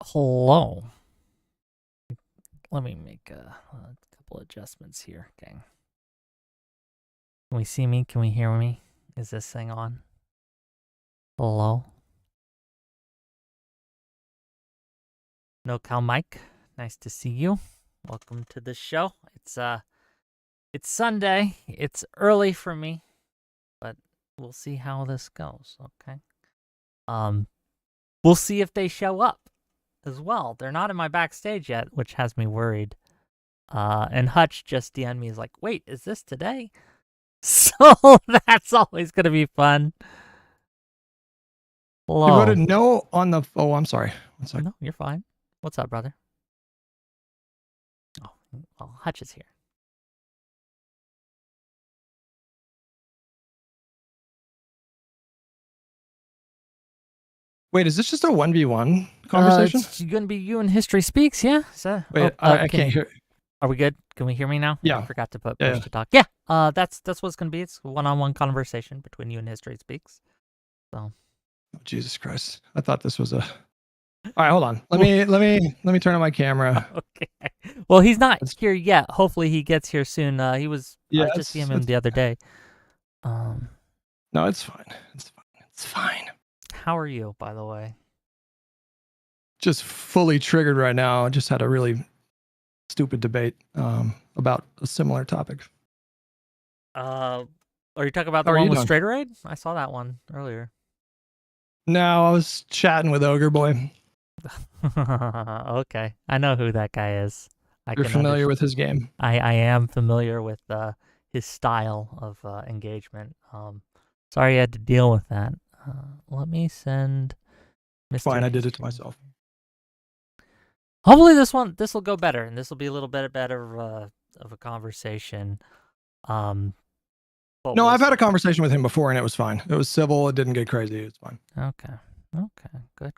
Hello. Let me make a couple adjustments here, gang. Can we see me? Can we hear me? Is this thing on? Hello? No Cal Mike. Nice to see you. Welcome to the show. It's Sunday. It's early for me, but we'll see how this goes, okay? We'll see if they show up as well. They're not in my backstage yet, which has me worried. And Hutch just DM'd me. He's like, wait, is this today? So that's always going to be fun. Hello. You voted no on the... Oh, I'm sorry. One second. No, you're fine. What's up, brother? Oh, well, Hutch is here. Wait, is this just a 1v1 conversation? It's going to be you and History Speaks, yeah? Wait, I can't hear. Are we good? Can we hear me now? Yeah. I forgot to put push to talk. Yeah, that's what it's going to be. It's a one-on-one conversation between you and History Speaks. So. Oh, Jesus Christ. I thought this was a... All right, hold on. Let me turn on my camera. Okay. Well, he's not here yet. Hopefully he gets here soon. He was... Yeah, I just DM'd him the other day. No, it's fine. It's fine. How are you, by the way? Just fully triggered right now. I just had a really stupid debate about a similar topic. Are you talking about the one with Straighter Aid? I saw that one earlier. No, I was chatting with Ogre Boy. Okay, I know who that guy is. You're familiar with his game. I am familiar with his style of engagement. Sorry you had to deal with that. Let me send Mr. Fine, I did it to myself. Hopefully this will go better, and this will be a little bit better of a conversation. No, I've had a conversation with him before, and it was fine. It was civil. It didn't get crazy. It was fine. Okay. Good.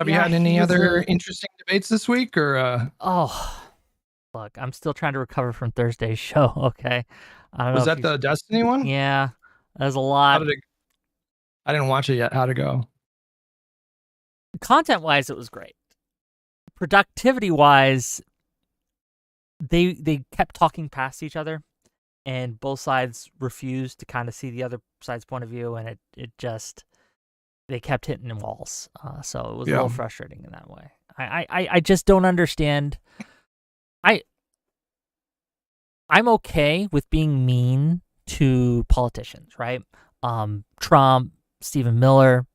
Have you had any other interesting debates this week, or? Oh, look, I'm still trying to recover from Thursday's show. Okay, I don't know. Was that the Destiny one? Yeah, there's a lot. I didn't watch it yet. How'd it go? Content-wise, it was great. Productivity-wise, they kept talking past each other, and both sides refused to kind of see the other side's point of view, and it just they kept hitting walls. So it was a little frustrating in that way. I just don't understand. I'm okay with being mean to politicians, right? Trump, Stephen Miller,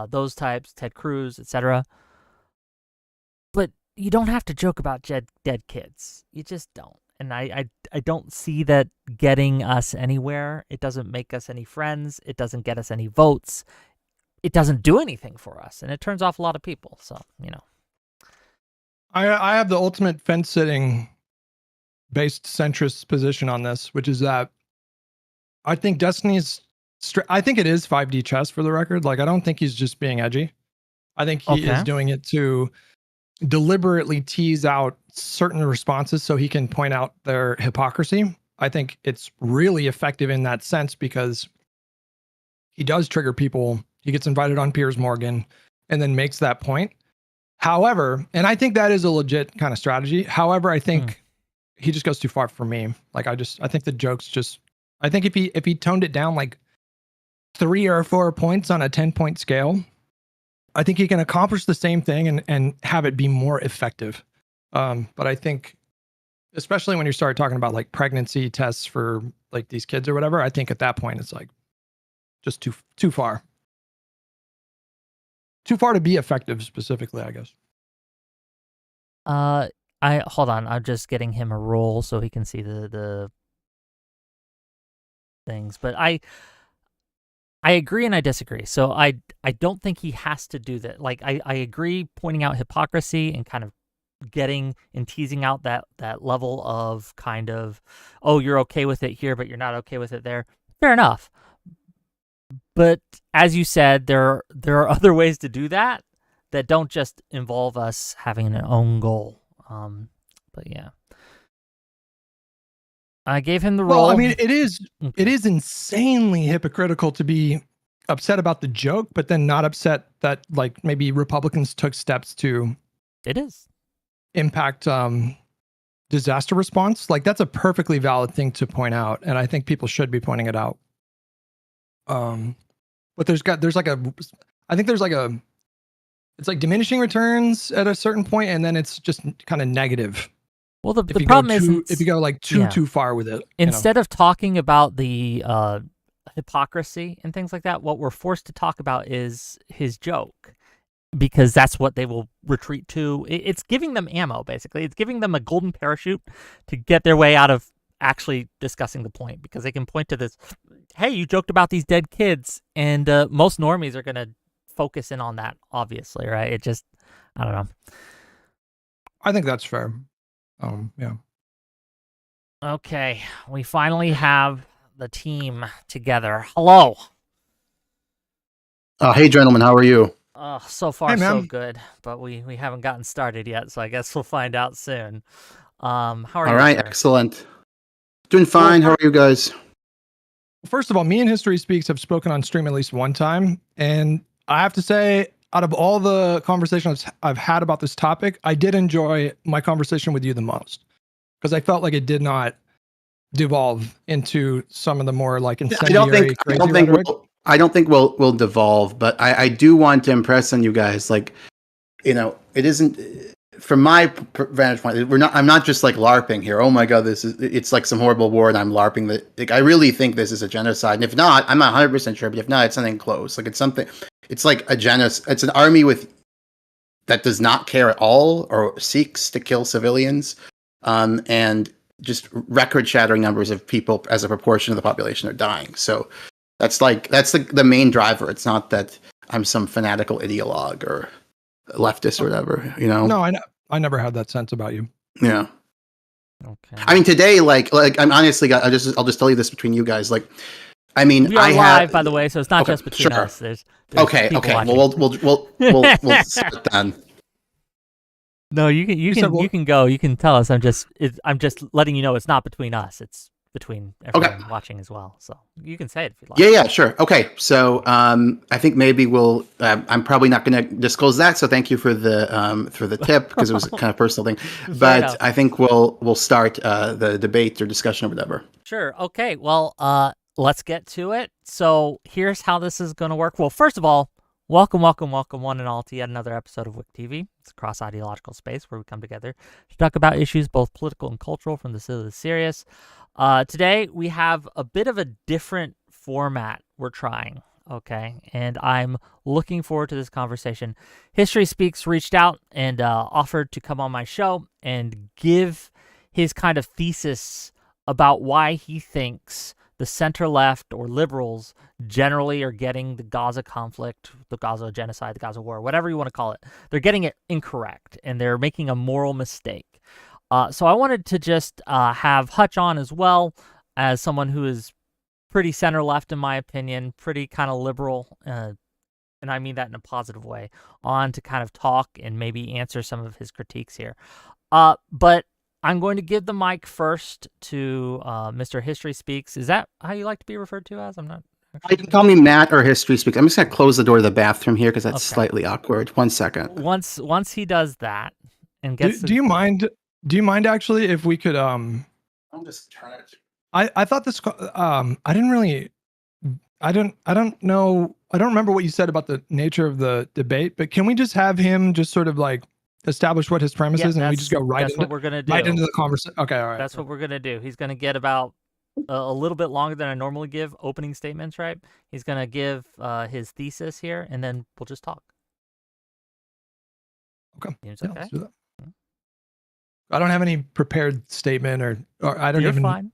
those types, Ted Cruz, etc. But you don't have to joke about dead kids. You just don't. And I don't see that getting us anywhere. It doesn't make us any friends. It doesn't get us any votes. It doesn't do anything for us. And it turns off a lot of people. So, I have the ultimate fence-sitting based centrist position on this, which is that I think I think it is 5D chess, for the record. Like, I don't think he's just being edgy. I think he is doing it to deliberately tease out certain responses so he can point out their hypocrisy. I think it's really effective in that sense because he does trigger people. He gets invited on Piers Morgan and then makes that point. However, and I think that is a legit kind of strategy. However, I think he just goes too far for me. Like, I think the jokes I think if he toned it down like 3 or 4 points on a 10-point scale, I think he can accomplish the same thing and have it be more effective. But I think, especially when you start talking about like pregnancy tests for like these kids or whatever, I think at that point it's like just too far. Too far to be effective specifically, I guess. Hold on. I'm just getting him a roll so he can see the things. But I agree and I disagree. So I don't think he has to do that. Like, I agree pointing out hypocrisy and kind of getting and teasing out that level of kind of, oh, you're okay with it here, but you're not okay with it there. Fair enough. But as you said, there are other ways to do that don't just involve us having an own goal. But yeah. I gave him the Well, role. I mean, it is insanely hypocritical to be upset about the joke, but then not upset that like maybe Republicans took steps to It is. impact disaster response. Like that's a perfectly valid thing to point out, and I think people should be pointing it out. But there's like a I think there's like a it's like diminishing returns at a certain point, and then it's just kind of negative. Well, the If you problem go is if you go like too far with it, instead of talking about the hypocrisy and things like that, what we're forced to talk about is his joke, because that's what they will retreat to. It's giving them ammo, basically. It's giving them a golden parachute to get their way out of actually discussing the point, because they can point to this, hey, you joked about these dead kids, and most normies are going to focus in on that, obviously, right? It just, I don't know. I think that's fair. Yeah. Okay, we finally have the team together. Hello. Hey, gentlemen, how are you? So far Hey, so man. good, but we haven't gotten started yet, so I guess we'll find out soon. How are All you, right, sir? excellent. Doing fine. How are you guys? First of all, me and History Speaks have spoken on stream at least one time, and I have to say, out of all the conversations I've had about this topic, I did enjoy my conversation with you the most, because I felt like it did not devolve into some of the more like incendiary, crazy rhetoric. I don't think we'll devolve, but I do want to impress on you guys. Like, you know, it isn't from my vantage point. I'm not just like LARPing here. Oh my God, it's like some horrible war, and I'm LARPing that. Like, I really think this is a genocide, and if not, I'm not 100% sure. But if not, it's something close. Like it's something. It's like a genocide. It's an army that does not care at all or seeks to kill civilians, and just record-shattering numbers of people as a proportion of the population are dying. So that's the main driver. It's not that I'm some fanatical ideologue or leftist or whatever, you know? No, I never had that sense about you. Yeah. Okay. I mean, today, like I'm honestly, I'll just tell you this between you guys. Like, I mean, we are live, by the way, so it's not just between us. There's okay. watching. Well, we'll start then. No, you can go. You can tell us. I'm just letting you know it's not between us. It's between everyone watching as well. So you can say it if you'd like. Yeah, sure. Okay, so I think maybe we'll. I'm probably not going to disclose that. So thank you for the tip, because it was a kind of personal thing. But I think we'll start the debate or discussion or whatever. Sure. Okay. Well, let's get to it. So here's how this is going to work. Well, first of all, welcome one and all to yet another episode of WIC TV. It's a cross-ideological space where we come together to talk about issues both political and cultural, from the silly to the serious. Today, we have a bit of a different format we're trying, okay? And I'm looking forward to this conversation. History Speaks reached out and offered to come on my show and give his kind of thesis about why he thinks the center-left or liberals generally are getting the Gaza conflict, the Gaza genocide, the Gaza war, whatever you want to call it. They're getting it incorrect, and they're making a moral mistake. So I wanted to just have Hutch on as well, as someone who is pretty center-left in my opinion, pretty kind of liberal, and I mean that in a positive way, on to kind of talk and maybe answer some of his critiques here. But I'm going to give the mic first to Mr. History Speaks. Is that how you like to be referred to as? I'm not. You can call me Matt or History Speaks. I'm just going to close the door to the bathroom here because that's slightly awkward. 1 second. Once he does that and gets. Do you mind? Do you mind actually if we could? I'm just trying to. I thought this. I didn't really. I don't know. I don't remember what you said about the nature of the debate. But can we just have him just sort of like establish what his premise is, and we just go right into what we're gonna do. Right into the conversation. Okay, all right. That's what we're gonna do. He's gonna get about a little bit longer than I normally give opening statements, right? He's gonna give his thesis here, and then we'll just talk. Okay. Seems Yeah, okay. let's do that. I don't have any prepared statement, or I don't even. Fine.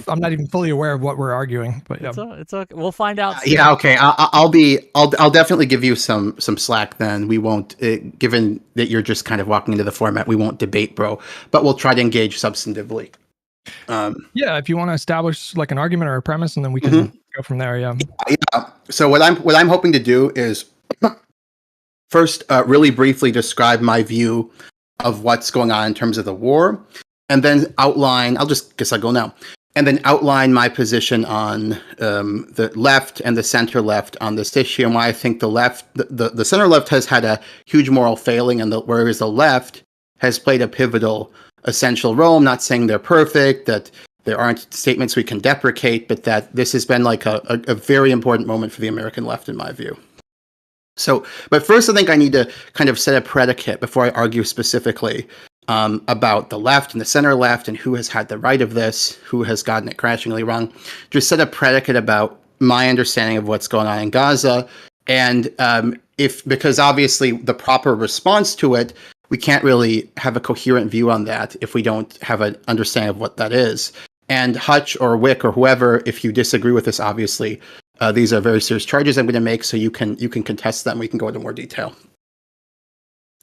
I'm not even fully aware of what we're arguing, but yeah, it's okay. We'll find out soon. Yeah, okay. I'll definitely give you some slack. Then we won't, given that you're just kind of walking into the format, we won't debate, bro. But we'll try to engage substantively. Yeah, if you want to establish like an argument or a premise, and then we can go from there. Yeah. So what I'm hoping to do is first really briefly describe my view of what's going on in terms of the war, and then outline. I'll go now. and then outline my position on the left and the center left on this issue, and why I think the center left has had a huge moral failing, and whereas the left has played a pivotal, essential role. I'm not saying they're perfect, that there aren't statements we can deprecate, but that this has been like a very important moment for the American left, in my view. So, but first, I think I need to kind of set a predicate before I argue specifically about the left and the center left and who has had the right of this, who has gotten it crashingly wrong. Just set a predicate about my understanding of what's going on in Gaza. And because obviously the proper response to it, we can't really have a coherent view on that if we don't have an understanding of what that is. And Hutch or Wick or whoever, if you disagree with this, obviously, these are very serious charges I'm going to make, so you can contest them. We can go into more detail.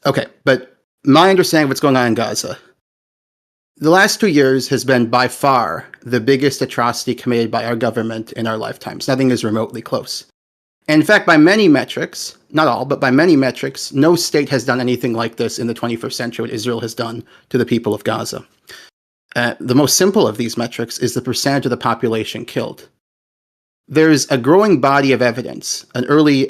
Okay, but my understanding of what's going on in Gaza. The last 2 years has been by far the biggest atrocity committed by our government in our lifetimes. Nothing is remotely close. And in fact, by many metrics, not all, but by many metrics, no state has done anything like this in the 21st century, what Israel has done to the people of Gaza. The most simple of these metrics is the percentage of the population killed. There's a growing body of evidence, an early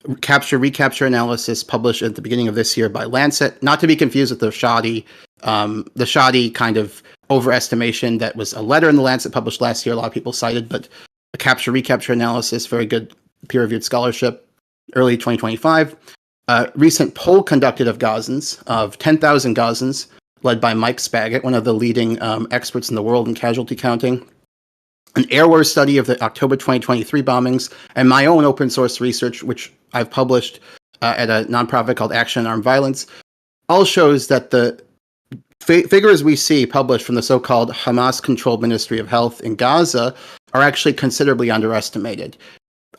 recapture analysis published at the beginning of this year by Lancet, not to be confused with the shoddy kind of overestimation that was a letter in the Lancet published last year. A lot of people cited, but a recapture analysis, very good peer-reviewed scholarship, early 2025. Recent poll conducted of Gazans, of 10,000 Gazans, led by Mike Spagat, one of the leading experts in the world in casualty counting. An Airware study of the October 2023 bombings, and my own open source research, which I've published at a nonprofit called Action on Armed Violence, all shows that the figures we see published from the so-called Hamas-controlled Ministry of Health in Gaza are actually considerably underestimated.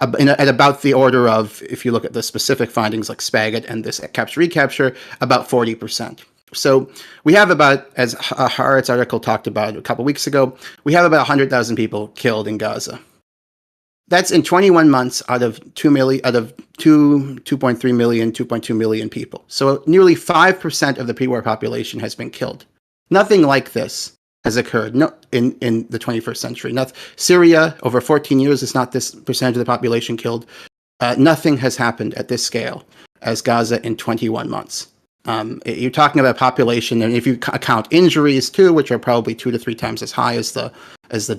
At about the order of, if you look at the specific findings like Spagat and this recapture, about 40%. So we have about, as Haaretz article talked about a couple weeks ago, we have about 100,000 people killed in Gaza. That's in 21 months out of 2.3 million, 2.2 million people. So nearly 5% of the pre-war population has been killed. Nothing like this has occurred in the 21st century. Syria, over 14 years, is not this percentage of the population killed. Nothing has happened at this scale as Gaza in 21 months. You're talking about a population, and if you count injuries too, which are probably 2 to 3 times as high as the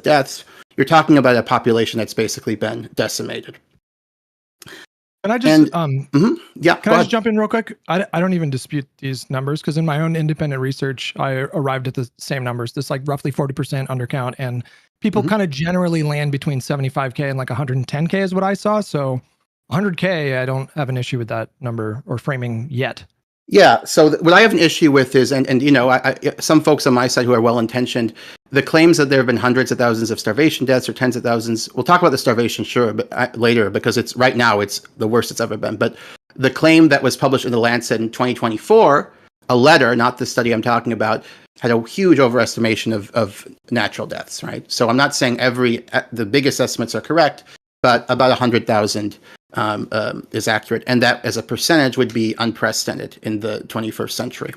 deaths, you're talking about a population that's basically been decimated. Can I just yeah? Can I just jump in real quick? I don't even dispute these numbers, because in my own independent research, I arrived at the same numbers. This like roughly 40% undercount, and people kind of generally land between 75K and like 110K is what I saw. So 100K, I don't have an issue with that number or framing yet. Yeah. So what I have an issue with is, and you know, some folks on my side who are well-intentioned, the claims that there have been hundreds of thousands of starvation deaths or tens of thousands. We'll talk about the starvation, sure, but later, because it's right now it's the worst it's ever been. But the claim that was published in the Lancet in 2024, a letter, not the study I'm talking about, had a huge overestimation of natural deaths. Right. So I'm not saying the biggest estimates are correct, but about 100,000. Is accurate, and that as a percentage would be unprecedented in the 21st century.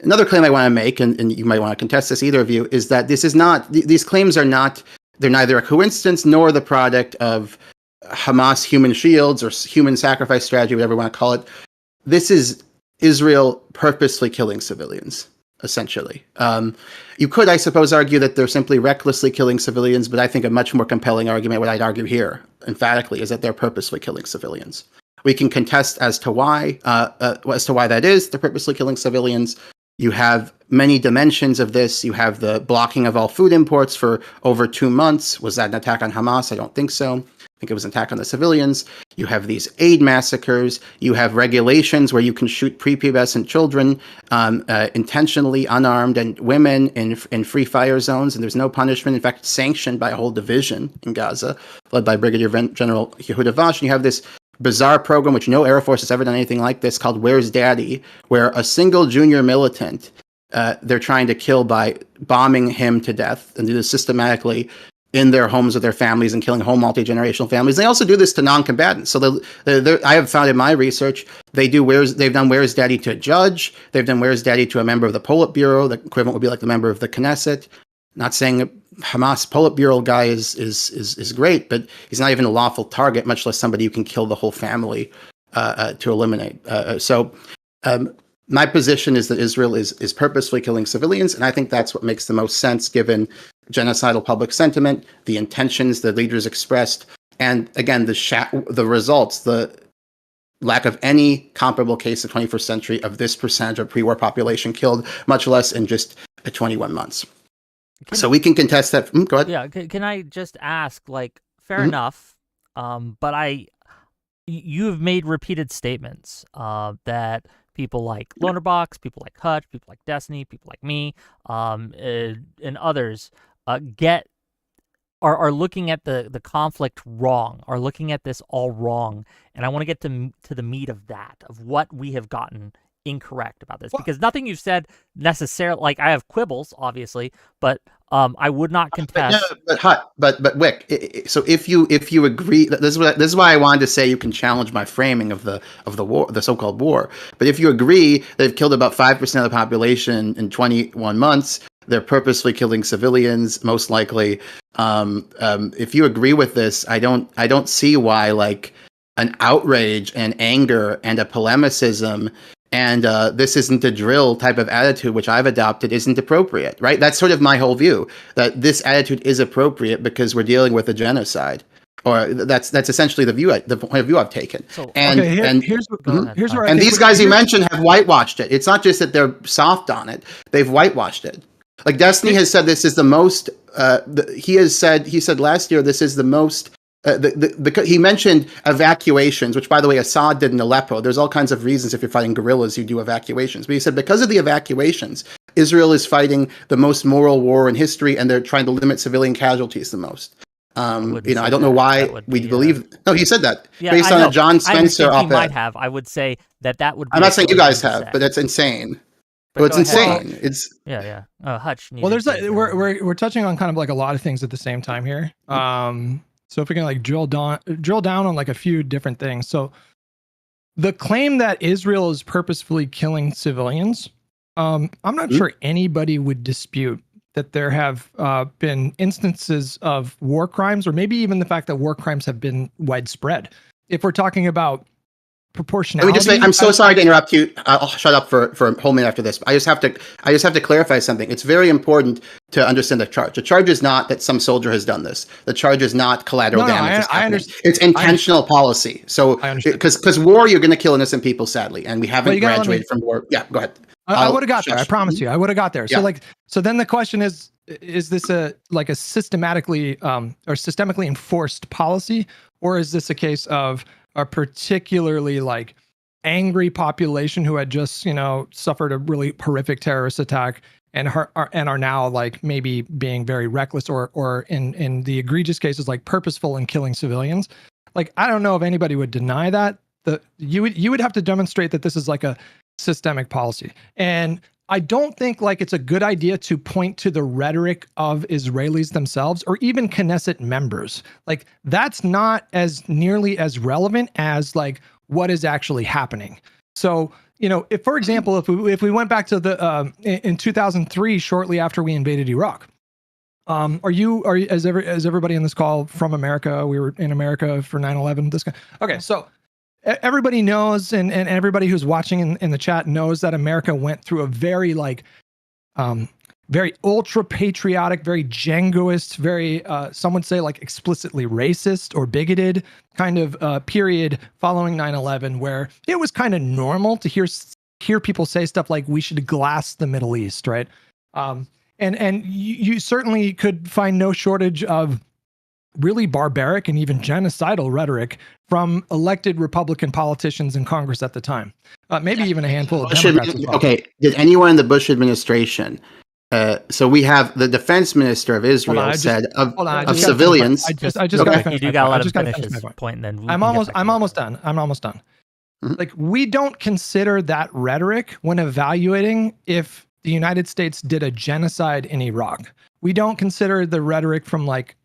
Another claim I want to make, and you might want to contest this, either of you, is that these claims are not, they're neither a coincidence nor the product of Hamas human shields or human sacrifice strategy, whatever you want to call it. This is Israel purposely killing civilians, essentially. You could, I suppose, argue that they're simply recklessly killing civilians, but I think a much more compelling argument, what I'd argue here, emphatically, is that they're purposely killing civilians. We can contest as to why that is. They're purposely killing civilians. You have many dimensions of this. You have the blocking of all food imports for over 2 months. Was that an attack on Hamas? I don't think so. I think it was an attack on the civilians. You have these aid massacres. You have regulations where you can shoot prepubescent children intentionally unarmed and women in free fire zones, and there's no punishment. In fact, sanctioned by a whole division in Gaza, led by Brigadier General Yehuda Vash. And you have this bizarre program, which no Air Force has ever done anything like this, called Where's Daddy, where a single junior militant they're trying to kill by bombing him to death, and do this systematically in their homes with their families and killing whole multi-generational families. They also do this to non-combatants. So I have found in my research, they've done Where's Daddy to a judge. They've done Where's Daddy to a member of the Politburo. The equivalent would be like the member of the Knesset. Not saying a Hamas Politburo guy is great, but he's not even a lawful target, much less somebody you can kill the whole family to eliminate. My position is that Israel is purposefully killing civilians, and I think that's what makes the most sense given genocidal public sentiment, the intentions the leaders expressed, and again the results, the lack of any comparable case in the 21st century of this percentage of pre-war population killed, much less in just 21 months. So we can contest that. Go ahead. Yeah, can I just ask, like, fair enough, but you've made repeated statements that people like Lonerbox, people like Hutch, people like Destiny, people like me, and others are looking at the conflict wrong, are looking at this all wrong, and I want to get to the meat of that, of what we have gotten incorrect about this, because nothing you've said necessarily, like, I have quibbles, obviously, but I would not contest. But Wick. So if you agree, this is why I wanted to say you can challenge my framing of the war, the so-called war. But if you agree they've killed about 5% of the population in 21 months, they're purposely killing civilians, most likely. If you agree with this, I don't see why, like, an outrage and anger and a polemicism and this isn't a drill type of attitude, which I've adopted, isn't appropriate, right? That's sort of my whole view, that this attitude is appropriate because we're dealing with a genocide, or that's essentially the point of view I've taken. So, here's where and these guys you mentioned have whitewashed it. It's not just that they're soft on it; they've whitewashed it. Like Destiny has said, this is the most. He said last year this is the most. He mentioned evacuations, which, by the way, Assad did in Aleppo. There's all kinds of reasons if you're fighting guerrillas, you do evacuations. But he said because of the evacuations, Israel is fighting the most moral war in history, and they're trying to limit civilian casualties the most. I don't know why we believe. No, he said that based on a John Spencer op-ed. He might have. I would say that would be. I'm not saying you guys have, but that's insane. But it's insane. Well, it's Hutch. Well, there's we're touching on kind of like a lot of things at the same time here. So if we can like drill down on like a few different things. So the claim that Israel is purposefully killing civilians, I'm not sure anybody would dispute that there have been instances of war crimes, or maybe even the fact that war crimes have been widespread. If we're talking about proportionality. I'm so sorry to interrupt you. I'll shut up for a whole minute after this. I just have to clarify something. It's very important to understand the charge. The charge is not that some soldier has done this. The charge is not collateral damage. I understand. It's intentional policy. So because war, you're going to kill innocent people, sadly, and we haven't graduated from war. Yeah, go ahead. I would have got there. I promise you, I would have got there. Yeah. So then the question is this a systematically or systemically enforced policy, or is this a case of a particularly like angry population who had just, suffered a really horrific terrorist attack and are now like maybe being very reckless or in the egregious cases like purposeful in killing civilians? Like, I don't know if anybody would deny that. You would have to demonstrate that this is like a systemic policy. And I don't think like it's a good idea to point to the rhetoric of Israelis themselves or even Knesset members. Like, that's not as nearly as relevant as like what is actually happening. So, if, for example, if we went back to the in 2003, shortly after we invaded Iraq, as everybody in this call from America, we were in America for 9/11. Okay, so everybody knows, and everybody who's watching in the chat knows that America went through a very very ultra patriotic, very jingoist, very some would say like explicitly racist or bigoted kind of period following 9/11, where it was kind of normal to hear people say stuff like we should glass the Middle East, right? And you certainly could find no shortage of really barbaric and even genocidal rhetoric from elected Republican politicians in Congress at the time. Maybe even a handful of Democrats as well. Okay, did anyone in the Bush administration? So we have the defense minister of Israel said of civilians. I just got to finish. You got to let him finish his point, and then I'm almost done. Mm-hmm. Like, we don't consider that rhetoric when evaluating if the United States did a genocide in Iraq. We don't consider the rhetoric from like,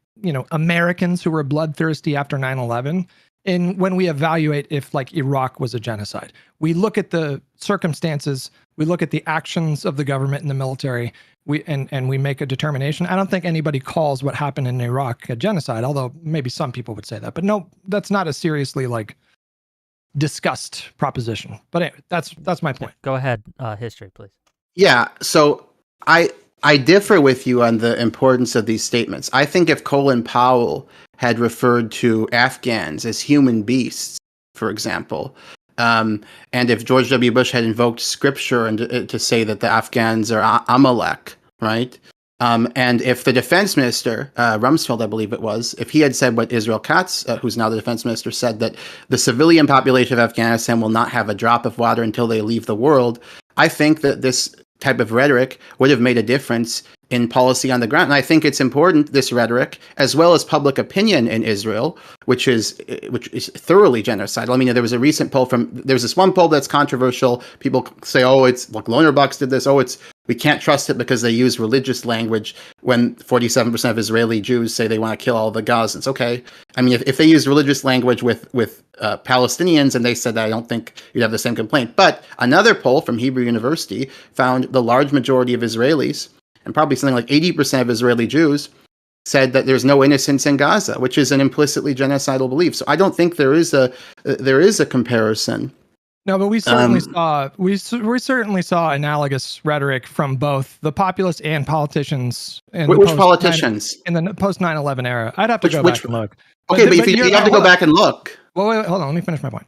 Americans who were bloodthirsty after 9/11. And when we evaluate if like Iraq was a genocide, we look at the circumstances, we look at the actions of the government and the military, we make a determination. I don't think anybody calls what happened in Iraq a genocide, although maybe some people would say that. But no, that's not a seriously like discussed proposition. But anyway, that's my point. Go ahead, history, please. Yeah, so I differ with you on the importance of these statements. I think if Colin Powell had referred to Afghans as human beasts, for example, and if George W. Bush had invoked scripture and to say that the Afghans are Amalek, right? And if the defense minister, Rumsfeld, I believe it was, if he had said what Israel Katz, who's now the defense minister, said, that the civilian population of Afghanistan will not have a drop of water until they leave the world, I think that this type of rhetoric would have made a difference in policy on the ground. And I think it's important, this rhetoric, as well as public opinion in Israel, which is thoroughly genocidal. I mean, there was a recent poll there's this one poll that's controversial. People say, oh, it's like Lonerbucks did this. Oh, we can't trust it because they use religious language when 47% of Israeli Jews say they want to kill all the Gazans. Okay. I mean, if they use religious language with Palestinians and they said that, I don't think you'd have the same complaint. But another poll from Hebrew University found the large majority of Israelis, and probably something like 80% of Israeli Jews, said that there's no innocence in Gaza, which is an implicitly genocidal belief. So I don't think there is a comparison. No, but we certainly saw analogous rhetoric from both the populists and politicians. Which politicians? In the post 9/11 era. I'd have to go back and look. Okay, but you have to go back and look. Well, wait, hold on. Let me finish my point.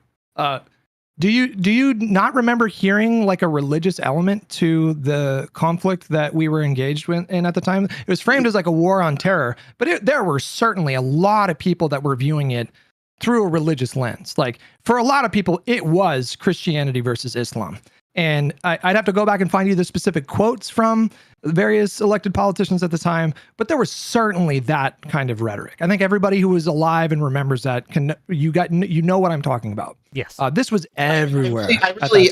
Do you not remember hearing like a religious element to the conflict that we were engaged in at the time? It was framed as like a war on terror, but there were certainly a lot of people that were viewing it through a religious lens. Like for a lot of people, it was Christianity versus Islam. And I'd have to go back and find you the specific quotes from various elected politicians at the time, but there was certainly that kind of rhetoric. I think everybody who was alive and remembers that you know what I'm talking about. Yes. This was everywhere.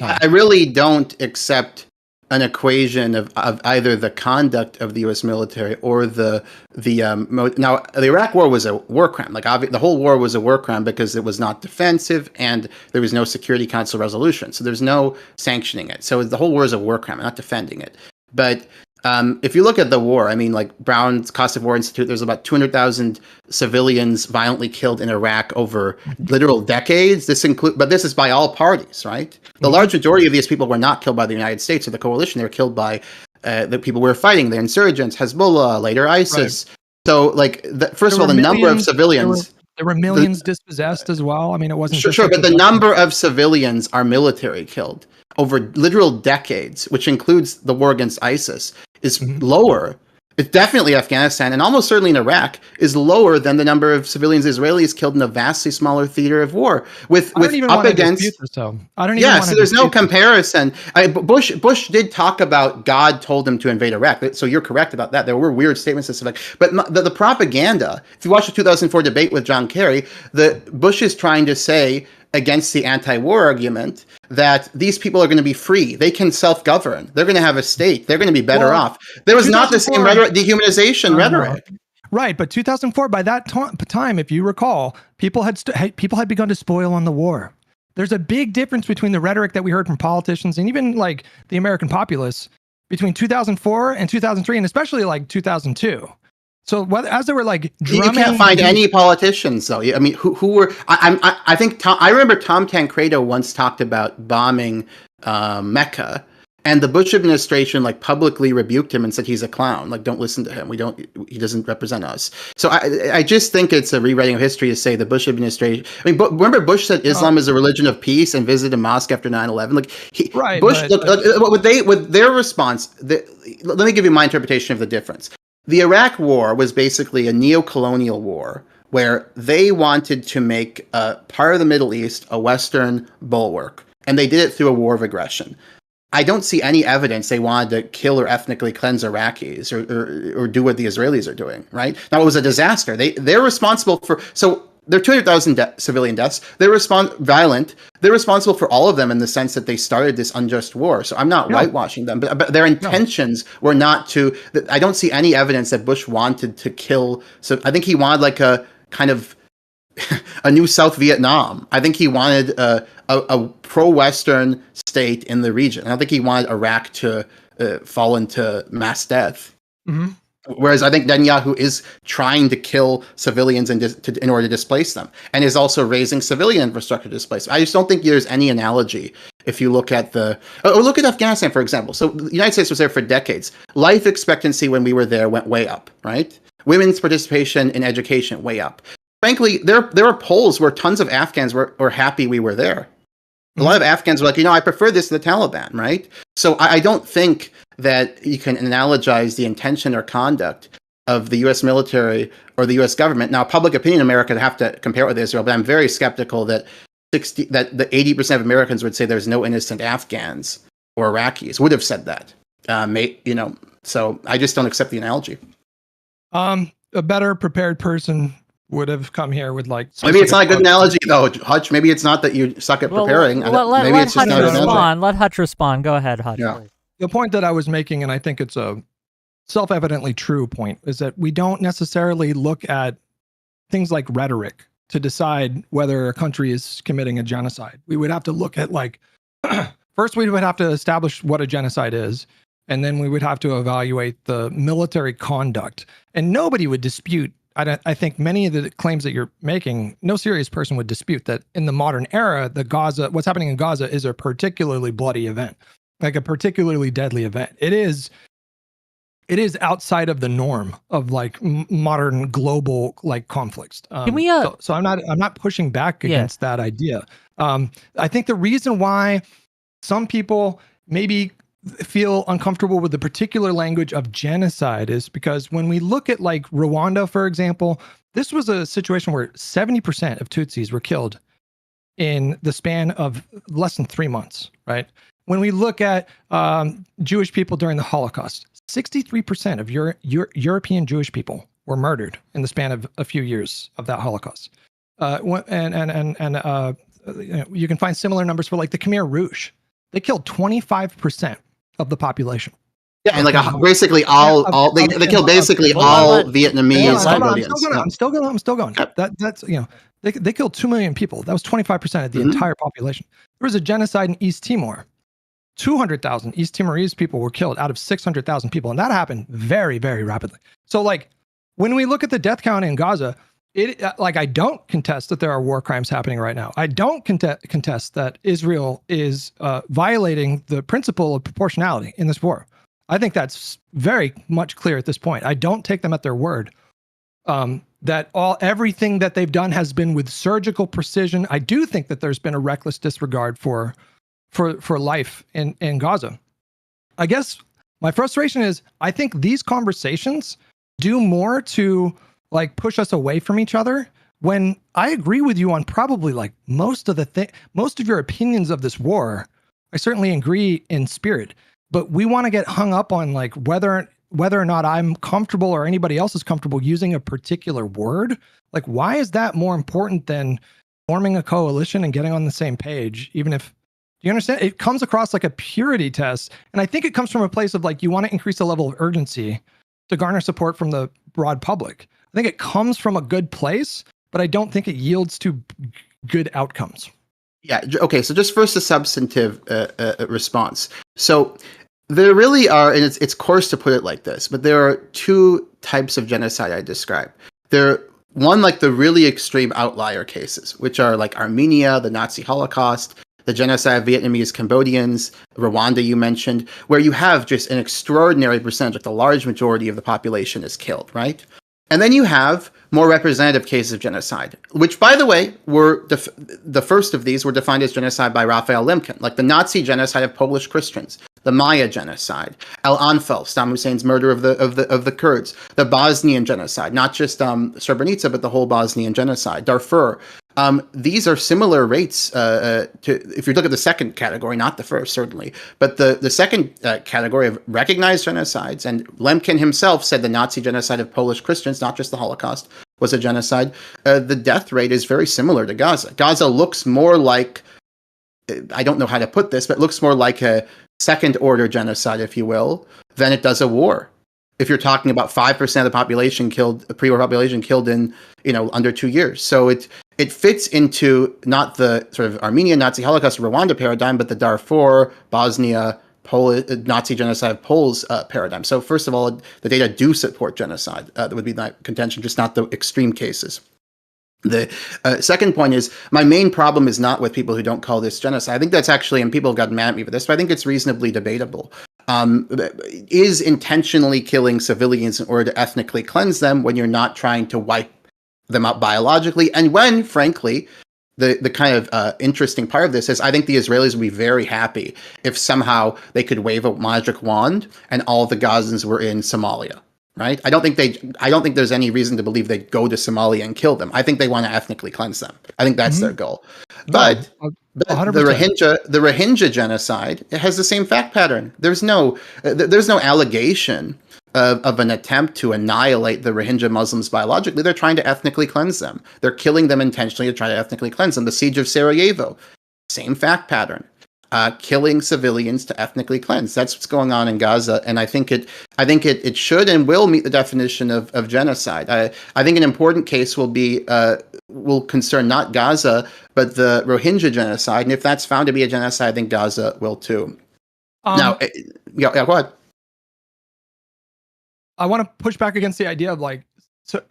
I really don't accept an equation of either the conduct of the U.S. military or now the Iraq War was a war crime. Like the whole war was a war crime because it was not defensive and there was no Security Council resolution. So there's no sanctioning it. So the whole war is a war crime, not defending it. But if you look at the war, I mean, like Brown's Cost of War Institute, there's about 200,000 civilians violently killed in Iraq over literal decades. But this is by all parties, right? The large majority of these people were not killed by the United States or the coalition. They were killed by the people we were fighting, the insurgents, Hezbollah, later ISIS. Right. So, like, first of all, the number of civilians. There were millions dispossessed as well. I mean, it wasn't sure, but the number of civilians our military killed over literal decades, which includes the war against ISIS, is lower. It's definitely Afghanistan, and almost certainly in Iraq, is lower than the number of civilians Israelis killed in a vastly smaller theater of war. With up against, so there's no comparison. Bush did talk about God told him to invade Iraq, so you're correct about that. There were weird statements to this effect, but the propaganda. If you watch the 2004 debate with John Kerry, Bush is trying to say against the anti-war argument that these people are going to be free. They can self-govern. They're going to have a state. They're going to be better off. There was not the same dehumanization rhetoric. Right, but 2004, by that time, if you recall, people had begun to spoil on the war. There's a big difference between the rhetoric that we heard from politicians and even like the American populace between 2004 and 2003, and especially like 2002. So as they were like drumming, you can't find any politicians though. I mean, who were? I think I remember Tom Tancredo once talked about bombing Mecca, and the Bush administration like publicly rebuked him and said he's a clown. Like, don't listen to him. He doesn't represent us. So I just think it's a rewriting of history to say the Bush administration. I mean, remember Bush said Islam is a religion of peace and visited a mosque after 9/11. Like Bush, with their response. Let me give you my interpretation of the difference. The Iraq War was basically a neo-colonial war where they wanted to make part of the Middle East a Western bulwark, and they did it through a war of aggression. I don't see any evidence they wanted to kill or ethnically cleanse Iraqis or do what the Israelis are doing, right? Now, it was a disaster. They're responsible for... So there are 200,000 civilian deaths. They're violent. They're responsible for all of them in the sense that they started this unjust war. So I'm not whitewashing them, but their intentions were not to... I don't see any evidence that Bush wanted to kill... So I think he wanted like a kind of a new South Vietnam. I think he wanted a pro-Western state in the region. I don't think he wanted Iraq to fall into mass death. Mhm. Whereas I think Netanyahu is trying to kill civilians in order to displace them, and is also raising civilian infrastructure to displace them. I just don't think there's any analogy if you look at look at Afghanistan, for example. So the United States was there for decades. Life expectancy when we were there went way up, right? Women's participation in education way up. Frankly, there are polls where tons of Afghans were happy we were there. A lot of Afghans were like, I prefer this to the Taliban, right? So I don't think that you can analogize the intention or conduct of the U.S. military or the U.S. government. Now, public opinion in America would have to compare it with Israel, but I'm very skeptical that the 80% of Americans would say there's no innocent Afghans or Iraqis, would have said that. So I just don't accept the analogy. A better prepared person would have come here with like. Maybe it's not a good analogy though, Hutch. Maybe it's not that you suck at preparing. Maybe it's just not respond. Let Hutch respond. Go ahead, Hutch. Yeah. The point that I was making, and I think it's a self-evidently true point, is that we don't necessarily look at things like rhetoric to decide whether a country is committing a genocide. We would have to look at first we would have to establish what a genocide is, and then we would have to evaluate the military conduct. And nobody would dispute. I think many of the claims that you're making, no serious person would dispute that in the modern era, what's happening in Gaza is a particularly bloody event, like a particularly deadly event. It is outside of the norm of modern global conflicts. Can we? So I'm not pushing back against that idea. I think the reason why some people maybe feel uncomfortable with the particular language of genocide is because when we look at Rwanda, for example, this was a situation where 70% of Tutsis were killed in the span of less than 3 months, right? When we look at Jewish people during the Holocaust, 63% of European Jewish people were murdered in the span of a few years of that Holocaust. You can find similar numbers for the Khmer Rouge. They killed 25% of the population. Yeah, and basically they killed basically all Vietnamese Cambodians. I'm still going. Yep. That's they killed 2 million people. That was 25% of the entire population. There was a genocide in East Timor. 200,000 East Timorese people were killed out of 600,000 people, and that happened very, very rapidly. So when we look at the death count in Gaza, I don't contest that there are war crimes happening right now. I don't contest that Israel is violating the principle of proportionality in this war. I think that's very much clear at this point. I don't take them at their word that everything that they've done has been with surgical precision. I do think that there's been a reckless disregard for life in Gaza. I guess my frustration is I think these conversations do more to push us away from each other, when I agree with you on probably most of your opinions of this war. I certainly agree in spirit, but we want to get hung up on whether or not I'm comfortable or anybody else is comfortable using a particular word. Why is that more important than forming a coalition and getting on the same page? Even if, do you understand? It comes across like a purity test. And I think it comes from a place of you want to increase the level of urgency to garner support from the broad public. I think it comes from a good place, but I don't think it yields to good outcomes. Yeah. Okay. So just first a substantive response. So there really are, and it's coarse to put it like this, but there are two types of genocide I describe. One, the really extreme outlier cases, which are Armenia, the Nazi Holocaust, the genocide of Vietnamese Cambodians, Rwanda you mentioned, where you have just an extraordinary percentage, the large majority of the population is killed, right? And then you have more representative cases of genocide, which, by the way, were the first of these were defined as genocide by Raphael Lemkin, like the Nazi genocide of Polish Christians, the Maya genocide, Al-Anfal, Saddam Hussein's murder of the Kurds, the Bosnian genocide, not just Srebrenica, but the whole Bosnian genocide, Darfur. These are similar rates to, if you look at the second category, not the first, certainly, but the second category of recognized genocides. And Lemkin himself said the Nazi genocide of Polish Christians, not just the Holocaust, was a genocide. The death rate is very similar to Gaza. Gaza looks more like, I don't know how to put this, but it looks more like a second order genocide, if you will, than it does a war. If you're talking about 5% of the population killed, the pre-war population killed in, under 2 years. So it fits into not the sort of Armenian Nazi Holocaust Rwanda paradigm, but the Darfur, Bosnia, Nazi genocide of Poles paradigm. So first of all, the data do support genocide. That would be my contention, just not the extreme cases. The second point is my main problem is not with people who don't call this genocide. I think that's actually, and people have gotten mad at me for this, but I think it's reasonably debatable. Is intentionally killing civilians in order to ethnically cleanse them when you're not trying to wipe them out biologically, and when, frankly, the kind of interesting part of this is I think the Israelis would be very happy if somehow they could wave a magic wand and all the Gazans were in Somalia. Right? I don't think there's any reason to believe they'd go to Somalia and kill them. I think they want to ethnically cleanse them. I think that's their goal. But the Rohingya genocide, it has the same fact pattern. There's no allegation of an attempt to annihilate the Rohingya Muslims biologically. They're trying to ethnically cleanse them. They're killing them intentionally to try to ethnically cleanse them. The siege of Sarajevo, same fact pattern. Killing civilians to ethnically cleanse. That's what's going on in Gaza, and I think it should and will meet the definition of genocide. I think an important case will concern not Gaza but the Rohingya genocide, and if that's found to be a genocide, I think Gaza will too. Now, go ahead. I want to push back against the idea of like, so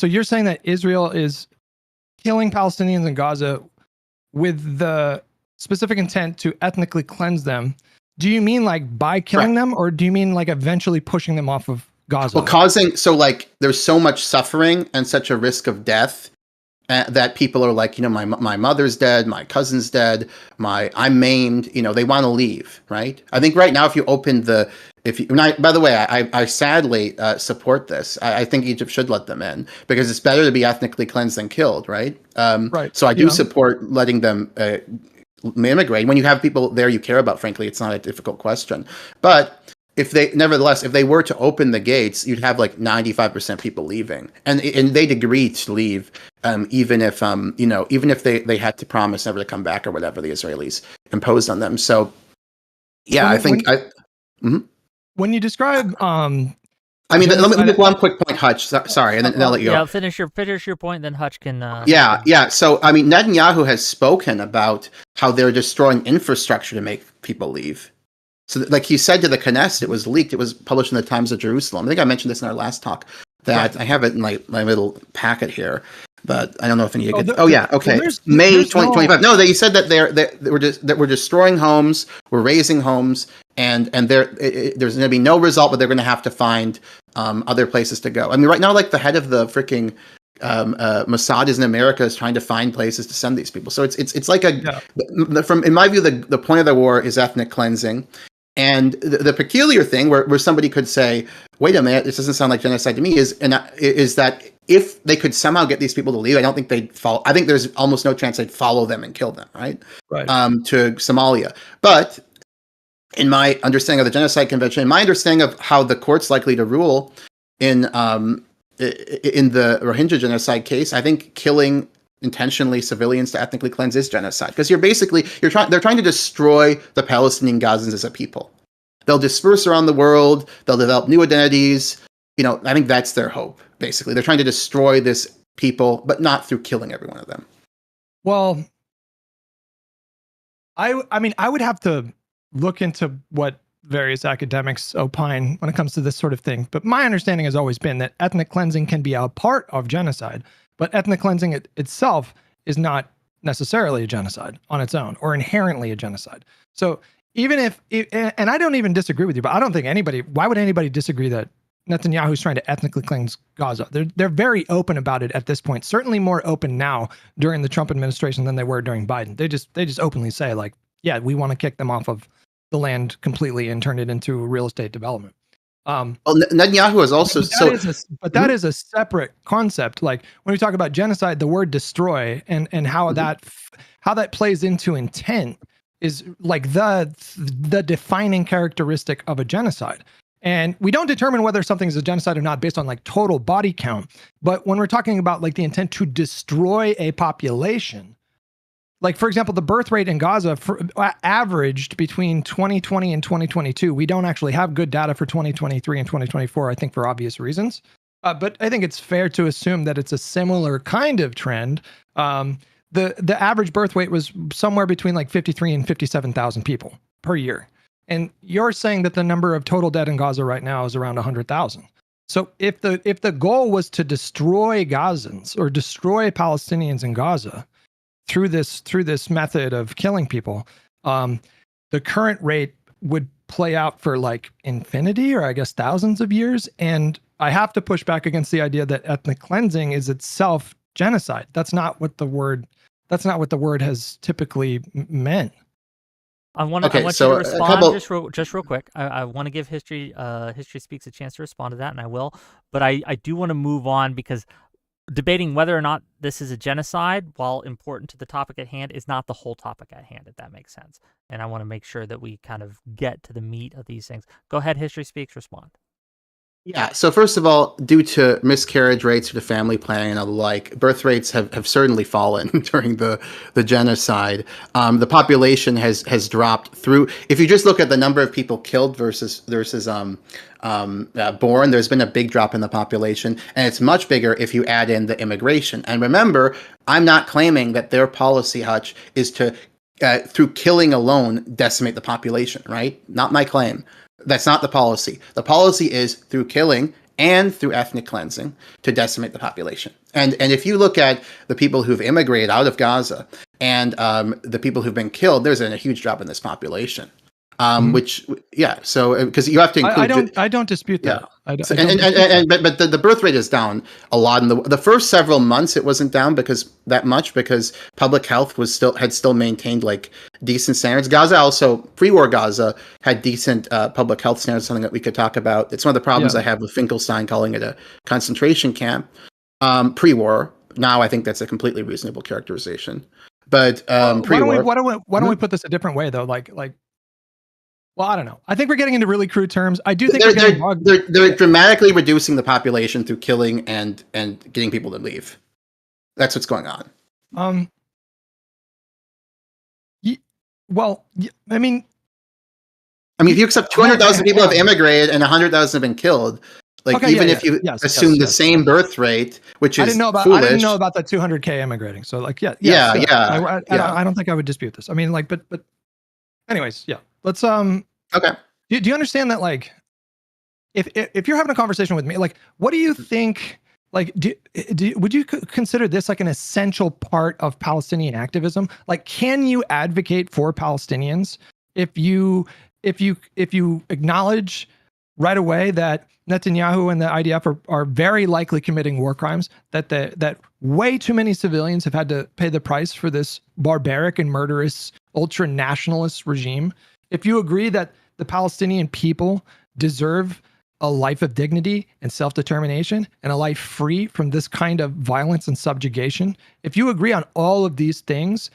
you're saying that Israel is killing Palestinians in Gaza with the specific intent to ethnically cleanse them. Do you mean like by killing them, or do you mean like eventually pushing them off of Gaza? Well, there's so much suffering and such a risk of death that people are like, my mother's dead, my cousin's dead, I'm maimed, they want to leave, right? I think right now, if you open by the way, I sadly support this. I think Egypt should let them in because it's better to be ethnically cleansed than killed, right? Right. So I do support letting them immigrate. When you have people there you care about, frankly, it's not a difficult question. But if they were to open the gates, you'd have like 95% people leaving, and they'd agree to leave, even if they had to promise never to come back or whatever the Israelis imposed on them. So, yeah, when you describe, let me make one quick point, Hutch. Sorry, and then I'll let you go. Yeah, finish your point, then Hutch can. Yeah. So, Netanyahu has spoken about how they're destroying infrastructure to make people leave. So, like he said to the Knesset, it was leaked. It was published in the Times of Jerusalem. I think I mentioned this in our last talk. That I have it in my little packet here, but I don't know if any. Okay. Well, May 2025. No, they said that we're destroying homes, we're raising homes, and there's going to be no result, but they're going to have to find other places to go. I mean, right now, like the head of the freaking Mossad is in America is trying to find places to send these people. So it's like in my view, the point of the war is ethnic cleansing. And the peculiar thing where somebody could say, wait a minute, this doesn't sound like genocide to me, is that if they could somehow get these people to leave, I don't think they'd follow. I think there's almost no chance they'd follow them and kill them, right? To Somalia. But in my understanding of the Genocide Convention, in my understanding of how the court's likely to rule in the Rohingya genocide case, I think killing intentionally civilians to ethnically cleanse is genocide, because they're trying to destroy the Palestinian Gazans as a people. They'll disperse around the world, they'll develop new identities. I think that's their hope, basically. They're trying to destroy this people, but not through killing every one of them. Well, I mean, I would have to look into what various academics opine when it comes to this sort of thing. But my understanding has always been that ethnic cleansing can be a part of genocide, but ethnic cleansing itself is not necessarily a genocide on its own or inherently a genocide. So even and I don't even disagree with you, but I don't think why would anybody disagree that Netanyahu's trying to ethnically cleanse Gaza? They're very open about it at this point, certainly more open now during the Trump administration than they were during Biden. They just openly say like, yeah, we want to kick them off of the land completely and turn it into real estate development. Netanyahu is also that is a separate concept. Like when we talk about genocide, the word destroy and how that plays into intent is like the defining characteristic of a genocide. And we don't determine whether something is a genocide or not based on like total body count. But when we're talking about like the intent to destroy a population, like, for example, the birth rate in Gaza averaged between 2020 and 2022. We don't actually have good data for 2023 and 2024, I think, for obvious reasons. But I think it's fair to assume that it's a similar kind of trend. The average birth weight was somewhere between like 53 and 57,000 people per year. And you're saying that the number of total dead in Gaza right now is around 100,000. So if the goal was to destroy Gazans or destroy Palestinians in Gaza through this method of killing people, the current rate would play out for like infinity, or I guess thousands of years. And I have to push back against the idea that ethnic cleansing is itself genocide. That's not what the word has typically meant. I want you to respond just real quick. I want to give History Speaks a chance to respond to that, and I will. But I do want to move on, because debating whether or not this is a genocide, while important to the topic at hand, is not the whole topic at hand, if that makes sense. And I want to make sure that we kind of get to the meat of these things. Go ahead, History Speaks, respond. Yeah. So first of all, due to miscarriage rates due to family planning and the like, birth rates have certainly fallen during the genocide. The population has dropped through. If you just look at the number of people killed versus born, there's been a big drop in the population, and it's much bigger if you add in the immigration. And remember, I'm not claiming that their policy, Hutch, is to through killing alone decimate the population. Right? Not my claim. That's not the policy. The policy is through killing and through ethnic cleansing to decimate the population. And if you look at the people who've immigrated out of Gaza and the people who've been killed, there's a huge drop in this population. Which, yeah, so because you have to include. I don't dispute that. Yeah. But the birth rate is down a lot in the first several months. It wasn't down because public health had still maintained like decent standards. Gaza also, pre-war Gaza had decent public health standards. Something that we could talk about. It's one of the problems I have with Finkelstein calling it a concentration camp. Pre-war. Now I think that's a completely reasonable characterization. But pre-war. Why don't we put this a different way though? Well, I don't know. I think we're getting into really crude terms. I do think they're dramatically reducing the population through killing and getting people to leave. That's what's going on. I mean, if you accept 200,000 people have immigrated and 100,000 have been killed, if you assume the same birth rate, which is foolish. I didn't know about that 200K immigrating. So I don't think I would dispute this. I mean, but anyways, yeah. Let's okay. Do you understand that, like, if you're having a conversation with me, like, what do you think, like, would you consider this like an essential part of Palestinian activism? Like, can you advocate for Palestinians if you acknowledge right away that Netanyahu and the IDF are very likely committing war crimes, that way too many civilians have had to pay the price for this barbaric and murderous ultra nationalist regime? If you agree that the Palestinian people deserve a life of dignity and self-determination and a life free from this kind of violence and subjugation, if you agree on all of these things,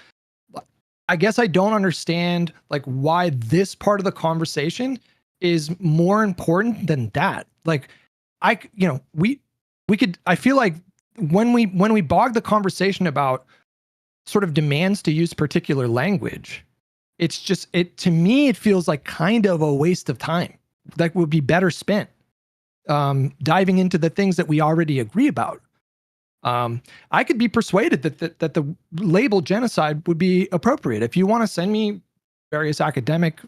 I guess I don't understand like why this part of the conversation is more important than that. Like, I feel like when we bog the conversation about sort of demands to use particular language, to me, it feels like kind of a waste of time that would be better spent diving into the things that we already agree about. I could be persuaded that the label genocide would be appropriate. If you want to send me various academic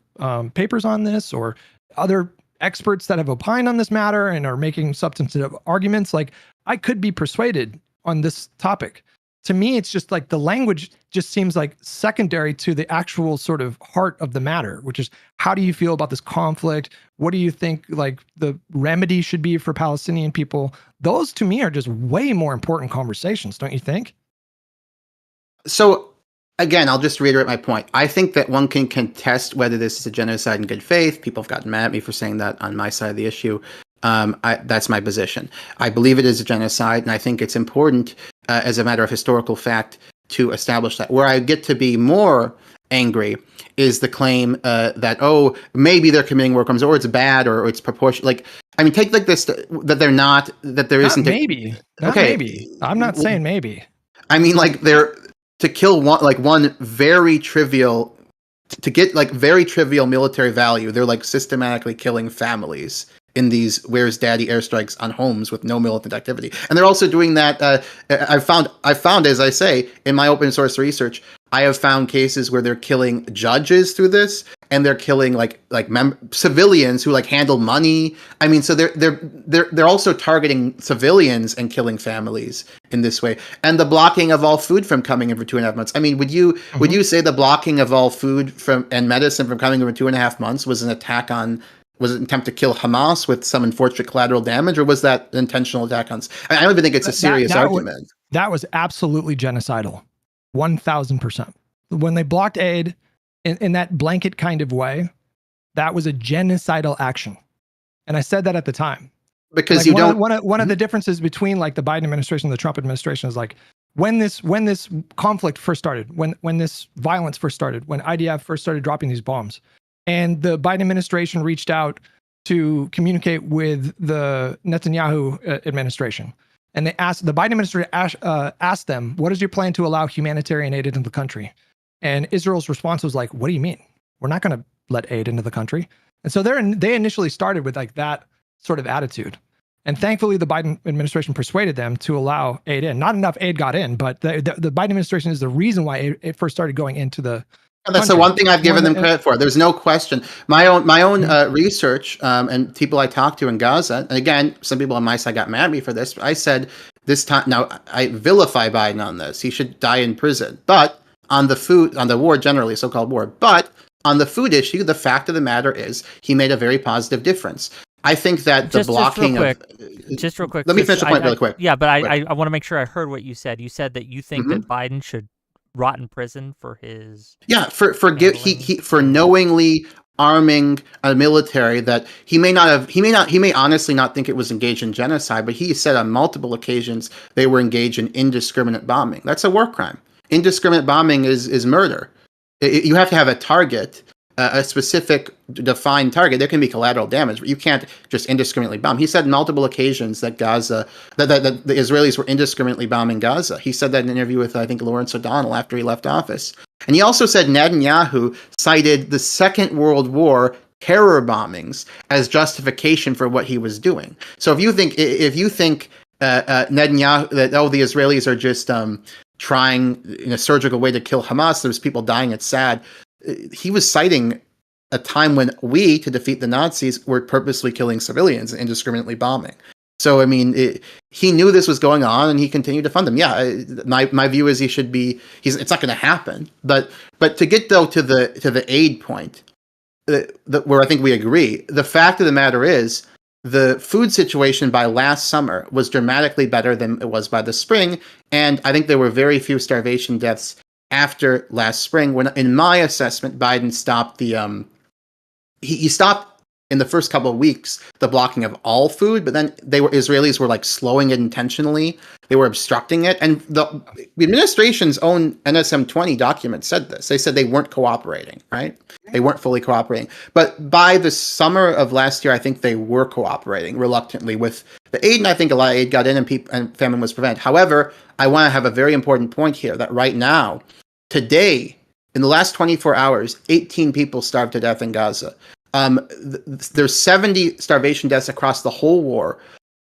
papers on this, or other experts that have opined on this matter and are making substantive arguments, like, I could be persuaded on this topic. To me, it's just like the language just seems like secondary to the actual sort of heart of the matter, which is, how do you feel about this conflict? What do you think like the remedy should be for Palestinian people? Those to me are just way more important conversations, don't you think? So again, I'll just reiterate my point. I think that one can contest whether this is a genocide in good faith. People have gotten mad at me for saying that on my side of the issue. That's my position. I believe it is a genocide, and I think it's important as a matter of historical fact to establish that. Where I get to be more angry is the claim that maybe they're committing war crimes, or it's bad, or it's proportional. Like, I mean, take like this that they're not, that there isn't maybe. Maybe. I'm not saying maybe. I mean, like, they're to kill one very trivial, to get like very trivial military value. They're like systematically killing families in these "Where's Daddy" airstrikes on homes with no militant activity, and they're also doing that. I found, as I say in my open source research, I have found cases where they're killing judges through this, and they're killing civilians who handle money. I mean, so they're also targeting civilians and killing families in this way, and the blocking of all food from coming in for 2.5 months. I mean, would you say the blocking of all food and medicine from coming in for 2.5 months was an attempt to kill Hamas with some unfortunate collateral damage, or was that an intentional attack on? I don't even think it's a serious argument. That was absolutely genocidal, 1,000%. When they blocked aid in that blanket kind of way, that was a genocidal action, and I said that at the time. Because one of the differences between the Biden administration and the Trump administration is when this conflict first started, when this violence first started, when IDF first started dropping these bombs. And the Biden administration reached out to communicate with the Netanyahu administration. And the Biden administration asked them, what is your plan to allow humanitarian aid into the country? And Israel's response was what do you mean? We're not going to let aid into the country. And so they initially started with that sort of attitude. And thankfully, the Biden administration persuaded them to allow aid in. Not enough aid got in, but the Biden administration is the reason why it first started going into the That's the one thing I've given them credit for. There's no question. My own research and people I talked to in Gaza, and again, some people on my side got mad at me for this. But I said this time, now I vilify Biden on this. He should die in prison. But on the war generally, so-called war, but on the food issue, the fact of the matter is he made a very positive difference. I think that the blocking just real quick. Let me finish the point really quick. Yeah, but I want to make sure I heard what you said. You said that you think that Biden should rot in prison for his for knowingly arming a military that he may honestly not think it was engaged in genocide, but he said on multiple occasions they were engaged in indiscriminate bombing. That's a war crime. Indiscriminate bombing is murder. You have to have a target, a specific defined target. There can be collateral damage, but you can't just indiscriminately bomb. He said on multiple occasions that that the Israelis were indiscriminately bombing Gaza. He said that in an interview with, I think, Lawrence O'Donnell after he left office. And he also said Netanyahu cited the Second World War terror bombings as justification for what he was doing. So if you think Netanyahu that the Israelis are just trying in a surgical way to kill Hamas, there's people dying, it's sad. He was citing a time when we, to defeat the Nazis, were purposely killing civilians and indiscriminately bombing. So, I mean, he knew this was going on, and he continued to fund them. Yeah, my view is it's not going to happen. But to get though to the aid point, where I think we agree, the fact of the matter is the food situation by last summer was dramatically better than it was by the spring, and I think there were very few starvation deaths after last spring, when, in my assessment, Biden stopped he stopped in the first couple of weeks the blocking of all food, but then Israelis were slowing it intentionally. They were obstructing it, and the administration's own NSM 20 document said this. They said they weren't cooperating, right? They weren't fully cooperating. But by the summer of last year, I think they were cooperating reluctantly with the aid, and I think a lot of aid got in and famine was prevented. However, I want to have a very important point here that right now, today, in the last 24 hours, 18 people starved to death in Gaza. There's 70 starvation deaths across the whole war.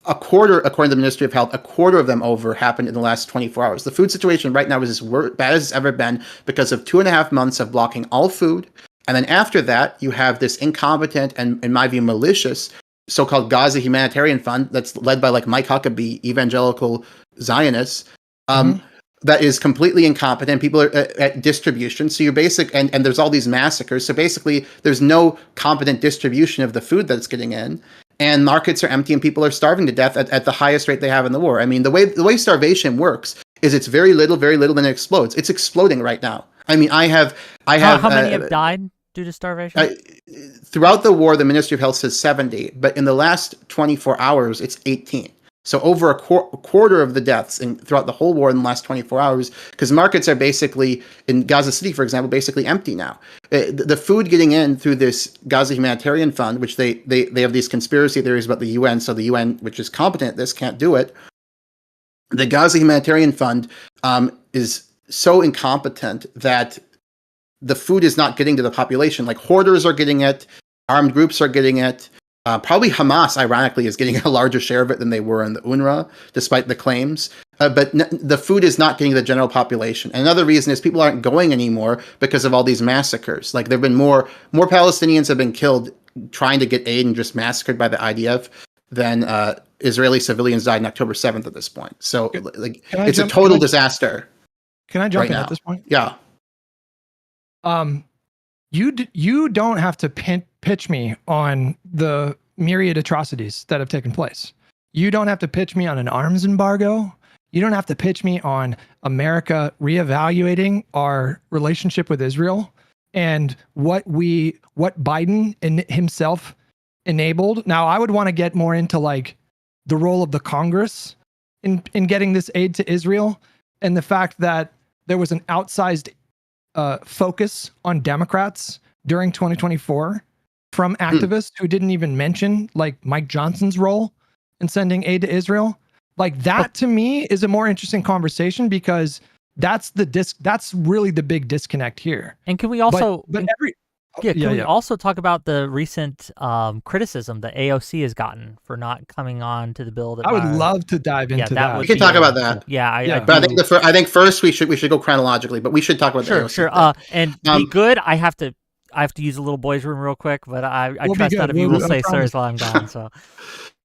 A quarter, according to the Ministry of Health, a quarter of them happened in the last 24 hours. The food situation right now is as bad as it's ever been because of 2.5 months of blocking all food. And then after that, you have this incompetent and, in my view, malicious so-called Gaza Humanitarian Fund that's led by Mike Huckabee, evangelical Zionists, that is completely incompetent. People are at distribution. So and there's all these massacres. So basically, there's no competent distribution of the food that's getting in. And markets are empty and people are starving to death at the highest rate they have in the war. I mean, the way starvation works is it's very little, then it explodes. It's exploding right now. I mean, how many have died due to starvation? Throughout the war, the Ministry of Health says 70, but in the last 24 hours, it's 18. So over a quarter of the deaths throughout the whole war in the last 24 hours, because markets are basically, in Gaza City, for example, basically empty now. The food getting in through this Gaza Humanitarian Fund, which they have these conspiracy theories about the UN, so the UN, which is competent at this, can't do it. The Gaza Humanitarian Fund is so incompetent that the food is not getting to the population. Hoarders are getting it, armed groups are getting it, Probably Hamas, ironically, is getting a larger share of it than they were in the UNRWA, despite the claims. But the food is not getting the general population. And another reason is people aren't going anymore because of all these massacres. Like there've been more Palestinians have been killed trying to get aid and just massacred by the IDF than Israeli civilians died on October 7th at this point. So like it's a total disaster. Can I jump right in now. at this point? Yeah. You don't have to pitch me on the myriad atrocities that have taken place. You don't have to pitch me on an arms embargo. You don't have to pitch me on America reevaluating our relationship with Israel and what Biden himself enabled. Now, I would want to get more into like the role of the Congress in getting this aid to Israel, and the fact that there was an outsized focus on Democrats during 2024 from activists who didn't even mention like Mike Johnson's role in sending aid to Israel. Like that to me is a more interesting conversation, because that's really the big disconnect here. And can we also we also talk about the recent criticism that AOC has gotten for not coming on to the bill? That I would love to dive into that. We can talk about that. Yeah, but I think first we should go chronologically, but we should talk about the AOC. Sure. And be good. I have to use a little boys' room real quick, but I trust none of you will say sirs while I'm gone. So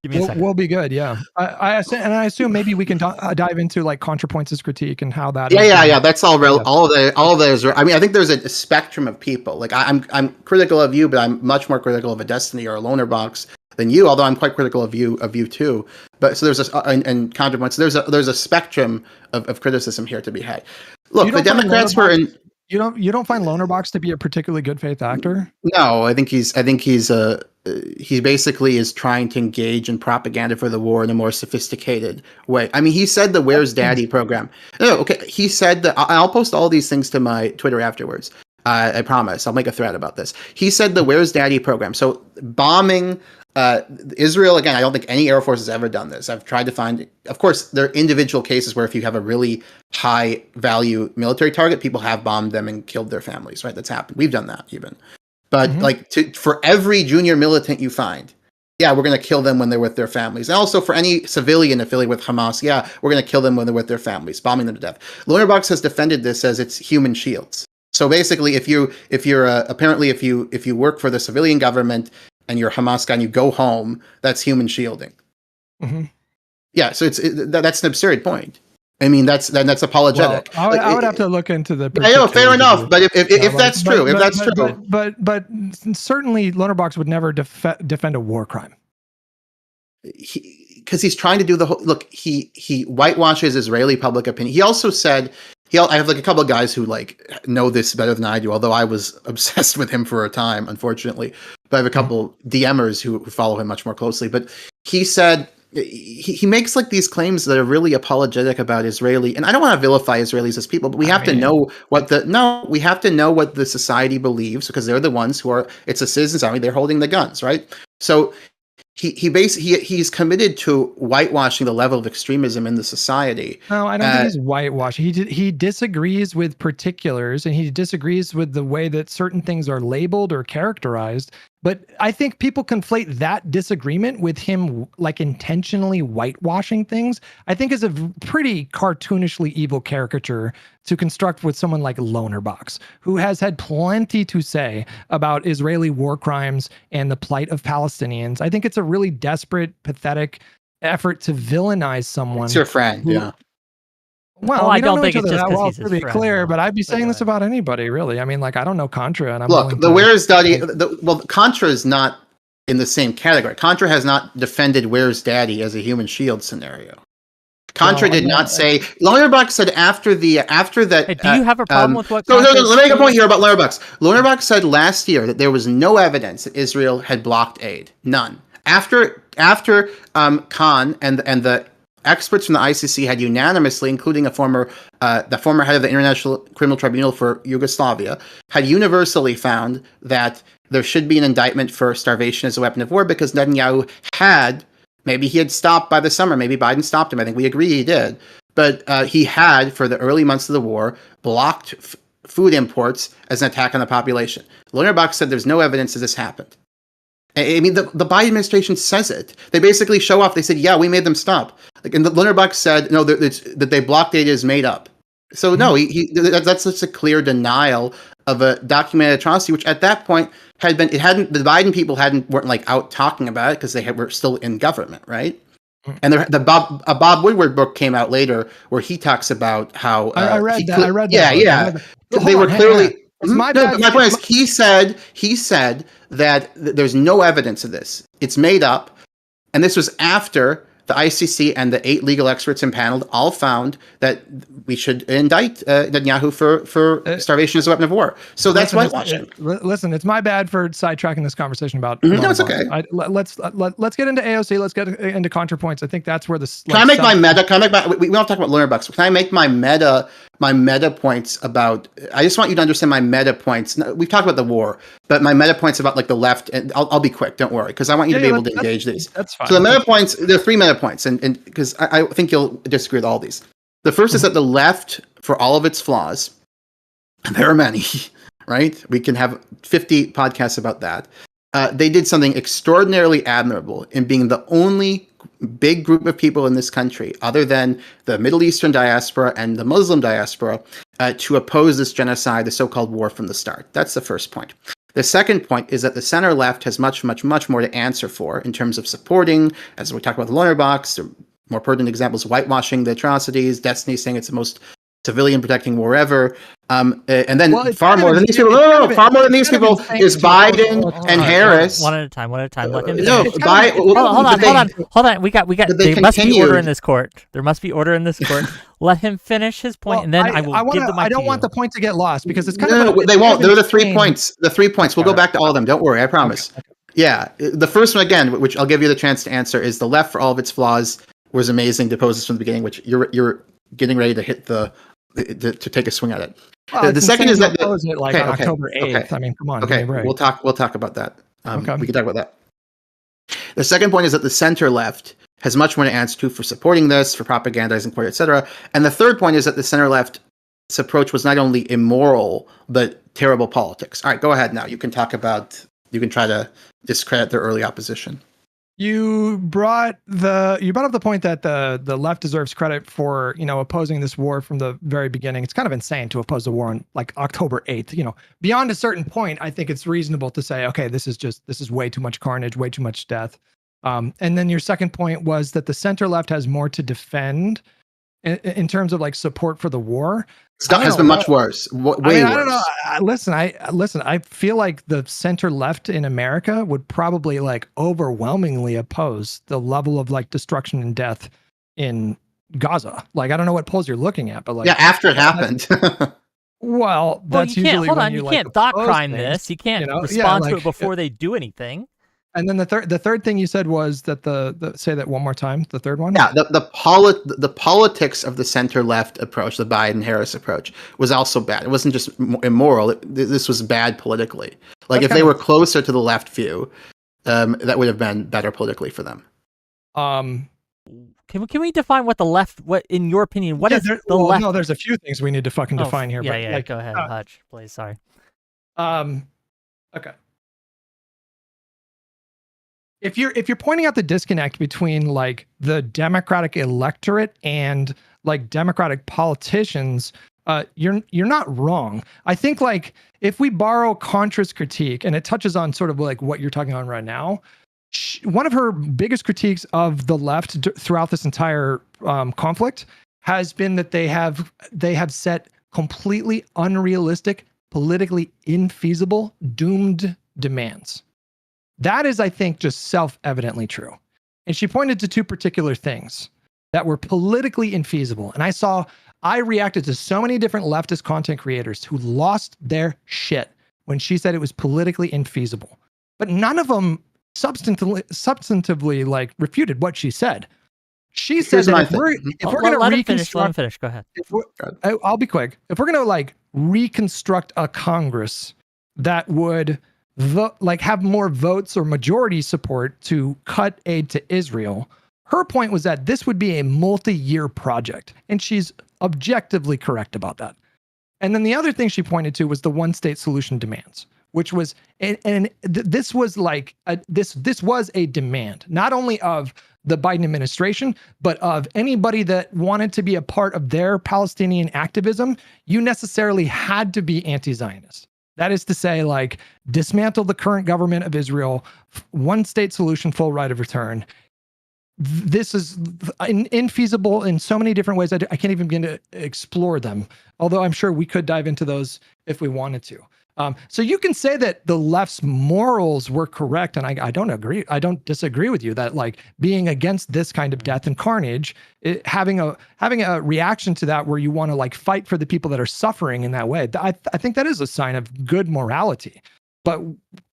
give me a second. We'll be good. Yeah. I assume maybe we can dive into like ContraPoints' critique and how that. Yeah. That's all real. All of that is. I mean, I think there's a spectrum of people. Like I'm critical of you, but I'm much more critical of a Destiny or a Loner Box than you. Although I'm quite critical of you too. But so there's and ContraPoints. There's a spectrum of criticism here to be had. Look, the Democrats were in. You don't find Loner Box to be a particularly good faith actor? No, I think he basically is trying to engage in propaganda for the war in a more sophisticated way. I mean, he said the Where's Daddy program. No, okay, he said that. I'll post all these things to my Twitter afterwards. I promise. I'll make a thread about this. He said the Where's Daddy program. So bombing Israel, again, I don't think any Air Force has ever done this. I've tried to find, of course, there are individual cases where if you have a really high value military target, people have bombed them and killed their families, right? That's happened. We've done that even. But for every junior militant you find, yeah, we're going to kill them when they're with their families. And also for any civilian affiliated with Hamas, yeah, we're going to kill them when they're with their families, bombing them to death. Loner Box has defended this as it's human shields. So basically, if you work for the civilian government and you're a Hamas guy and you go home, that's human shielding. Mm-hmm. Yeah, so that's an absurd point. I mean, that's apologetic. Well, I would have to look into the. I know, fair enough. But if that's true, but certainly Loner Box would never defend a war crime. Because he's trying to do the whole look. He whitewashes Israeli public opinion. He also said. I have like a couple of guys who like know this better than I do, although I was obsessed with him for a time, unfortunately. But I have a couple DMers who follow him much more closely. But he said he makes like these claims that are really apologetic about Israeli, and I don't want to vilify Israelis as people, but we have to know what the society believes, because they're the ones it's a citizens army, they're holding the guns, right? So he's committed to whitewashing the level of extremism in the society. No, I don't think he's whitewashing. He disagrees with particulars, and he disagrees with the way that certain things are labeled or characterized. But I think people conflate that disagreement with him like intentionally whitewashing things. I think is a pretty cartoonishly evil caricature to construct with someone like Loner Box, who has had plenty to say about Israeli war crimes and the plight of Palestinians. I think it's a really desperate, pathetic effort to villainize someone. It's your friend, yeah. Well, I don't think it's just because he's to be clear, but I'd be saying this about anybody, really. I mean, like, I don't know Contra, and Where's Daddy? Contra is not in the same category. Contra has not defended Where's Daddy as a human shield scenario. Contra did not say. Loner Box said after that. Hey, do you have a problem with what? No. Let me make a point here about Loner Box. Loner Box said last year that there was no evidence that Israel had blocked aid. None. After Khan and the experts from the ICC had unanimously, including the former head of the International Criminal Tribunal for Yugoslavia, had universally found that there should be an indictment for starvation as a weapon of war, because Netanyahu maybe he had stopped by the summer, maybe Biden stopped him. I think we agree he did. But he had, for the early months of the war, blocked food imports as an attack on the population. Loner Box said there's no evidence that this happened. I mean, the Biden administration says it. They basically show off. They said, "Yeah, we made them stop." Like, and the Lunderbuck said, "No, that they block data is made up." So no, that's such a clear denial of a documented atrocity, which at that point had been. It hadn't. The Biden people weren't like out talking about it because were still in government, right? And Bob Woodward book came out later where he talks about how I read that. I read that. Yeah, they were clearly. It's my bad. My point is, he said that there's no evidence of this. It's made up, and this was after the ICC and the 8 legal experts impaneled all found that we should indict Netanyahu for starvation as a weapon of war. So that's whitewashing. Listen, it's my bad for sidetracking this conversation about. No, it's okay. Let's get into AOC. Let's get into ContraPoints. I think that's where the. Can I make my meta? We don't talk about Lunderbucks. Can I make my meta points about? I just want you to understand my meta points. We've talked about the war, but my meta points about like the left, and I'll be quick. Don't worry, because I want you to be able to engage these. That's fine. So the meta points, there are 3 meta points, and because I think you'll disagree with all these. The first is that the left, for all of its flaws, and there are many, right? We can have 50 podcasts about that. They did something extraordinarily admirable in being the only big group of people in this country, other than the Middle Eastern diaspora and the Muslim diaspora, to oppose this genocide, the so-called war from the start. That's the first point. The second point is that the center left has much, much, much more to answer for in terms of supporting, as we talk about the Lunderbox, or more pertinent examples, whitewashing the atrocities, Destiny saying it's the most civilian protecting war ever. And then far more than these people. Far more than these people is Biden and Harris. One at a time. Let him. Hold on. We got. There must be order in this court. There must be order in this court. Let him finish his point, and then I will give the mic. I don't want the point to get lost because it's kind of. They won't. They're the 3 points. The 3 points. We'll go back to all of them. Don't worry. I promise. Okay. Yeah. The first one again, which I'll give you the chance to answer, is the left, for all of its flaws, was amazing to pose this from the beginning. Which you're getting ready to hit to take a swing at it. Well, the second is that on October 8th. Okay. I mean, come on. Okay, we'll talk about that. We can talk about that. The second point is that the center left has much more to answer to for supporting this, for propagandizing for it, etc. And the third point is that the center left's approach was not only immoral but terrible politics. All right, go ahead now. You can try to discredit their early opposition. You brought up the point that the left deserves credit for, opposing this war from the very beginning. It's kind of insane to oppose the war on like October 8th. Beyond a certain point, I think it's reasonable to say, okay, this is way too much carnage, way too much death. And then your second point was that the center left has more to defend in terms of like support for the war. Stuff has been much worse. Way worse. I don't know. Listen. I feel like the center left in America would probably like overwhelmingly oppose the level of like destruction and death in Gaza. Like, I don't know what polls you're looking at, but like, yeah, after it happened. Well, that's usually when you can't doc crime this. You can't respond to it before they do anything. And then the third thing you said was that say that one more time. The third one. Yeah, the politics of the center left approach, the Biden Harris approach, was also bad. It wasn't just immoral. This was bad politically. Like, if they were closer to the left view, that would have been better politically for them. Can we define what the left? What, in your opinion, what is the left? No, there's a few things we need to fucking define here. Yeah, but like, go ahead, Hutch, please. Sorry. Okay. If you're pointing out the disconnect between like the Democratic electorate and like Democratic politicians, you're not wrong. I think like if we borrow Contra's critique, and it touches on sort of like what you're talking on right now, one of her biggest critiques of the left throughout this entire conflict has been that they have set completely unrealistic, politically infeasible, doomed demands. That is, I think, just self-evidently true. And she pointed to 2 particular things that were politically infeasible. And I reacted to so many different leftist content creators who lost their shit when she said it was politically infeasible. But none of them substantively like refuted what she said. She said that if we're going to reconstruct, let him finish. Go ahead. I'll be quick. If we're going to like reconstruct a Congress that would have more votes or majority support to cut aid to Israel, her point was that this would be a multi-year project, and she's objectively correct about that. And then the other thing she pointed to was the one-state solution demands, which was this was like this was a demand not only of the Biden administration, but of anybody that wanted to be a part of their Palestinian activism. You necessarily had to be anti-Zionist. That is to say, like, dismantle the current government of Israel, one state solution, full right of return. This is infeasible in so many different ways. I can't even begin to explore them, although I'm sure we could dive into those if we wanted to. So you can say that the left's morals were correct, and I don't agree. I don't disagree with you that, like, being against this kind of death and carnage, having a reaction to that where you want to, like, fight for the people that are suffering in that way. I think that is a sign of good morality. But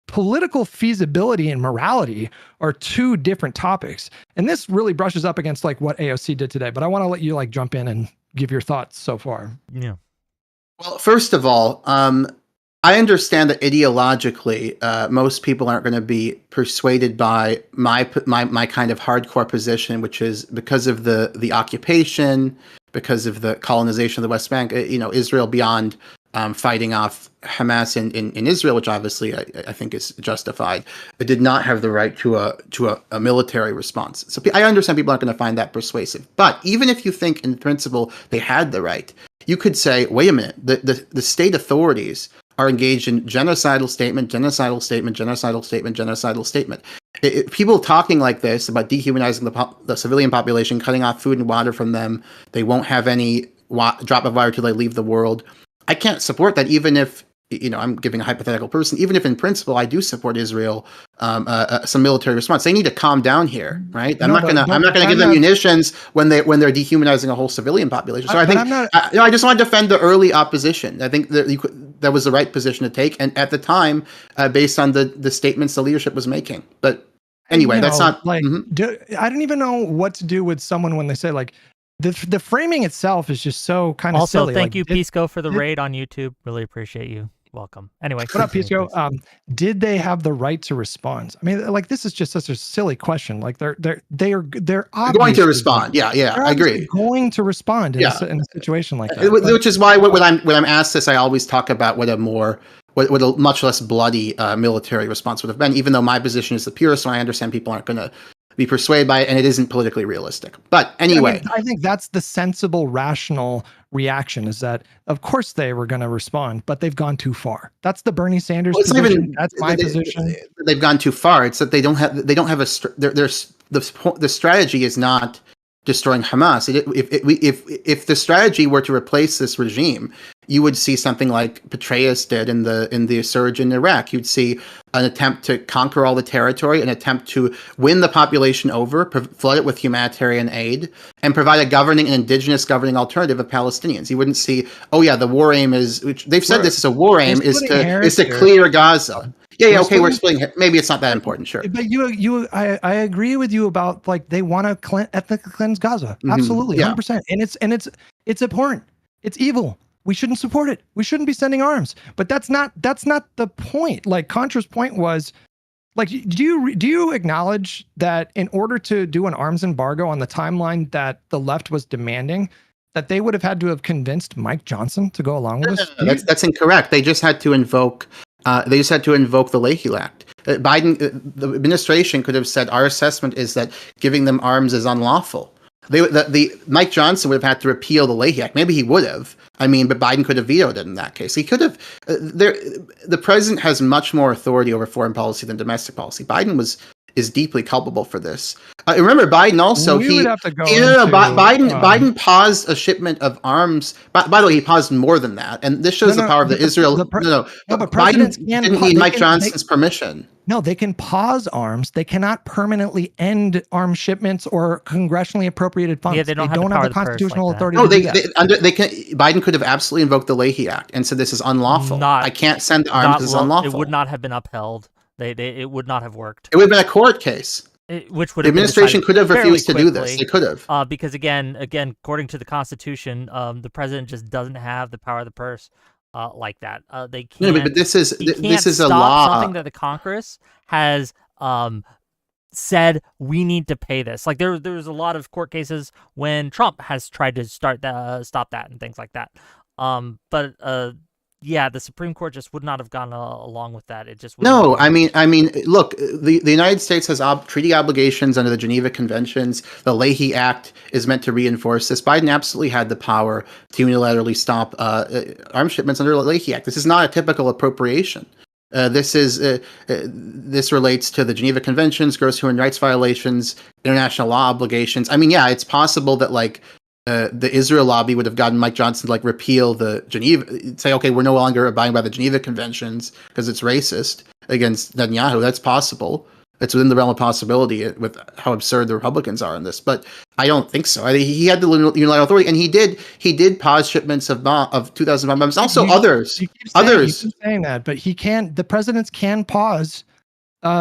political feasibility and morality are two different topics, and this really brushes up against, like, what AOC did today. But I want to let you, like, jump in and give your thoughts so far. Yeah. Well, first of all, I understand that ideologically, most people aren't going to be persuaded by my kind of hardcore position, which is because of the occupation, because of the colonization of the West Bank. Israel beyond fighting off Hamas in Israel, which obviously I think is justified. It did not have the right to a military response. So I understand people aren't going to find that persuasive. But even if you think in principle they had the right, you could say, wait a minute, the state authorities are engaged in genocidal statement. People talking like this about dehumanizing the civilian population, cutting off food and water from them. They won't have any drop of water till they leave the world. I can't support that, even if, I'm giving a hypothetical person, even if in principle I do support Israel, some military response. They need to calm down here, right? I'm not gonna give them munitions when they're dehumanizing a whole civilian population. So I think I just want to defend the early opposition. I think that was the right position to take, and at the time, based on the statements the leadership was making. But anyway, that's not like. I don't even know what to do with someone when they say, like, the framing itself is just so kind of silly. Also, thank you, Pisco, for the raid on YouTube. Really appreciate you. Welcome. Anyway, what up, Pisco? Did they have the right to respond? I mean, like, this is just such a silly question. Like, they're going to respond. Yeah, I agree. Going to respond in a situation like that. Which is why when I'm asked this, I always talk about what a much less bloody military response would have been. Even though my position is the purest one, I understand people aren't going to be persuaded by it, and it isn't politically realistic. But anyway, I think that's the sensible, rational reaction, is that of course they were going to respond, but they've gone too far. That's the Bernie Sanders position. That's my position. They've gone too far. It's that they don't have the strategy is not destroying Hamas. If the strategy were to replace this regime, you would see something like Petraeus did in the surge in Iraq. You'd see an attempt to conquer all the territory, an attempt to win the population over, flood it with humanitarian aid, and provide an indigenous governing alternative of Palestinians. You wouldn't see, the war aim is, which they've said this is a war aim, is to clear Gaza. Yeah, okay, we're splitting. Maybe it's not that important, sure. But I agree with you about, like, they want to ethnically cleanse Gaza. Absolutely, 100%. And it's abhorrent. It's evil. We shouldn't support it. We shouldn't be sending arms. But that's not the point. Like, Contra's point was, like, do you acknowledge that in order to do an arms embargo on the timeline that the left was demanding, that they would have had to have convinced Mike Johnson to go along with this? That's incorrect. They just had to invoke the Leahy Act. The administration could have said, our assessment is that giving them arms is unlawful. Mike Johnson would have had to repeal the Leahy Act. Maybe he would have. But Biden could have vetoed it in that case. He could have. The president has much more authority over foreign policy than domestic policy. Biden is deeply culpable for this. Remember, Biden also Biden paused a shipment of arms. By the way, he paused more than that, and this shows the power of Israel. But Biden didn't need Mike Johnson's permission. No, they can pause arms. They cannot permanently end arms shipments or congressionally appropriated funds. Yeah, they don't have the constitutional authority. No, they can. Biden could have absolutely invoked the Leahy Act and said this is unlawful. I can't send arms. This is unlawful. It would not have been upheld. It would not have worked. It would have been a court case. Which would the administration could have refused to do this. They could have. Because again, according to the Constitution, the president just doesn't have the power of the purse like that. They can't. No, but this is a law. Something that the Congress has said we need to pay this. Like there's a lot of court cases when Trump has tried to stop that and things like that. But yeah, the Supreme Court just would not have gone along with that. It just wouldn't have No, worked. I mean, look, the United States has treaty obligations under the Geneva Conventions. The Leahy Act is meant to reinforce this. Biden absolutely had the power to unilaterally stop arms shipments under the Leahy Act. This is not a typical appropriation. This relates to the Geneva Conventions, gross human rights violations, international law obligations. I mean, yeah, it's possible that like the Israel lobby would have gotten Mike Johnson to like repeal the Geneva, say, okay, we're no longer abiding by the Geneva Conventions because it's racist against Netanyahu. That's possible. It's within the realm of possibility with how absurd the Republicans are in this. But I don't think so. He had the unilateral authority, and he did pause shipments of 2,000 bombs. Also, others. You keep saying that, but he can. The presidents can pause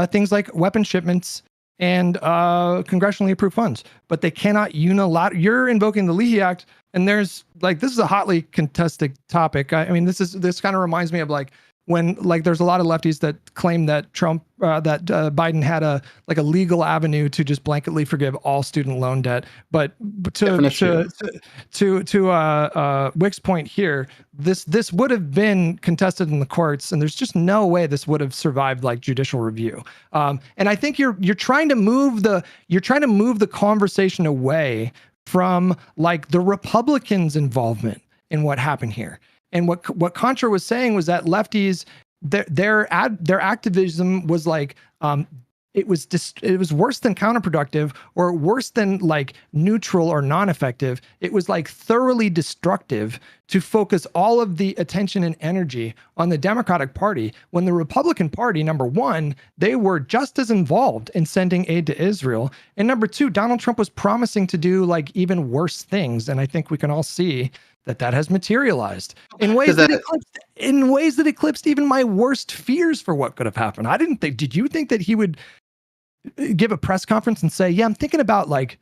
things like weapon shipments and congressionally approved funds, but they cannot unilaterally. You're invoking the Leahy Act, and there's like this is a hotly contested topic. I mean, this kind of reminds me of like when like there's a lot of lefties that claim that Biden had a legal avenue to just blanketly forgive all student loan debt, but to Wick's point here, this would have been contested in the courts, and there's just no way this would have survived like judicial review. And I think you're trying to move the conversation away from like the Republicans' involvement in what happened here. And what Contra was saying was that lefties, their activism was like it was worse than counterproductive or worse than like neutral or non-effective. It was like thoroughly destructive to focus all of the attention and energy on the Democratic Party when the Republican Party, number one, they were just as involved in sending aid to Israel. And number two, Donald Trump was promising to do like even worse things. And I think we can all see that has materialized in ways that eclipsed even my worst fears for what could have happened. Did you think that he would give a press conference and say, yeah, I'm thinking about like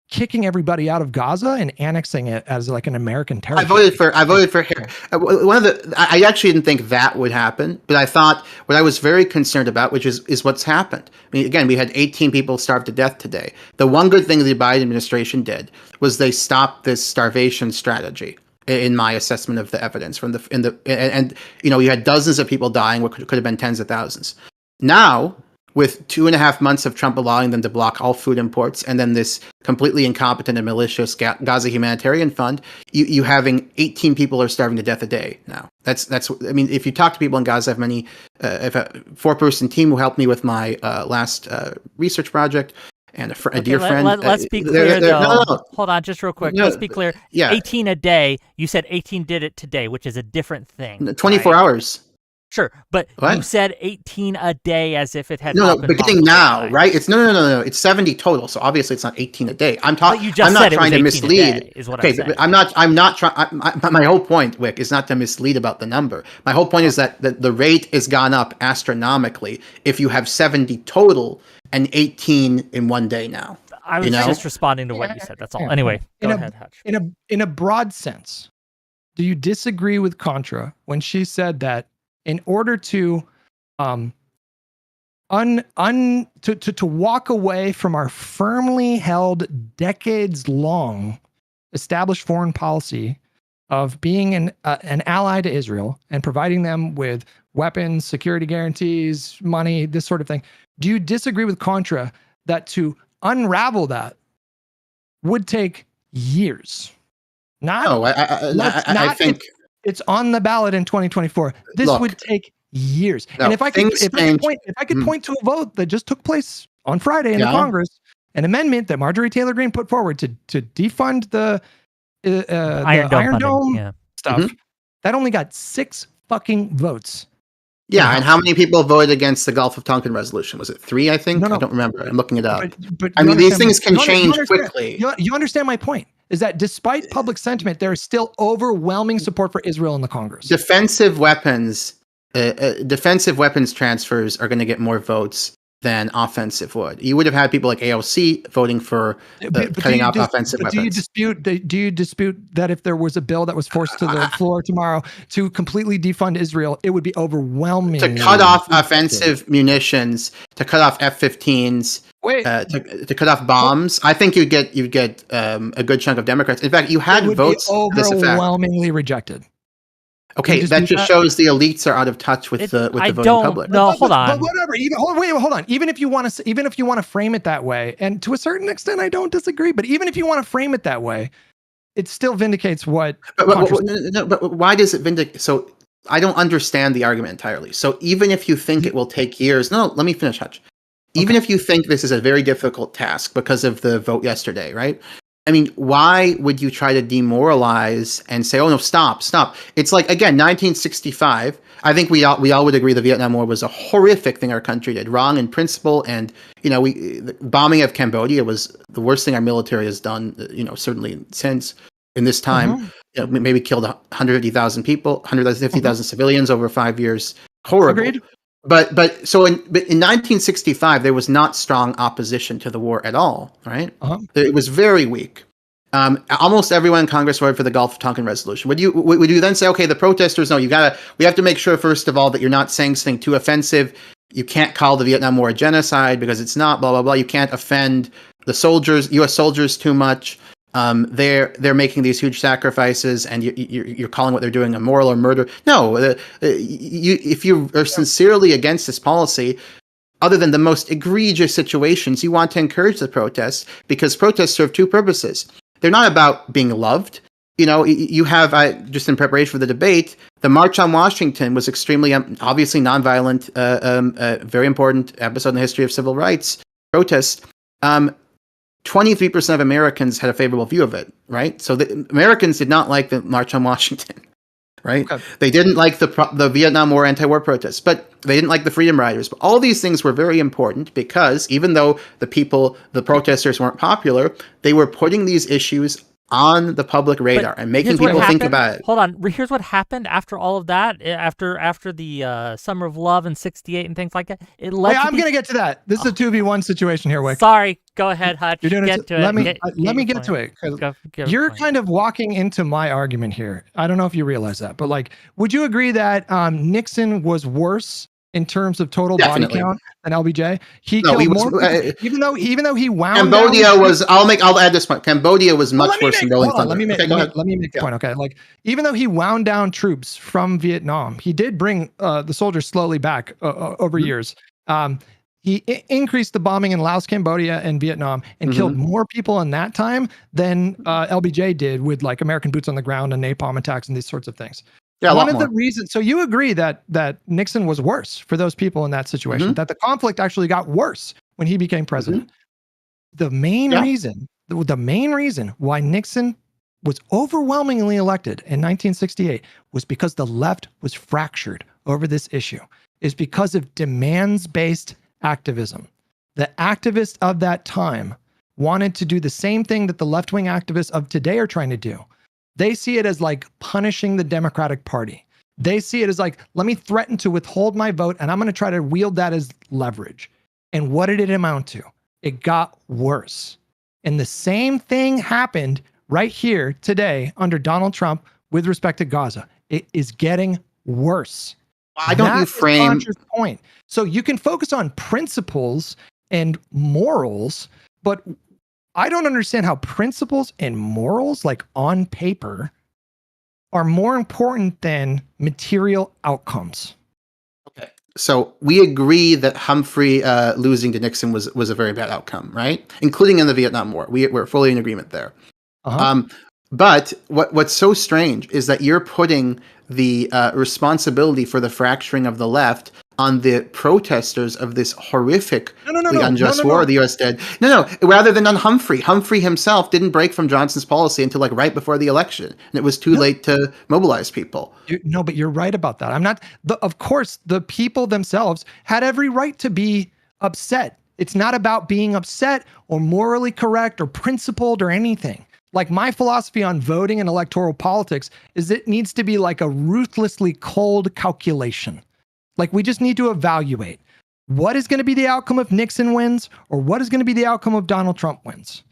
kicking everybody out of Gaza and annexing it as like an American territory? I voted for him. I actually didn't think that would happen, but I thought what I was very concerned about, which is what's happened. I mean, again, we had 18 people starve to death today. The one good thing the Biden administration did was they stopped this starvation strategy. In my assessment of the evidence and you know, you had dozens of people dying, what could have been tens of thousands. Now, with 2.5 months of Trump allowing them to block all food imports, and then this completely incompetent and malicious Gaza humanitarian fund, you having 18 people are starving to death a day now. That's. I mean, if you talk to people in Gaza, I have a 4-person team who helped me with my last research project. And a dear friend. Let's be clear, though. No. Hold on, just real quick. Let's be clear. Yeah. 18 a day. You said 18 did it today, which is a different thing. 24 hours. Sure, but what? You said 18 a day as if it had beginning now, right? It's no. It's 70 total. So obviously it's not 18 a day. I'm talking. I'm not trying to mislead. Is what I'm saying. I'm not trying. My whole point, Wick, is not to mislead about the number. My whole point is that the rate has gone up astronomically. If you have 70 total and 18 in one day now. I was just responding to what you said. That's all. Anyway, go ahead, Hutch. In a broad sense, do you disagree with Contra when she said that in order to to walk away from our firmly held decades-long established foreign policy of being an ally to Israel and providing them with weapons, security guarantees, money, this sort of thing, do you disagree with Contra that to unravel that would take years? I think it's on the ballot in 2024. This would take years. And if I could point to a vote that just took place on Friday in the Congress, an amendment that Marjorie Taylor Greene put forward to defund the Iron Dome stuff, that only got 6 fucking votes. Yeah, and how many people voted against the Gulf of Tonkin resolution? Was it 3, I think? No. I don't remember. I'm looking it up. But I mean, these things can change quickly. You understand my point, is that despite public sentiment, there is still overwhelming support for Israel in the Congress. Defensive weapons transfers are going to get more votes than offensive would. You would have had people like AOC voting for cutting off offensive weapons. Do you dispute that if there was a bill that was forced to the floor tomorrow to completely defund Israel, it would be overwhelming to cut off offensive munitions, to cut off F-15s, to cut off bombs? I think you'd get a good chunk of Democrats. In fact, you had votes overwhelmingly rejected. Okay, that just shows the elites are out of touch with the voting public. No, hold on. But whatever. Hold on. Even if you want to frame it that way, and to a certain extent, I don't disagree. But even if you want to frame it that way, it still vindicates what. But why does it vindicate? So I don't understand the argument entirely. So even if you think it will take years, let me finish, Hutch. Even if you think this is a very difficult task because of the vote yesterday, right? I mean, why would you try to demoralize and say, "Oh no, stop"? It's like, again, 1965. I think we all would agree the Vietnam War was a horrific thing our country did, wrong in principle, and the bombing of Cambodia was the worst thing our military has done. Certainly since in this time, maybe killed 150,000 people, 150,000 civilians over 5 years. Horrible. Agreed. But so in 1965, there was not strong opposition to the war at all, right? It was very weak. Almost everyone in Congress voted for the Gulf of Tonkin resolution. Would you then say, okay, the protesters, no, we have to make sure first of all that you're not saying something too offensive. You can't call the Vietnam War a genocide because it's not. Blah blah blah. You can't offend the soldiers, U.S. soldiers, too much. They're making these huge sacrifices, and you're calling what they're doing immoral or murder. No, if you are sincerely against this policy, other than the most egregious situations, you want to encourage the protests because protests serve two purposes. They're not about being loved. You have just in preparation for the debate, the March on Washington was extremely obviously nonviolent, very important episode in the history of civil rights protests. 23% of Americans had a favorable view of it, right? So the Americans did not like the March on Washington, right? Okay. They didn't like the Vietnam War anti-war protests, but they didn't like the Freedom Riders. But all these things were very important because even though the protesters weren't popular, they were putting these issues on the public radar and making people think about it. Hold on. Here's what happened after all of that, after the Summer of Love in '68 and things like that. It led. I'm going to get to that. This is a 2v1 situation here, Wick. Sorry. Go ahead, Hutch. You're doing get to it. Let me get to it. You're kind of walking into my argument here. I don't know if you realize that, but would you agree that Nixon was worse in terms of total body count than LBJ? He killed more people, even though he wound Cambodia down was. I'll add this point. Cambodia was much worse than Rolling Thunder. Let me make the point. Okay, even though he wound down troops from Vietnam, he did bring the soldiers slowly back over years. He increased the bombing in Laos, Cambodia, and Vietnam, and killed more people in that time than LBJ did with American boots on the ground and napalm attacks and these sorts of things. Yeah, one of the reasons. So you agree that Nixon was worse for those people in that situation, that the conflict actually got worse when he became president. The main reason why Nixon was overwhelmingly elected in 1968 was because the left was fractured over this issue, is because of demands-based activism. The activists of that time wanted to do the same thing that the left-wing activists of today are trying to do. They see it as punishing the Democratic Party. They see it as let me threaten to withhold my vote, and I'm going to try to wield that as leverage. And what did it amount to? It got worse. And the same thing happened right here today under Donald Trump with respect to Gaza. It is getting worse. Why don't you frame the point? So you can focus on principles and morals, but I don't understand how principles and morals, on paper, are more important than material outcomes. Okay, so we agree that Humphrey losing to Nixon was a very bad outcome, right? Including in the Vietnam War. We're fully in agreement there. But what's so strange is that you're putting the responsibility for the fracturing of the left on the protesters of this horrifically unjust war the U.S. did. No, rather than on Humphrey. Humphrey himself didn't break from Johnson's policy until right before the election, and it was too late to mobilize people. But you're right about that. Of course, the people themselves had every right to be upset. It's not about being upset or morally correct or principled or anything. My philosophy on voting and electoral politics is it needs to be a ruthlessly cold calculation. We just need to evaluate what is going to be the outcome if Nixon wins or what is going to be the outcome if Donald Trump wins.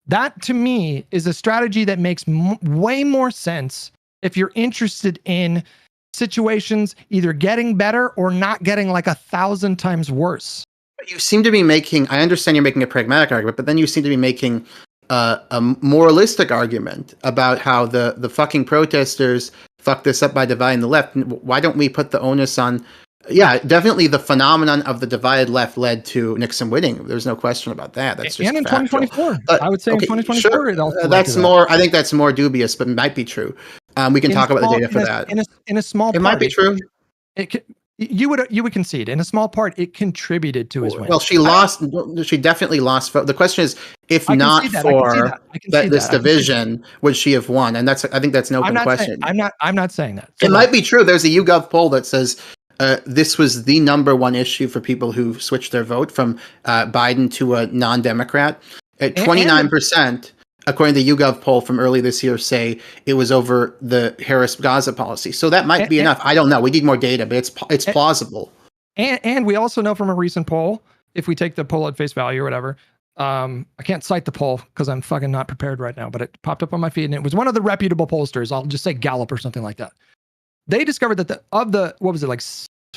That, to me, is a strategy that makes way more sense if you're interested in situations either getting better or not getting 1,000 times worse. You seem to be making, I understand you're making a pragmatic argument, but then you seem to be making a moralistic argument about how the fucking protesters fuck this up by dividing the left. Why don't we put the onus on? Yeah, definitely the phenomenon of the divided left led to Nixon winning. There's no question about that. That's just and in factual. 2024, But, I would say in 2024, sure. it also led That's to that. more. I think that's more dubious, but it might be true. We can talk about the data for that. In a small It part, might be true. You would concede in a small part it contributed to his win. Well, she lost. She definitely lost. The question is, if not for this division, would she have won? And I think that's an open question. I'm not saying that. So it might be true. There's a YouGov poll that says this was the number one issue for people who switched their vote from Biden to a non-Democrat. At 29%, according to the YouGov poll from early this year, say it was over the Harris-Gaza policy. So that might be enough. I don't know. We need more data, but it's plausible. And we also know from a recent poll, if we take the poll at face value or whatever, I can't cite the poll because I'm fucking not prepared right now, but it popped up on my feed and it was one of the reputable pollsters. I'll just say Gallup or something like that. They discovered that what was it, like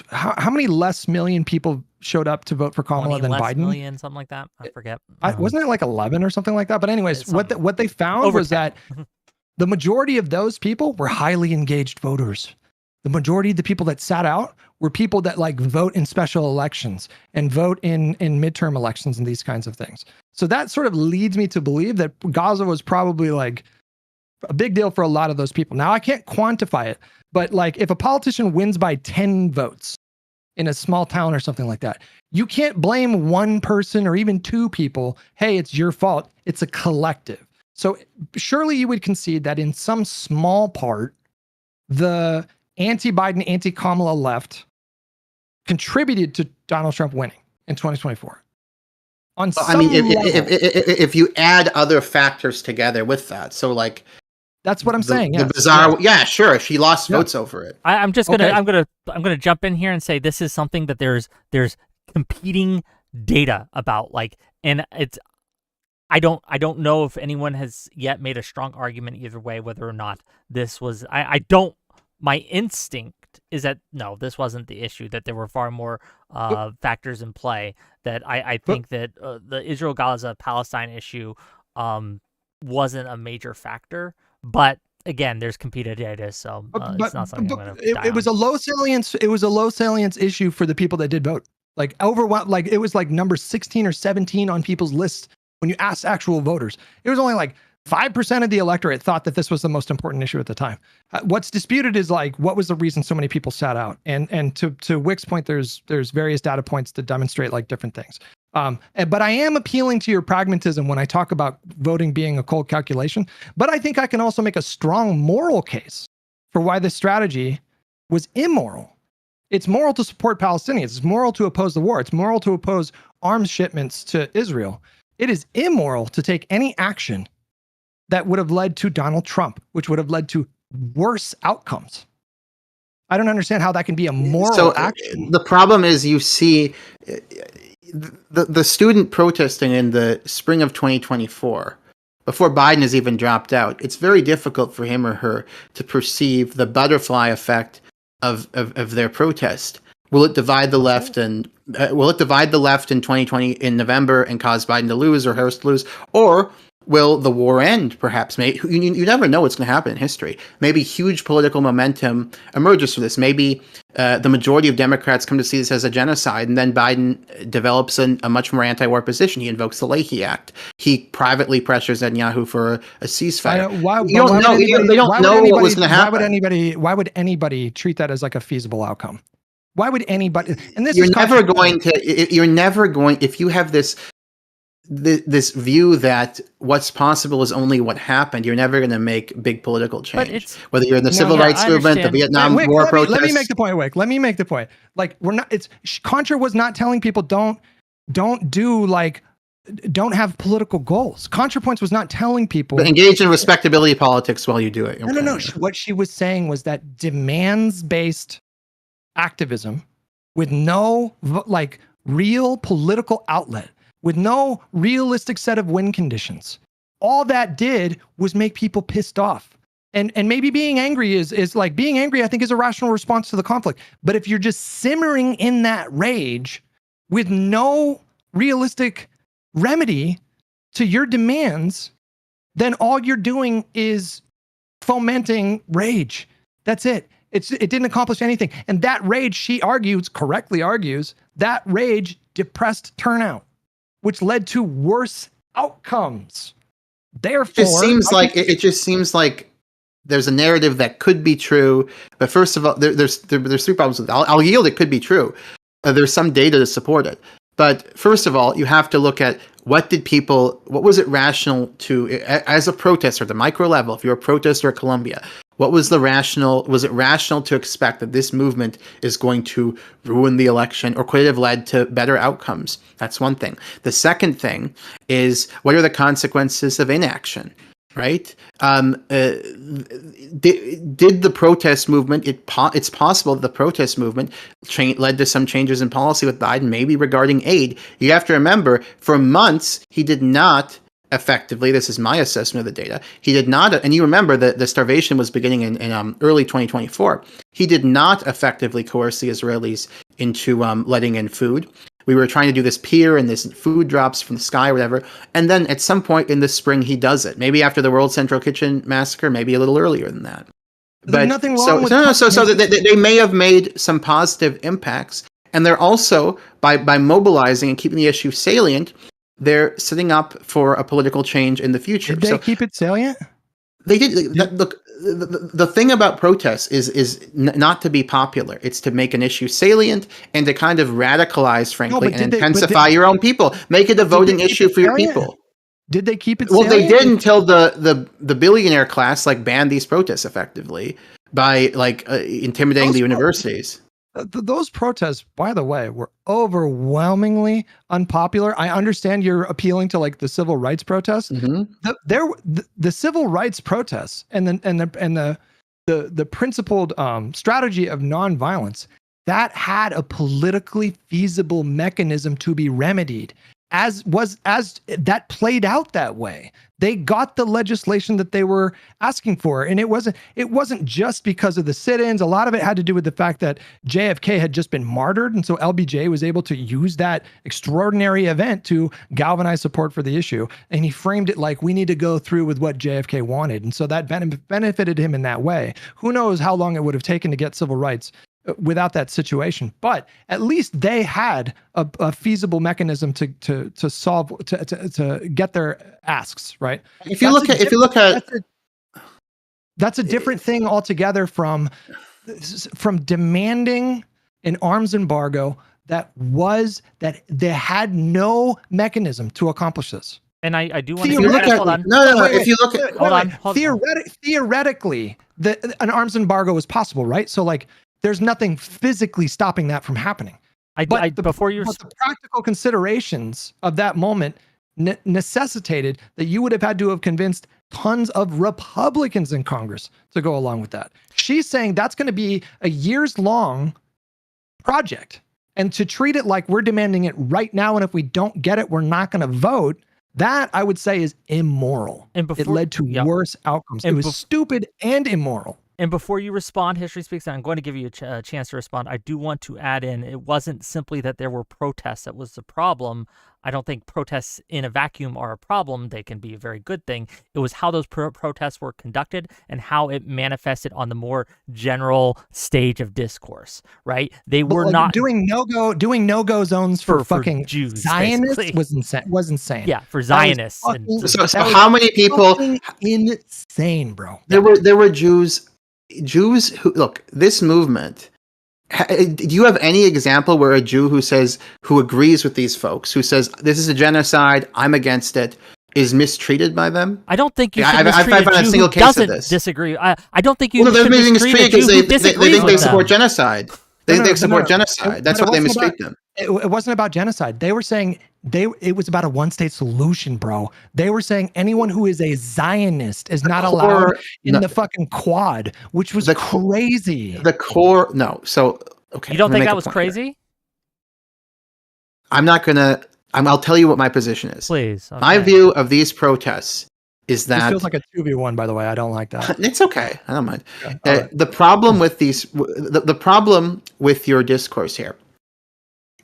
how many less million people showed up to vote for Kamala than Biden? Million, something like that. I forget. Wasn't it like 11 or something like that? But anyways, what they found was that the majority of those people were highly engaged voters. The majority of the people that sat out were people that like vote in special elections and vote in midterm elections and these kinds of things. So that sort of leads me to believe that Gaza was probably like a big deal for a lot of those people. Now I can't quantify it, but like if a politician wins by 10 votes in a small town or something like that, you can't blame one person or even two people. Hey, it's your fault. It's a collective. So surely you would concede that in some small part, the anti-Biden, anti-Kamala left contributed to Donald Trump winning in 2024. If you add other factors together with that, so like that's what I'm saying. The bizarre, yeah, sure. She lost votes over it. I'm gonna jump in here and say this is something that there's competing data about, like, and it's. I don't know if anyone has yet made a strong argument either way whether or not this was. My instinct is that no, this wasn't the issue. That there were far more factors in play. That I think that the Israel-Gaza Palestine issue wasn't a major factor. But again, there's competing data, so it's not something I'm gonna. It was a low salience. It was a low salience issue for the people that did vote. Like like it was like number 16 or 17 on people's list when you asked actual voters. It was only like 5% of the electorate thought that this was the most important issue at the time. What's disputed is like what was the reason so many people sat out. And to Wick's point, there's various data points that demonstrate like different things. But I am appealing to your pragmatism when I talk about voting being a cold calculation. But I think I can also make a strong moral case for why this strategy was immoral. It's moral to support Palestinians. It's moral to oppose the war. It's moral to oppose arms shipments to Israel. It is immoral to take any action that would have led to Donald Trump, which would have led to worse outcomes. I don't understand how that can be a moral action. The problem is you see the student protesting in the spring of 2024, before Biden has even dropped out. It's very difficult for him or her to perceive the butterfly effect of their protest. Will it divide the left and will it divide the left in 2020 in November and cause Biden to lose or Harris to lose? Or will the war end, perhaps? You never know what's going to happen in history. Maybe huge political momentum emerges from this. Maybe the majority of Democrats come to see this as a genocide, and then Biden develops a much more anti-war position. He invokes the Leahy Act. He privately pressures Netanyahu for a ceasefire. They don't know what was going to happen. Why would anybody treat that as like a feasible outcome? Why would anybody? And this you're never going to. You're never going if you have this view that what's possible is only what happened. You're never going to make big political change. Whether you're in the civil rights movement, the Vietnam War protests. Let me make the point, Wick. Let me make the point. Like Contra was not telling people don't have political goals. ContraPoints was not telling people but engage in respectability politics while you do it. No. What she was saying was that demands-based activism with no like real political outlet, with no realistic set of win conditions, all that did was make people pissed off. And maybe being angry is like being angry, I think, is a rational response to the conflict. But if you're just simmering in that rage with no realistic remedy to your demands, then all you're doing is fomenting rage. That's it. It didn't accomplish anything. And that rage, she correctly argues, that rage depressed turnout, which led to worse outcomes. Therefore, it just seems like there's a narrative that could be true, but first of all, there's 3 problems with it. I'll yield it could be true. There's some data to support it, but first of all, you have to look at what was it rational to, as a protester at the micro level, if you're a protester at Columbia, was it rational to expect that this movement is going to ruin the election, or could it have led to better outcomes? That's one thing. The second thing is, what are the consequences of inaction? Right? Did the protest movement? It's possible that the protest movement led to some changes in policy with Biden, maybe regarding aid. You have to remember, for months he did not effectively. This is my assessment of the data. He did not, and you remember that the starvation was beginning in early 2024. He did not effectively coerce the Israelis into letting in food. We were trying to do this peer and this food drops from the sky or whatever. And then at some point in the spring, he does it. Maybe after the World Central Kitchen massacre, maybe a little earlier than that. There's nothing wrong with so they may have made some positive impacts. And they're also, by mobilizing and keeping the issue salient, they're setting up for a political change in the future. Did they keep it salient? They did. Look, the thing about protests is not to be popular. It's to make an issue salient and to kind of radicalize, frankly, and intensify your own people. Make it a voting issue for your people. Did they keep it salient? Well, they did until the billionaire class banned these protests effectively by intimidating the universities. Those protests, by the way, were overwhelmingly unpopular. I understand you're appealing to the civil rights protests. Mm-hmm. The civil rights protests and the principled strategy of nonviolence that had a politically feasible mechanism to be remedied, as that played out that way. They got the legislation that they were asking for, and it wasn't just because of the sit-ins. A lot of it had to do with the fact that JFK had just been martyred, and so LBJ was able to use that extraordinary event to galvanize support for the issue. And he framed it like, we need to go through with what JFK wanted, and so that benefited him in that way. Who knows how long it would have taken to get civil rights without that situation, but at least they had a feasible mechanism to solve to get their asks right. If you look at that's a different thing altogether from demanding an arms embargo that they had no mechanism to accomplish this. And I do want to theoretically an arms embargo is possible, right? So there's nothing physically stopping that from happening. But the practical considerations of that moment necessitated that you would have had to have convinced tons of Republicans in Congress to go along with that. She's saying that's going to be a years-long project, and to treat it like we're demanding it right now, and if we don't get it, we're not going to vote. That, I would say, is immoral. It led to worse outcomes. It was stupid and immoral. And before you respond, History Speaks, and I'm going to give you a chance to respond, I do want to add in, it wasn't simply that there were protests that was the problem. I don't think protests in a vacuum are a problem. They can be a very good thing. It was how those protests were conducted and how it manifested on the more general stage of discourse, right? They were not doing no-go zones for fucking Jews. Zionists basically. was insane. Yeah, for Zionists. So how many people? Insane, bro. There were Jews who, look, this movement, do you have any example where a Jew who agrees with these folks, who says this is a genocide, I'm against it, is mistreated by them? I don't think you should mistreat a Jew who doesn't disagree. I don't think you should mistreat a Jew who disagrees they think they with support them. genocide. They support genocide. That's why they mistreat them. It wasn't about genocide. They were saying it was about a one-state solution, bro. They were saying anyone who is a Zionist is not allowed in the fucking Quad, which was crazy. So, okay. You don't think that was crazy? I'll tell you what my position is. Please. Okay. My view of these protests is that... This feels like a 2v1, by the way. I don't like that. It's okay. I don't mind. Okay. The problem with the problem with your discourse here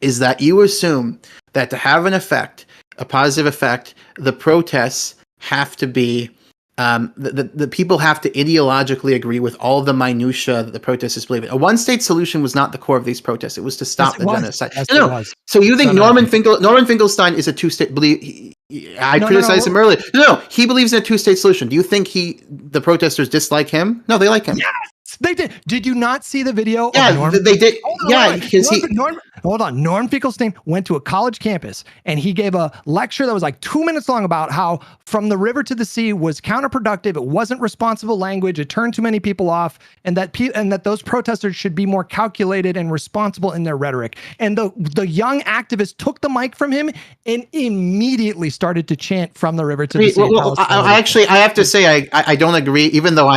is that you assume that to have an effect, a positive effect, the protests have to be the people have to ideologically agree with all the minutia that the protesters believe in. A one-state solution was not the core of these protests. It was to stop the genocide. Yes, No, it no. was. So you think No, no, Norman Finkelstein is a two-state? I No, criticized no. him earlier. No, he believes in a two-state solution. Do you think the protesters dislike him? No, they like him. Yes, they did. Did you not see the video? Yeah, of Norm? they did. Yeah, because Hold on. Norm Finkelstein went to a college campus and he gave a lecture that was like 2 minutes long about how From the River to the Sea was counterproductive. It wasn't responsible language. It turned too many people off, and that those protesters should be more calculated and responsible in their rhetoric. And the young activist took the mic from him and immediately started to chant From the River to the Sea. I have to say I don't agree. Even though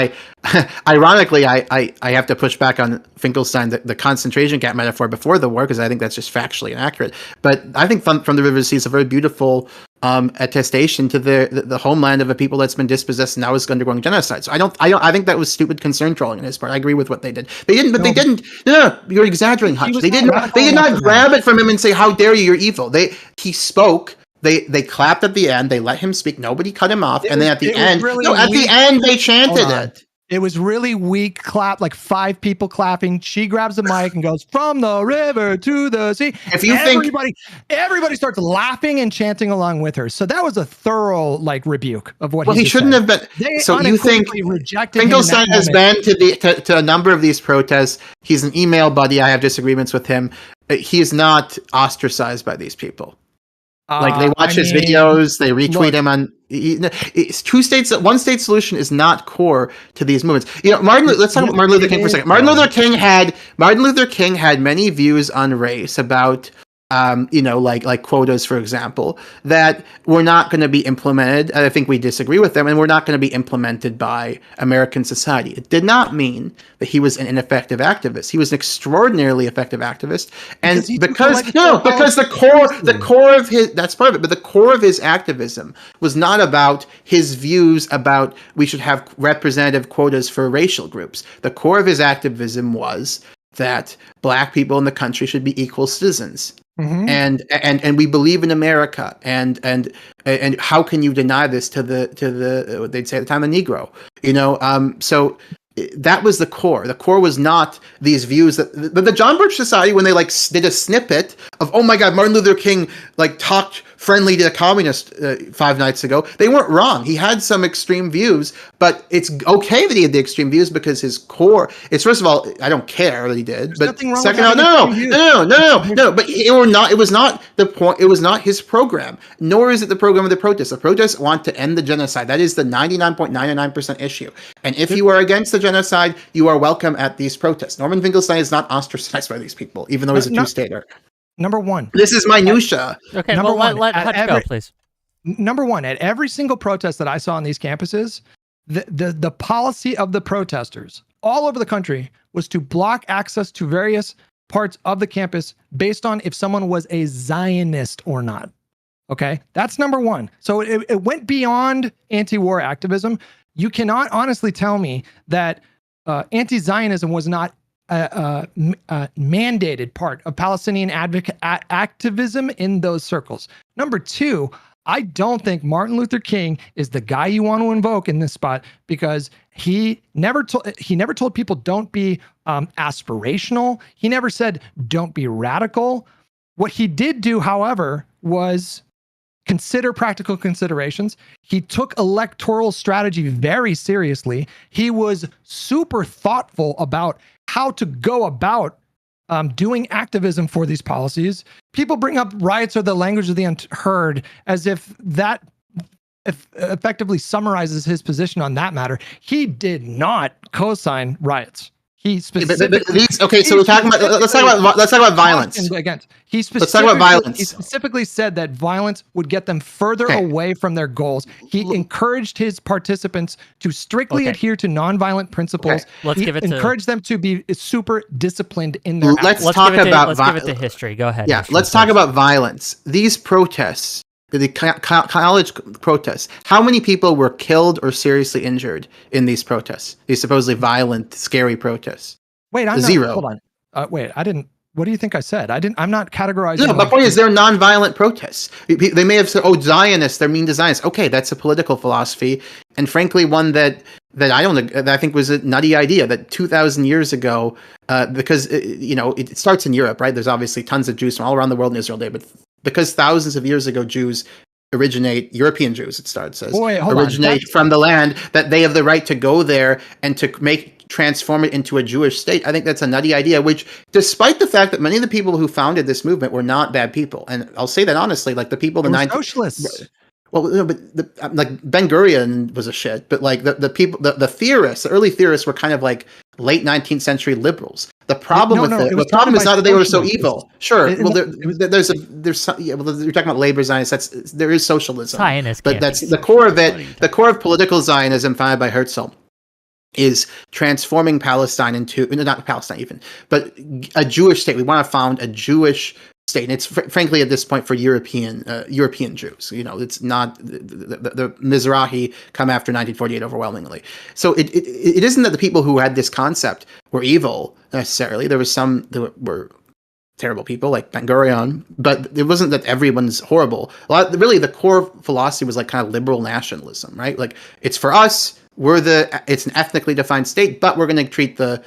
ironically I have to push back on Finkelstein, the concentration camp metaphor before the war, because I think that's just factually inaccurate. But I think From the River to the Sea is a very beautiful attestation to the homeland of a people that's been dispossessed and now is undergoing genocide. So I think that was stupid concern trolling on his part. I agree with what they did. They didn't. No, you're exaggerating, Hutch. They did not grab it from him and say, "How dare you? You're evil." He spoke. They clapped at the end. They let him speak. Nobody cut him off. And then at the end, they chanted it. It was really weak clap, like 5 people clapping. She grabs the mic and goes, "From the river to the sea." If you everybody starts laughing and chanting along with her. So that was a thorough rebuke of what he shouldn't have been. So you think Finkelstein has been to a number of these protests? He's an email buddy. I have disagreements with him. He is not ostracized by these people. They watch his videos, they retweet him on. It's one state solution is not core to these movements. Let's talk about Martin Luther King for a second. Martin Luther King had many views on race about like quotas, for example, that were not going to be implemented. I think we disagree with them, and were not going to be implemented by American society. It did not mean that he was an ineffective activist. He was an extraordinarily effective activist, and because the core of his, that's part of it, but the core of his activism was not about his views about we should have representative quotas for racial groups. The core of his activism was that Black people in the country should be equal citizens. Mm-hmm. And we believe in America, and how can you deny this to the they'd say at the time, the Negro, so that was the core. The core was not these views that the John Birch Society, when they did a snippet of, oh my God, Martin Luther King talked friendly to the communists 5 nights ago. They weren't wrong. He had some extreme views, but it's okay that he had the extreme views because his core. It's, first of all, I don't care that he did. There's but second, no. But it was not the point. It was not his program, nor is it the program of the protests. The protests want to end the genocide. That is the 99.99% issue. And if you are against the genocide, you are welcome at these protests. Norman Finkelstein is not ostracized by these people, even though he's a two-stater. Number one. This is minutia. Okay, let Hutch go, please. Number one, at every single protest that I saw on these campuses, the policy of the protesters all over the country was to block access to various parts of the campus based on if someone was a Zionist or not. Okay, that's number one. So it went beyond anti-war activism. You cannot honestly tell me that anti-Zionism was not mandated part of Palestinian activism in those circles. Number two, I don't think Martin Luther King is the guy you want to invoke in this spot, because he never told people don't be aspirational. He never said don't be radical. What he did do, however, was consider practical considerations. He took electoral strategy very seriously. He was super thoughtful about how to go about doing activism for these policies. People bring up riots are the language of the unheard as if that effectively summarizes his position on that matter. He did not co-sign riots. He specifically. Okay, so let's talk about violence. Let's talk about violence. He specifically said that violence would get them further away from their goals. He encouraged his participants to strictly adhere to nonviolent principles. Let's encourage them to be super disciplined in their actions. Let's give it to history. Go ahead. Yeah, let's talk about violence. These protests, the college protests, how many people were killed or seriously injured in these protests? These supposedly violent, scary protests. Wait, I'm zero. Hold on. Wait, I didn't. What do you think I said? I'm not categorizing. No, my point is they're nonviolent protests. They may have said, "Oh, Zionists, they're mean to Zionists." Okay, that's a political philosophy, and frankly, one that I think was a nutty idea that 2,000 years ago, because it starts in Europe, right? There's obviously tons of Jews from all around the world in Israel today, but because thousands of years ago Jews originate, European Jews, it starts as originate from the land, that they have the right to go there and to transform it into a Jewish state. I think that's a nutty idea, which, despite the fact that many of the people who founded this movement were not bad people, and I'll say that honestly, like the people in the socialists. Well, no, but like Ben Gurion was a shit, but like the people, the theorists, the early theorists were kind of like late 19th century liberals. The problem the problem is not that they were so evil. Sure, well, there's you're talking about labor Zionists. There is socialism, Zionist, but that's the core of it. The core of political Zionism, founded by Herzl, is transforming Palestine into, not Palestine even, but a Jewish state. We want to found a Jewish state, and it's frankly at this point for European Jews. It's not the Mizrahi come after 1948 overwhelmingly. So it isn't that the people who had this concept were evil necessarily. There was some that were terrible people like Ben Gurion, but it wasn't that everyone's horrible. Really, the core philosophy was like kind of liberal nationalism, right? Like, it's for us. It's an ethnically defined state, but we're going to treat the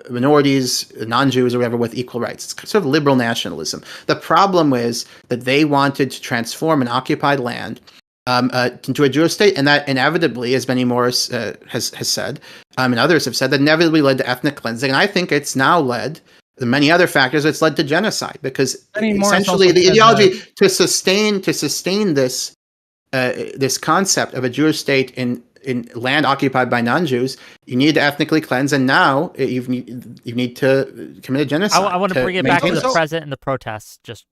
minorities, non-Jews or whatever, with equal rights. It's sort of liberal nationalism. The problem was that they wanted to transform an occupied land into a Jewish state, and that inevitably, as Benny Morris has said, and others have said, that inevitably led to ethnic cleansing. And I think it's now led, the many other factors, it's led to genocide, because essentially the ideology to sustain this this concept of a Jewish state in land occupied by non-Jews, you need to ethnically cleanse, and now you need to commit a genocide. I want to bring it back to the present and the protests.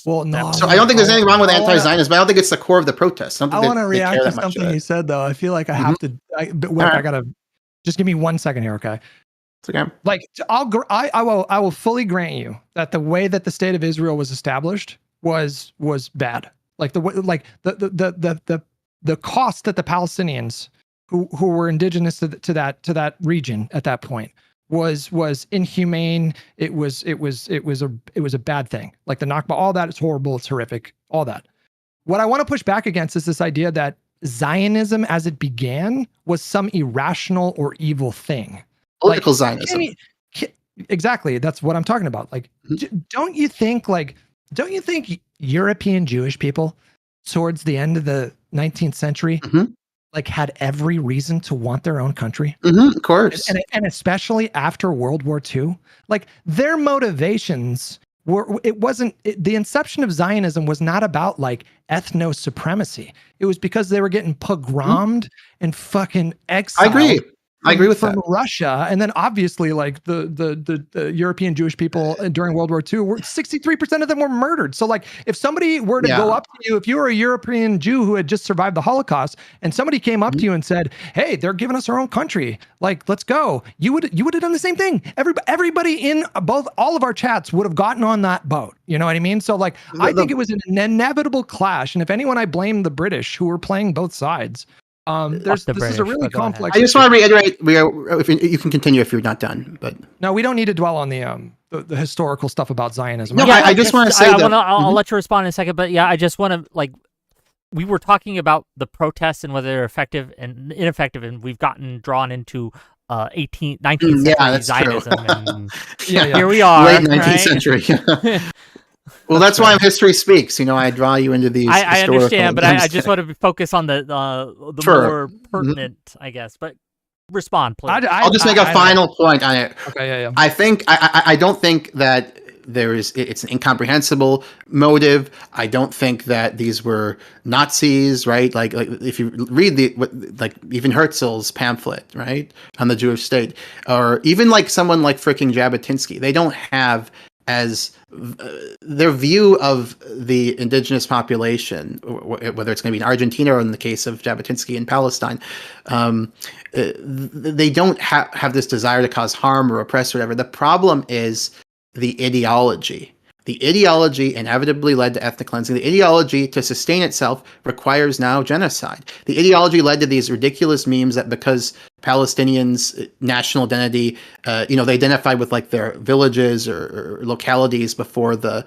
Well, no. So I don't think there's anything wrong with anti-Zionism, but I don't think it's the core of the protest. I want to react to something you said, though. I feel like I have to. I gotta just give me 1 second here, okay? It's okay. Like, I will fully grant you that the way that the state of Israel was established was bad. Like the cost that the Palestinians who were indigenous to that region at that point was inhumane. It was a bad thing. Like the Nakba, all that is horrible. It's horrific. All that. What I want to push back against is this idea that Zionism, as it began, was some irrational or evil thing. Political Zionism. Exactly. That's what I'm talking about. Like, don't you think European Jewish people towards the end of the 19th century like had every reason to want their own country? Of course. And especially after World War II, like their motivations were, the inception of Zionism was not about like ethno supremacy. It was because they were getting pogromed and fucking exiled. I agree with from Russia, and then obviously, like the European Jewish people during World War II, 63% of them were murdered. So, like, if somebody were to go up to you, if you were a European Jew who had just survived the Holocaust, and somebody came up to you and said, "Hey, they're giving us our own country, like, let's go," you would have done the same thing. Everybody in all of our chats would have gotten on that boat. You know what I mean? So, like, I think it was an inevitable clash, and if anyone, I blame the British who were playing both sides. This is a really complex. I just want to reiterate, if you can continue if you're not done, but no, we don't need to dwell on the historical stuff about Zionism. No, I just want to say that I'll let you respond in a second, but yeah, I just want to, like, we were talking about the protests and whether they're effective and ineffective, and we've gotten drawn into 19th century Zionism, and here we are, late 19th century. Well, that's why History Speaks. I draw you into these. I understand, but I just want to focus on the more pertinent, I guess. But respond, please. I'll just make a final point on it. Okay, yeah. I don't think that it's an incomprehensible motive. I don't think that these were Nazis, right? Like if you read even Herzl's pamphlet, right, on the Jewish state, or even like someone like freaking Jabotinsky, they don't have as their view of the indigenous population, whether it's going to be in Argentina or in the case of Jabotinsky in Palestine, they don't have this desire to cause harm or oppress or whatever. The problem is the ideology, The ideology inevitably led to ethnic cleansing. The ideology, to sustain itself, requires now genocide. The ideology led to these ridiculous memes that because Palestinians' national identity, they identified with like their villages or localities before the,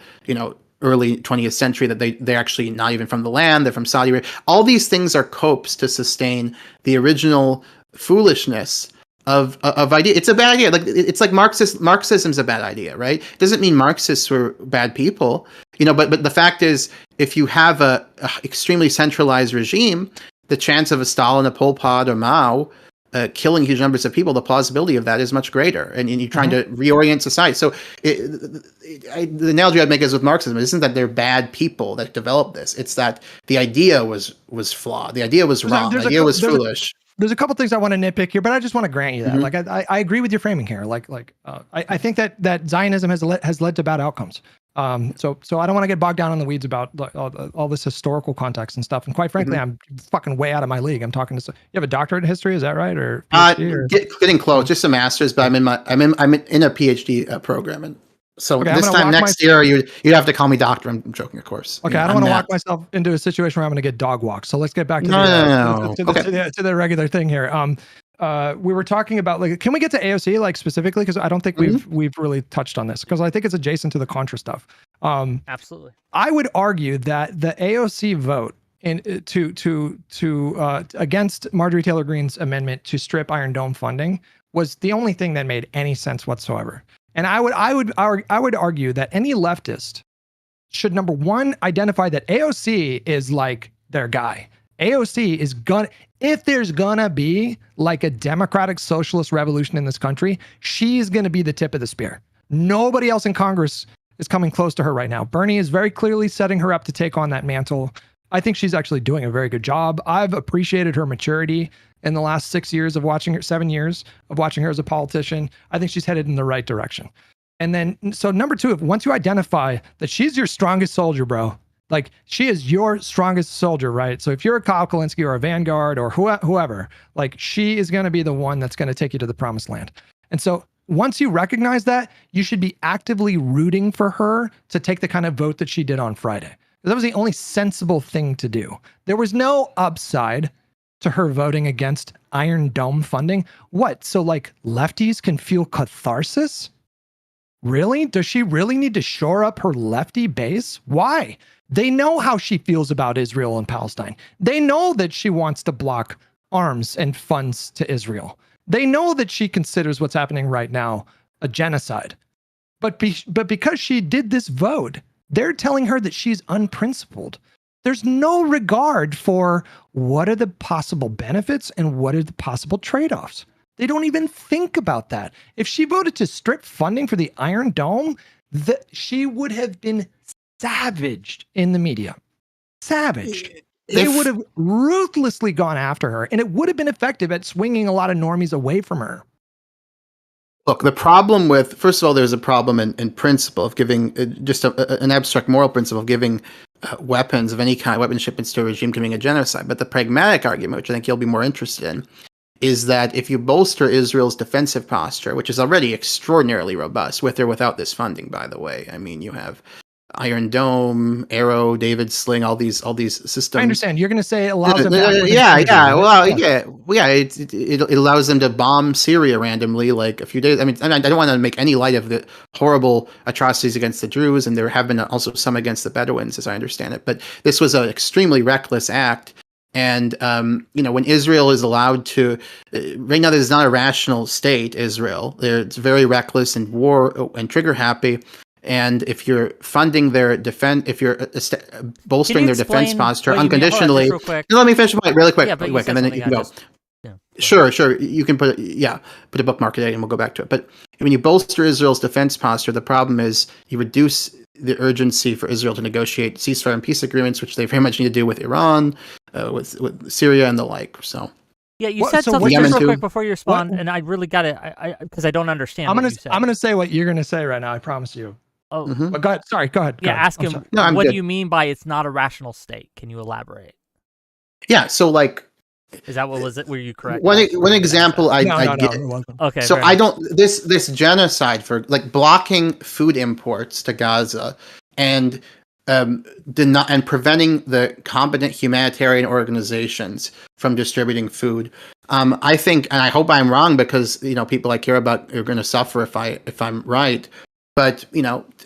early 20th century, that they're actually not even from the land, they're from Saudi Arabia. All these things are copes to sustain the original foolishness of idea. It's a bad idea. Like it's like Marxism's a bad idea, right? It doesn't mean Marxists were bad people, but the fact is, if you have a extremely centralized regime, the chance of a Stalin, a Pol Pot, or Mao killing huge numbers of people, the plausibility of that is much greater, and you're trying to reorient society. So the analogy I'd make is with Marxism. It isn't that they're bad people that developed this. It's that the idea was flawed. The idea was wrong. The idea was foolish. There's a couple things I want to nitpick here, but I just want to grant you that. Like, I agree with your framing here. I think that Zionism has led to bad outcomes. So I don't want to get bogged down in the weeds about all this historical context and stuff. And quite frankly, I'm fucking way out of my league. I'm talking to you have a doctorate in history, is that right? Or PhD, getting close, just a master's, but I'm in a PhD program, and so this time next year you'd have to call me doctor. I'm joking, of course. Okay, I don't want to walk myself into a situation where I'm going to get dog walked. So let's get back to the regular thing here. We were talking about, like, can we get to AOC, like, specifically, because I don't think we've really touched on this, because I think it's adjacent to the Contra stuff. Absolutely. I would argue that the AOC vote against Marjorie Taylor Greene's amendment to strip Iron Dome funding was the only thing that made any sense whatsoever. And I would argue that any leftist should, number one, identify that AOC is like their guy. AOC is if there's gonna be like a democratic socialist revolution in this country, she's gonna be the tip of the spear. Nobody else in Congress is coming close to her right now. Bernie is very clearly setting her up to take on that mantle. I think she's actually doing a very good job. I've appreciated her maturity in the last 7 years of watching her as a politician. I think she's headed in the right direction. And then, so number two, once you identify that she's your strongest soldier, bro, like, she is your strongest soldier, right? So if you're a Kyle Kalinske or a Vanguard or whoever, like, she is going to be the one that's going to take you to the promised land. And so once you recognize that, you should be actively rooting for her to take the kind of vote that she did on Friday. That was the only sensible thing to do. There was no upside to her voting against Iron Dome funding. What? So, like, lefties can feel catharsis? Really? Does she really need to shore up her lefty base? Why? They know how she feels about Israel and Palestine. They know that she wants to block arms and funds to Israel. They know that she considers what's happening right now a genocide. But because she did this vote, they're telling her that she's unprincipled. There's no regard for what are the possible benefits and what are the possible trade-offs. They don't even think about that. If she voted to strip funding for the Iron Dome, she would have been savaged in the media. Savaged. They would have ruthlessly gone after her, and it would have been effective at swinging a lot of normies away from her. Look, the problem with, first of all, there's a problem in principle of giving, just an abstract moral principle of giving weapons of any kind, weapon shipments to a regime committing a genocide. But the pragmatic argument, which I think you'll be more interested in, is that if you bolster Israel's defensive posture, which is already extraordinarily robust, with or without this funding, by the way. I mean, you have Iron Dome, Arrow, David Sling, all these systems. I understand. You're going to say it allows them to it allows them to bomb Syria randomly, like a few days. I mean, I don't want to make any light of the horrible atrocities against the Druze, and there have been also some against the Bedouins, as I understand it. But this was an extremely reckless act. And, when Israel is allowed to, right now, there's not a rational state, Israel. It's very reckless and war and trigger happy. And if you're funding their defense, if you're bolstering their defense posture unconditionally, let me finish really quick, and then you can go. Sure. You can put a bookmark it and we'll go back to it. But when you bolster Israel's defense posture, the problem is you reduce the urgency for Israel to negotiate ceasefire and peace agreements, which they very much need to do with Iran, with Syria and the like. So. Yeah, you said something just real quick before you respond, and I really got it because I don't understand. I'm gonna say what you're gonna say right now. I promise you. Oh, but go ahead. Sorry, go ahead. Yeah, ask him. What do you mean by it's not a rational state? Can you elaborate? Yeah, so like Is that what was it? Were you correct? One example No, I no, get. it wasn't. Okay. So fair I enough. don't this genocide, for blocking food imports to Gaza and and preventing the competent humanitarian organizations from distributing food. I think, and I hope I'm wrong, because people I care about are going to suffer if I'm right. But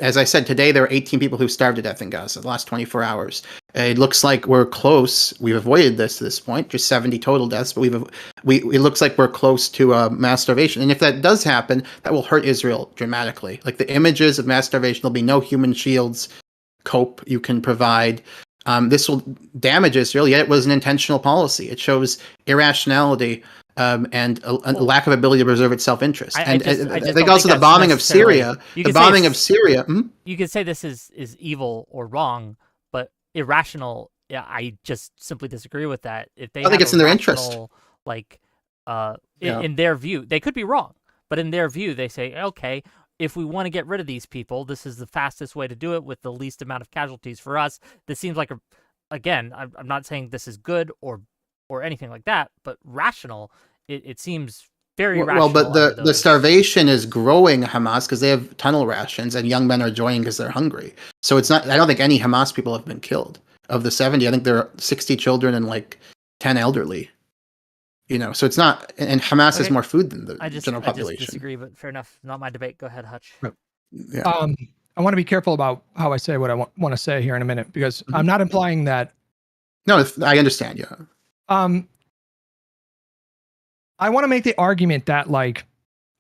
as I said, today there are 18 people who starved to death in Gaza the last 24 hours. It looks like we're close. We've avoided this to this point, just 70 total deaths, but it looks like we're close to mass starvation. And if that does happen, that will hurt Israel dramatically. Like, the images of mass starvation, there'll be no human shields cope you can provide. This will damage Israel, yet it was an intentional policy. It shows irrationality and a lack of ability to preserve its self-interest. I think also the bombing of Syria. The bombing of Syria. You could say this is evil or wrong, but irrational. Yeah, I just simply disagree with that. If they I think it's in their interest. Like, in their view, they could be wrong, but in their view, they say, okay, if we want to get rid of these people, this is the fastest way to do it with the least amount of casualties for us. This seems like again, I'm not saying this is good or anything like that, but rational. It seems very rational. Well, but the starvation is growing Hamas because they have tunnel rations, and young men are joining because they're hungry. So it's not. I don't think any Hamas people have been killed. Of the 70, I think there are 60 children and like 10 elderly. So it's not. And Hamas has more food than the general population. I just disagree, but fair enough. Not my debate. Go ahead, Hutch. Yeah. I want to be careful about how I say what I want to say here in a minute, because I'm not implying that. No, I understand. Yeah. I want to make the argument that, like,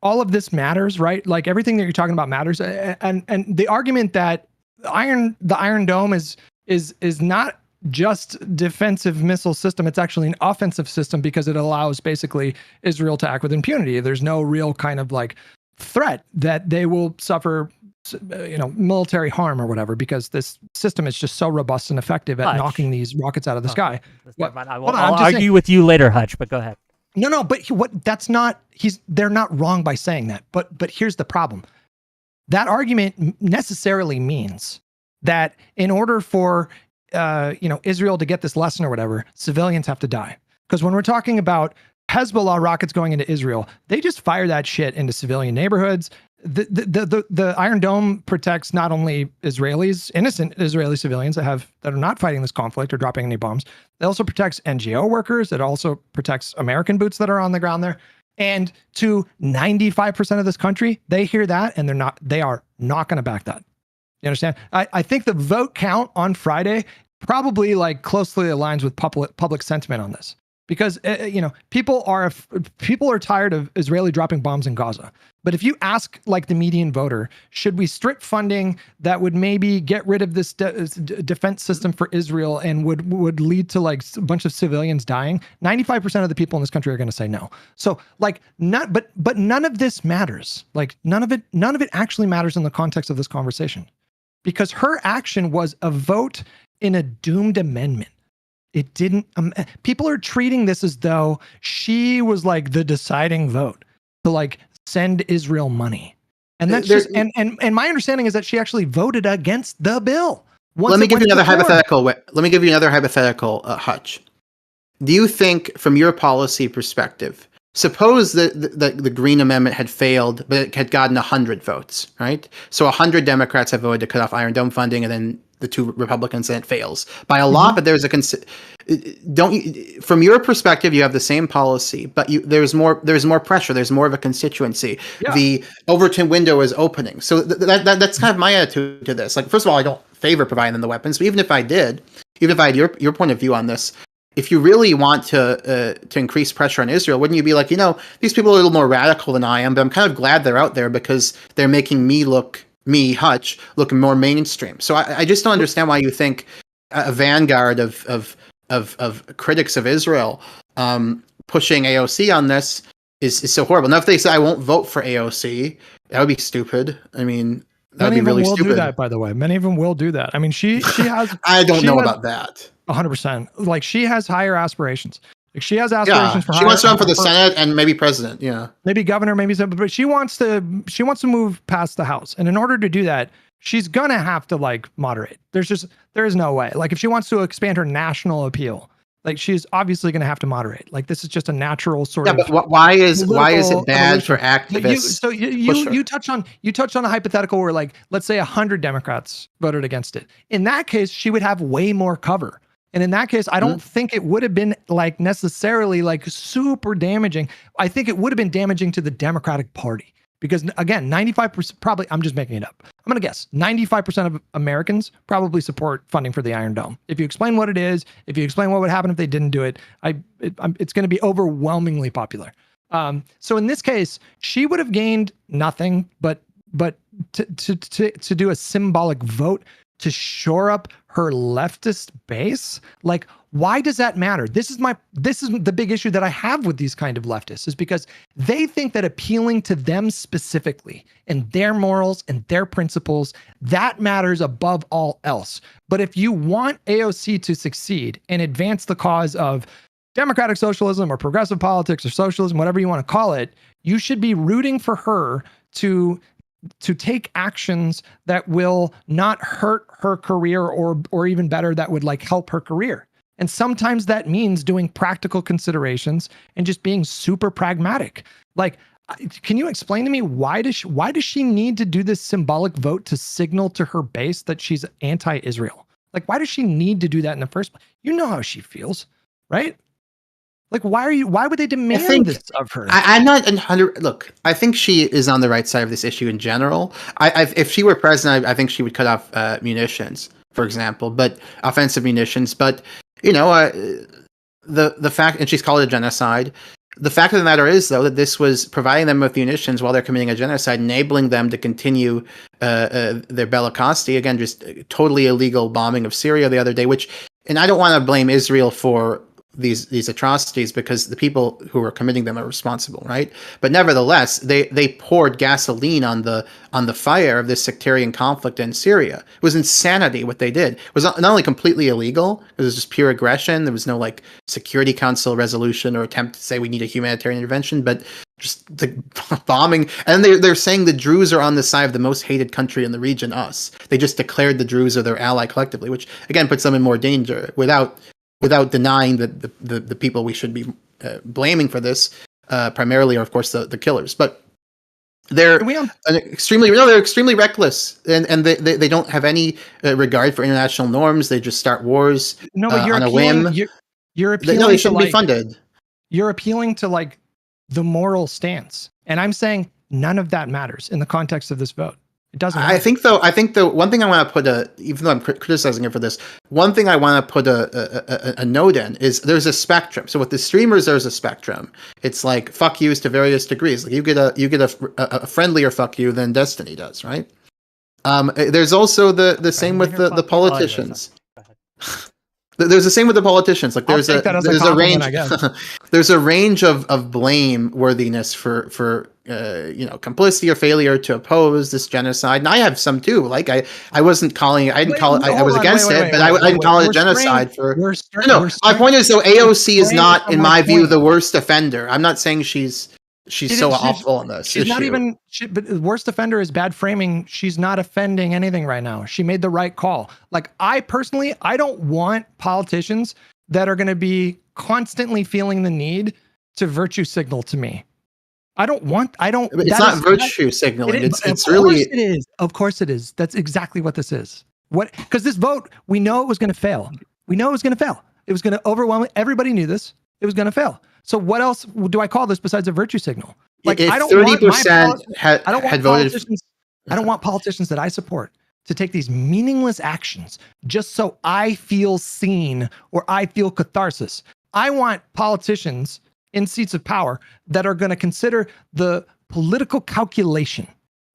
all of this matters, right? Like, everything that you're talking about matters, and the argument that the Iron Dome is not just defensive missile system. It's actually an offensive system, because it allows basically Israel to act with impunity. There's no real kind of like threat that they will suffer, military harm or whatever, because this system is just so robust and effective at knocking these rockets out of the sky. I'll argue with you later, Hutch, but go ahead. No, but they're not wrong by saying that. But here's the problem. That argument necessarily means that in order for Israel to get this lesson or whatever, civilians have to die. Because when we're talking about Hezbollah rockets going into Israel, they just fire that shit into civilian neighborhoods. The Iron Dome protects not only Israelis, innocent Israeli civilians that are not fighting this conflict or dropping any bombs. It also protects NGO workers. It also protects American boots that are on the ground there. And to 95% of this country, they hear that and they are not going to back that. You understand? I think the vote count on Friday probably like closely aligns with public sentiment on this, because people are tired of Israeli dropping bombs in Gaza. But if you ask like the median voter, should we strip funding that would maybe get rid of this defense system for Israel and would lead to like a bunch of civilians dying? 95% of the people in this country are going to say no. So like but none of this matters. Like none of it actually matters in the context of this conversation, because her action was a vote in a doomed amendment. It didn't. People are treating this as though she was like the deciding vote to like send Israel money, and that's just and my understanding is that she actually voted against the bill. Let me give you another hypothetical. Hutch, do you think, from your policy perspective, suppose that the Green Amendment had failed, but it had gotten 100 votes, right? So 100 Democrats have voted to cut off Iron Dome funding, and then the 2 Republicans, and it fails by a lot. But there's from your perspective, you have the same policy, but there's more pressure. There's more of a constituency. Yeah. The Overton window is opening. So that's kind of my attitude to this. Like, first of all, I don't favor providing them the weapons, but even if I had your point of view on this, if you really want to increase pressure on Israel, wouldn't you be like, these people are a little more radical than I am, but I'm kind of glad they're out there because they're making me, Hutch, look more mainstream. So I just don't understand why you think a vanguard of critics of Israel pushing AOC on this is so horrible. Now, if they say I won't vote for AOC, that would be stupid. I mean, that would be really stupid. Many of them will do that, by the way. Many of them will do that. I mean, she has. I don't know about that. 100%. Like, she has higher aspirations. Like, she has aspirations for. She wants to run for the Senate and maybe president. Yeah, maybe governor, maybe something. But she wants to move past the House, and in order to do that, she's gonna have to like moderate. There is no way. Like, if she wants to expand her national appeal, Like she's obviously going to have to moderate. Like this is just a natural sort Yeah, of but why is political it bad for evolution. But activists? you touched on a hypothetical where like let's say 100 Democrats voted against it. In that case, she would have way more cover. And in that case, I don't think it would have been like necessarily like super damaging. I think it would have been damaging to the Democratic Party because again, 95% probably, I'm just making it up. I'm going to guess 95% of Americans probably support funding for the Iron Dome. If you explain what it is, if you explain what would happen if they didn't do it, it's going to be overwhelmingly popular. So in this case, she would have gained nothing, but to do a symbolic vote to shore up her leftist base, like why does that matter? This is the big issue that I have with these kind of leftists is because they think that appealing to them specifically and their morals and their principles, that matters above all else. But if you want AOC to succeed and advance the cause of democratic socialism or progressive politics or socialism, whatever you want to call it, you should be rooting for her to take actions that will not hurt her career or even better, that would like help her career. And sometimes that means doing practical considerations and just being super pragmatic. Like, can you explain to me why does she need to do this symbolic vote to signal to her base that she's anti-Israel? Like, why does she need to do that in the first place? You know how she feels, right? Like, why would they demand this of her? I'm not 100. Look, I think she is on the right side of this issue in general. If she were president, I think she would cut off munitions, for example, but offensive munitions. But you know, the fact, and she's called it a genocide. The fact of the matter is, though, that this was providing them with munitions while they're committing a genocide, enabling them to continue their bellicosity. Again, just totally illegal bombing of Syria the other day. And I don't want to blame Israel for these atrocities because the people who are committing them are responsible, right? But nevertheless, they poured gasoline on the fire of this sectarian conflict in Syria. It was insanity what they did. It was not only completely illegal, it was just pure aggression. There was no like Security Council resolution or attempt to say we need a humanitarian intervention, but just the bombing. And they're saying the Druze are on the side of the most hated country in the region, us. They just declared the Druze are their ally collectively, which again puts them in more danger without denying that the people we should be blaming for this primarily are, of course, the killers. But they're extremely reckless, and they don't have any regard for international norms. They just start wars on a whim. You're appealing they shouldn't be funded. You're appealing to like the moral stance, and I'm saying none of that matters in the context of this vote. It doesn't matter. I think the one thing I want to put even though I'm criticizing her for this, one thing I want to put a note in is there's a spectrum. So with the streamers, there's a spectrum. It's like fuck yous to various degrees. Like you get a friendlier fuck you than Destiny does, right? There's also the same with the politicians. There's the same with the politicians. Like there's a range. There's a range of blame worthiness for complicity or failure to oppose this genocide. And I have some too. Like I wasn't calling. I didn't call it. I was against it, but I didn't call it a genocide for. No, my point is though AOC is not, in my view, the worst offender. I'm not saying she's so awful in this. She's issue. not even. But the worst offender is bad framing. She's not offending anything right now. She made the right call. Like I personally, I don't want politicians that are going to be constantly feeling the need to virtue signal to me. It's not virtue signaling. It's really. It is. Of course it is. That's exactly what this is. Because this vote, we know it was going to fail. We know it was going to fail. It was going to overwhelm. Everybody knew this. It was going to fail. So what else do I call this besides a virtue signal? Like if I don't 30% had voted. I don't want politicians that I support to take these meaningless actions just so I feel seen or I feel catharsis. I want politicians in seats of power that are going to consider the political calculation.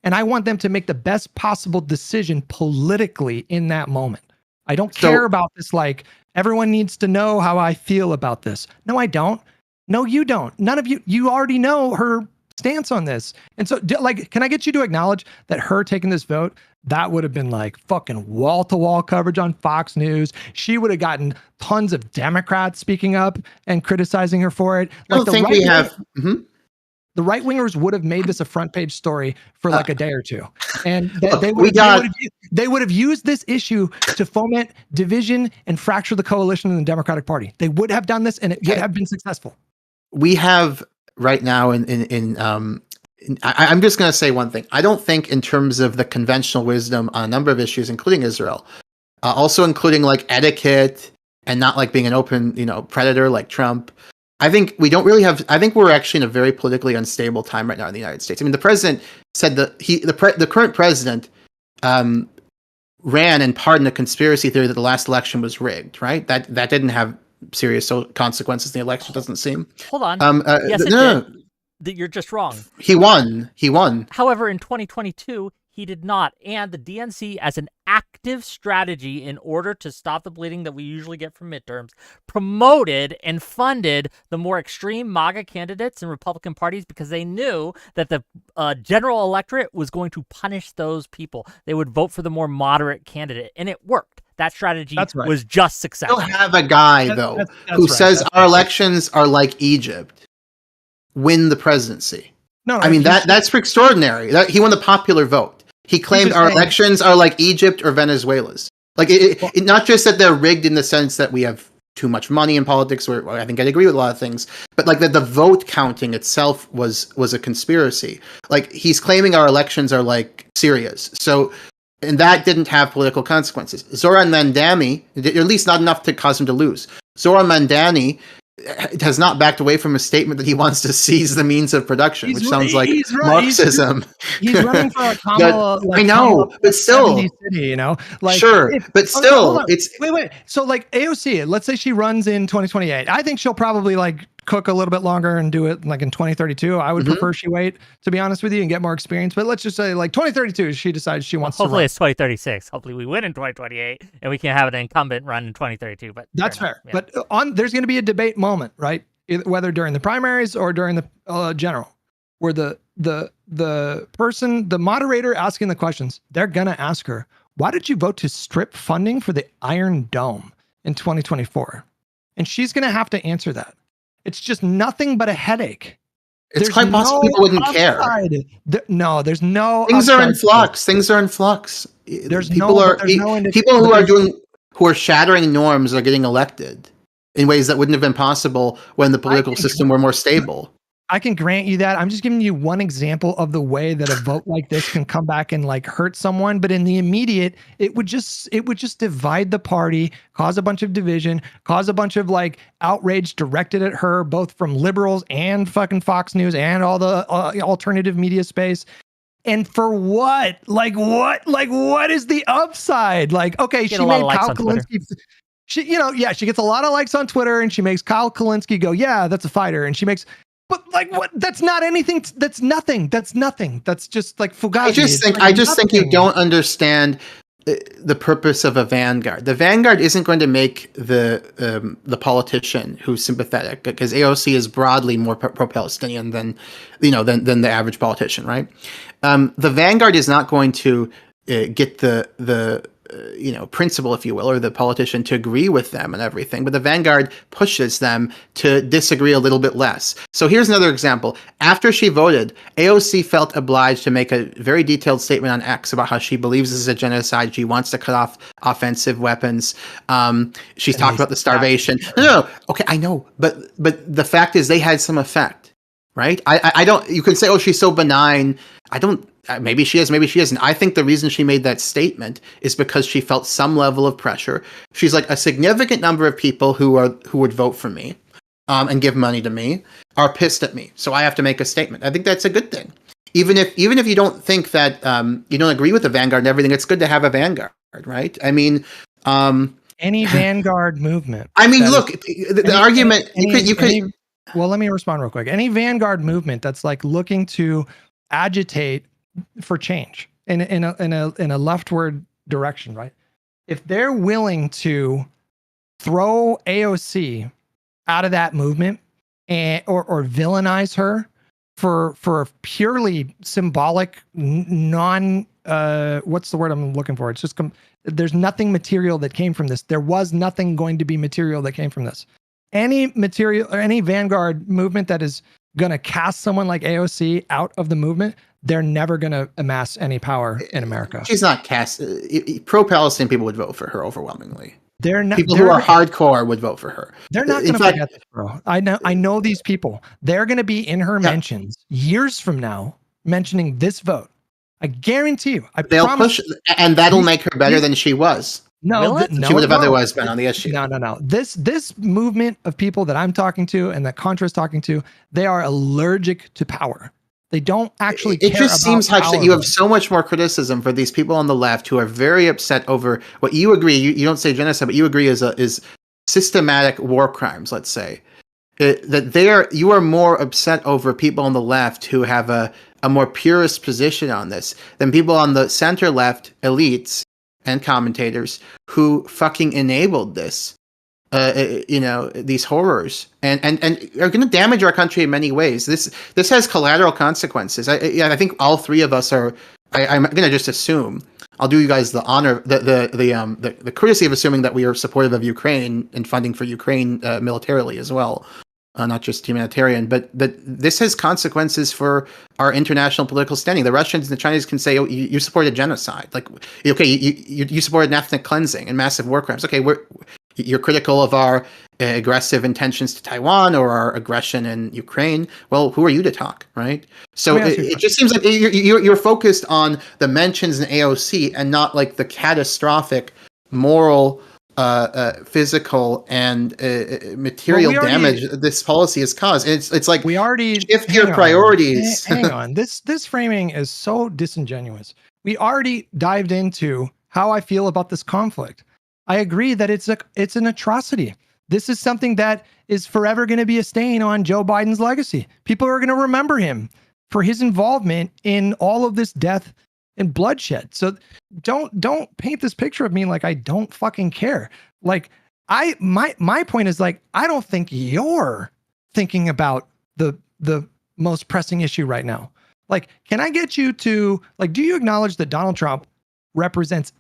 And I want them to make the best possible decision politically in that moment. I don't care about this, like, everyone needs to know how I feel about this. No, I don't. No, you don't. None of you already know her stance on this. And so, like, can I get you to acknowledge that her taking this vote, that would have been like fucking wall-to-wall coverage on Fox News. She would have gotten tons of Democrats speaking up and criticizing her for it. Like, I don't think we have. Mm-hmm. The right wingers would have made this a front page story for like a day or two, and they would have used this issue to foment division and fracture the coalition in the Democratic Party. They would have done this, and it would have been successful. We have right now I'm just going to say one thing. I don't think in terms of the conventional wisdom on a number of issues, including Israel, also including like etiquette and not like being an open, predator like Trump. I think we don't really have. I think we're actually in a very politically unstable time right now in the United States. I mean, the president said that the current president ran and pardoned a conspiracy theory that the last election was rigged. Right? That didn't have serious consequences in the election. Doesn't seem. Hold on. Yes, it did. That you're just wrong. He won. However, in 2022, he did not. And the DNC, as an active strategy in order to stop the bleeding that we usually get from midterms, promoted and funded the more extreme MAGA candidates in Republican parties because they knew that the general electorate was going to punish those people. They would vote for the more moderate candidate, and it worked. That strategy was just successful. You'll have a guy, who says our elections are like Egypt. Win the presidency. No, I mean that's extraordinary. He won the popular vote. He claimed our elections are like Egypt or Venezuela's. Like it not just that they're rigged in the sense that we have too much money in politics, where I think I'd agree with a lot of things, but like that the vote counting itself was a conspiracy. Like he's claiming our elections are like Syria's. So, and that didn't have political consequences. Zoran Mandani, at least not enough to cause him to lose. Zoran Mandani has not backed away from a statement that he wants to seize the means of production, which sounds like Marxism. He's running for a Kamala. I know, but still, city, but still, it's wait. So like AOC, let's say she runs in 2028. I think she'll probably like cook a little bit longer and do it like in 2032. I would prefer she wait, to be honest with you, and get more experience. But let's just say like 2032, she decides she wants to run. Hopefully it's 2036. Hopefully we win in 2028 and we can have an incumbent run in 2032. But that's fair. Yeah. But there's going to be a debate moment, right? Whether during the primaries or during the general, where the person, the moderator asking the questions, they're going to ask her, why did you vote to strip funding for the Iron Dome in 2024? And she's going to have to answer that. It's just nothing but a headache. It's quite possible people wouldn't care. There's no. Things are in flux. Things are in flux. People who are shattering norms are getting elected in ways that wouldn't have been possible when the political system were more stable. I can grant you that. I'm just giving you one example of the way that a vote like this can come back and like hurt someone. But in the immediate, it would just divide the party, cause a bunch of division, cause a bunch of like outrage directed at her, both from liberals and fucking Fox News and all the alternative media space. And for what? Like what is the upside? Like, okay, she made Kyle Kalinske. She gets a lot of likes on Twitter, and she makes Kyle Kalinske go, yeah, that's a fighter, and she makes. But like what? That's not anything. That's nothing. That's nothing. That's just like Fugazi. I just think you don't understand the purpose of a vanguard. The vanguard isn't going to make the politician who's sympathetic, because AOC is broadly more pro-Palestinian than the average politician, right? The vanguard is not going to get the principal, if you will, or the politician to agree with them and everything, but the vanguard pushes them to disagree a little bit less. So here's another example. After she voted, AOC felt obliged to make a very detailed statement on X about how she believes this is a genocide. She wants to cut off offensive weapons. She's talked about the starvation. No. Okay, I know, but the fact is they had some effect, right? I don't. You can say, oh, she's so benign. I don't. Maybe she is, maybe she isn't. I think the reason she made that statement is because she felt some level of pressure. She's like, a significant number of people who would vote for me and give money to me are pissed at me. So I have to make a statement. I think that's a good thing. Even if you don't think that you don't agree with the vanguard and everything, it's good to have a vanguard, right? I mean, any vanguard movement. I mean, look, the argument you could. Well, let me respond real quick. Any vanguard movement that's like looking to agitate for change in a leftward direction, right? If they're willing to throw AOC out of that movement or villainize her for a purely symbolic, what's the word I'm looking for? It's just there's nothing material that came from this. There was nothing going to be material that came from this. Any material or any vanguard movement that is going to cast someone like AOC out of the movement, they're never going to amass any power in America. She's not cast. Pro-Palestine people would vote for her overwhelmingly. They're not. People who are hardcore would vote for her. They're not going to forget this, bro. I know these people. They're going to be in her mentions years from now, mentioning this vote. I guarantee you. They'll push, and that'll make her better than she was. No, she would have otherwise been on the issue. No. This movement of people that I'm talking to and that Contra is talking to, they are allergic to power. They don't actually care about power. It just seems, Hutch, that you have so much more criticism for these people on the left who are very upset over what you agree. You don't say genocide, but you agree is systematic war crimes. Let's say you are more upset over people on the left who have a more purist position on this than people on the center left elites and commentators who fucking enabled this. These horrors and are going to damage our country in many ways. This has collateral consequences. I think all three of us are. I'm going to just assume. I'll do you guys the honor, the courtesy of assuming that we are supportive of Ukraine and funding for Ukraine militarily as well, not just humanitarian. But this has consequences for our international political standing. The Russians and the Chinese can say, "Oh, you supported genocide." Like, okay, you supported ethnic cleansing and massive war crimes. Okay, you're critical of our aggressive intentions to Taiwan or our aggression in Ukraine. Well, who are you to talk, right? So it just seems like you're focused on the mentions in AOC and not like the catastrophic moral, physical, and material damage this policy has caused. It's like we already shift your priorities. Hang on, this framing is so disingenuous. We already dived into how I feel about this conflict. I agree that it's an atrocity. This is something that is forever going to be a stain on Joe Biden's legacy. People are going to remember him for his involvement in all of this death and bloodshed. So don't paint this picture of me like I don't fucking care. Like my point is like, I don't think you're thinking about the most pressing issue right now. Like, can I get you to like, do you acknowledge that Donald Trump represents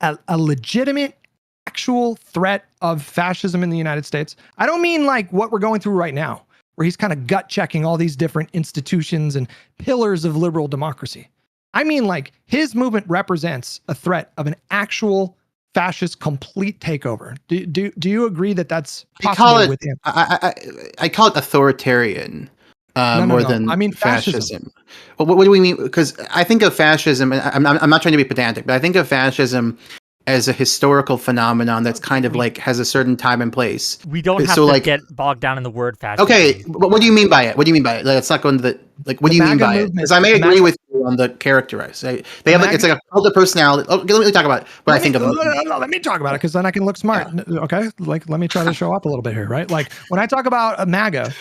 a legitimate actual threat of fascism in the United States? I don't mean like what we're going through right now, where he's kind of gut checking all these different institutions and pillars of liberal democracy. I mean like his movement represents a threat of an actual fascist complete takeover. Do you agree that that's possible with him? I call it authoritarian more than I mean fascism. Well, what do we mean? Because I think of fascism, and I'm not trying to be pedantic, but I think of fascism as a historical phenomenon that's kind of like has a certain time and place. We don't have to get bogged down in the word fascism. Okay, but what do you mean by it? What do you mean by it? Let's not go into the like. What do you mean by it? Because I may agree with you on the characterize. They have like it's like a cult of personality. Oh, let me talk about what I think of it. No, let me talk about it because then I can look smart. Yeah. Okay, like let me try to show up a little bit here, right? Like when I talk about a MAGA,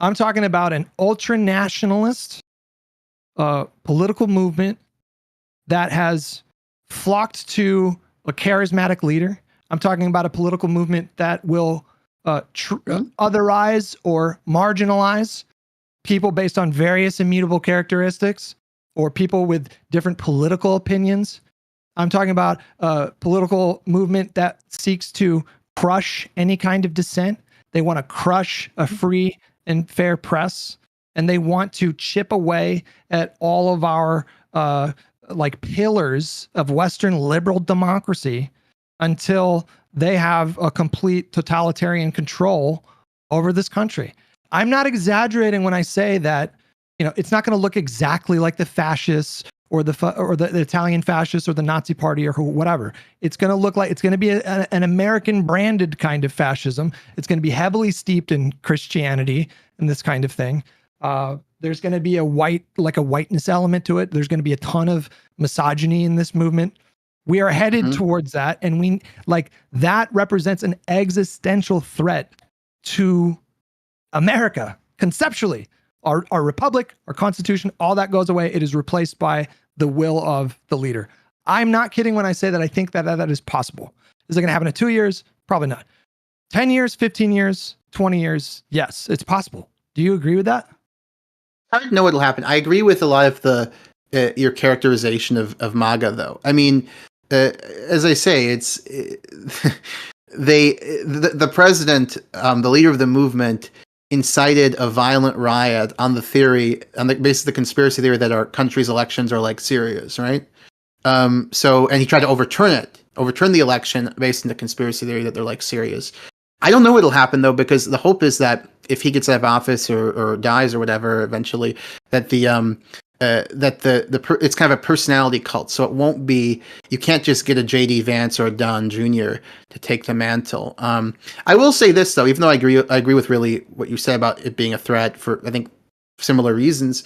I'm talking about an ultra nationalist political movement that has flocked to a charismatic leader. I'm talking about a political movement that will otherize or marginalize people based on various immutable characteristics or people with different political opinions. I'm talking about a political movement that seeks to crush any kind of dissent. They want to crush a free and fair press, and they want to chip away at all of our like pillars of Western liberal democracy until they have a complete totalitarian control over this country. I'm not exaggerating when I say that, it's not going to look exactly like the fascists or the Italian fascists or the Nazi party or whatever. It's going to look like it's going to be an American branded kind of fascism. It's going to be heavily steeped in Christianity and this kind of thing. There's going to be a whiteness element to it. There's going to be a ton of misogyny in this movement. We are headed towards that. And that represents an existential threat to America conceptually. Our republic, our constitution, all that goes away. It is replaced by the will of the leader. I'm not kidding when I say that I think that is possible. Is it going to happen in 2 years? Probably not. 10 years, 15 years, 20 years? Yes, it's possible. Do you agree with that? I don't know what'll happen. I agree with a lot of your characterization of MAGA, though. I mean, as I say, it's the president, the leader of the movement, incited a violent riot on the theory, on the basis of the conspiracy theory that our country's elections are like Syria's, right? And he tried to overturn the election based on the conspiracy theory that they're like Syria's. I don't know what'll happen though, because the hope is that if he gets out of office or dies or whatever eventually, that it's kind of a personality cult. So it won't be, you can't just get a JD Vance or a Don Jr. to take the mantle. I will say this though, even though I agree with really what you said about it being a threat for, I think, similar reasons.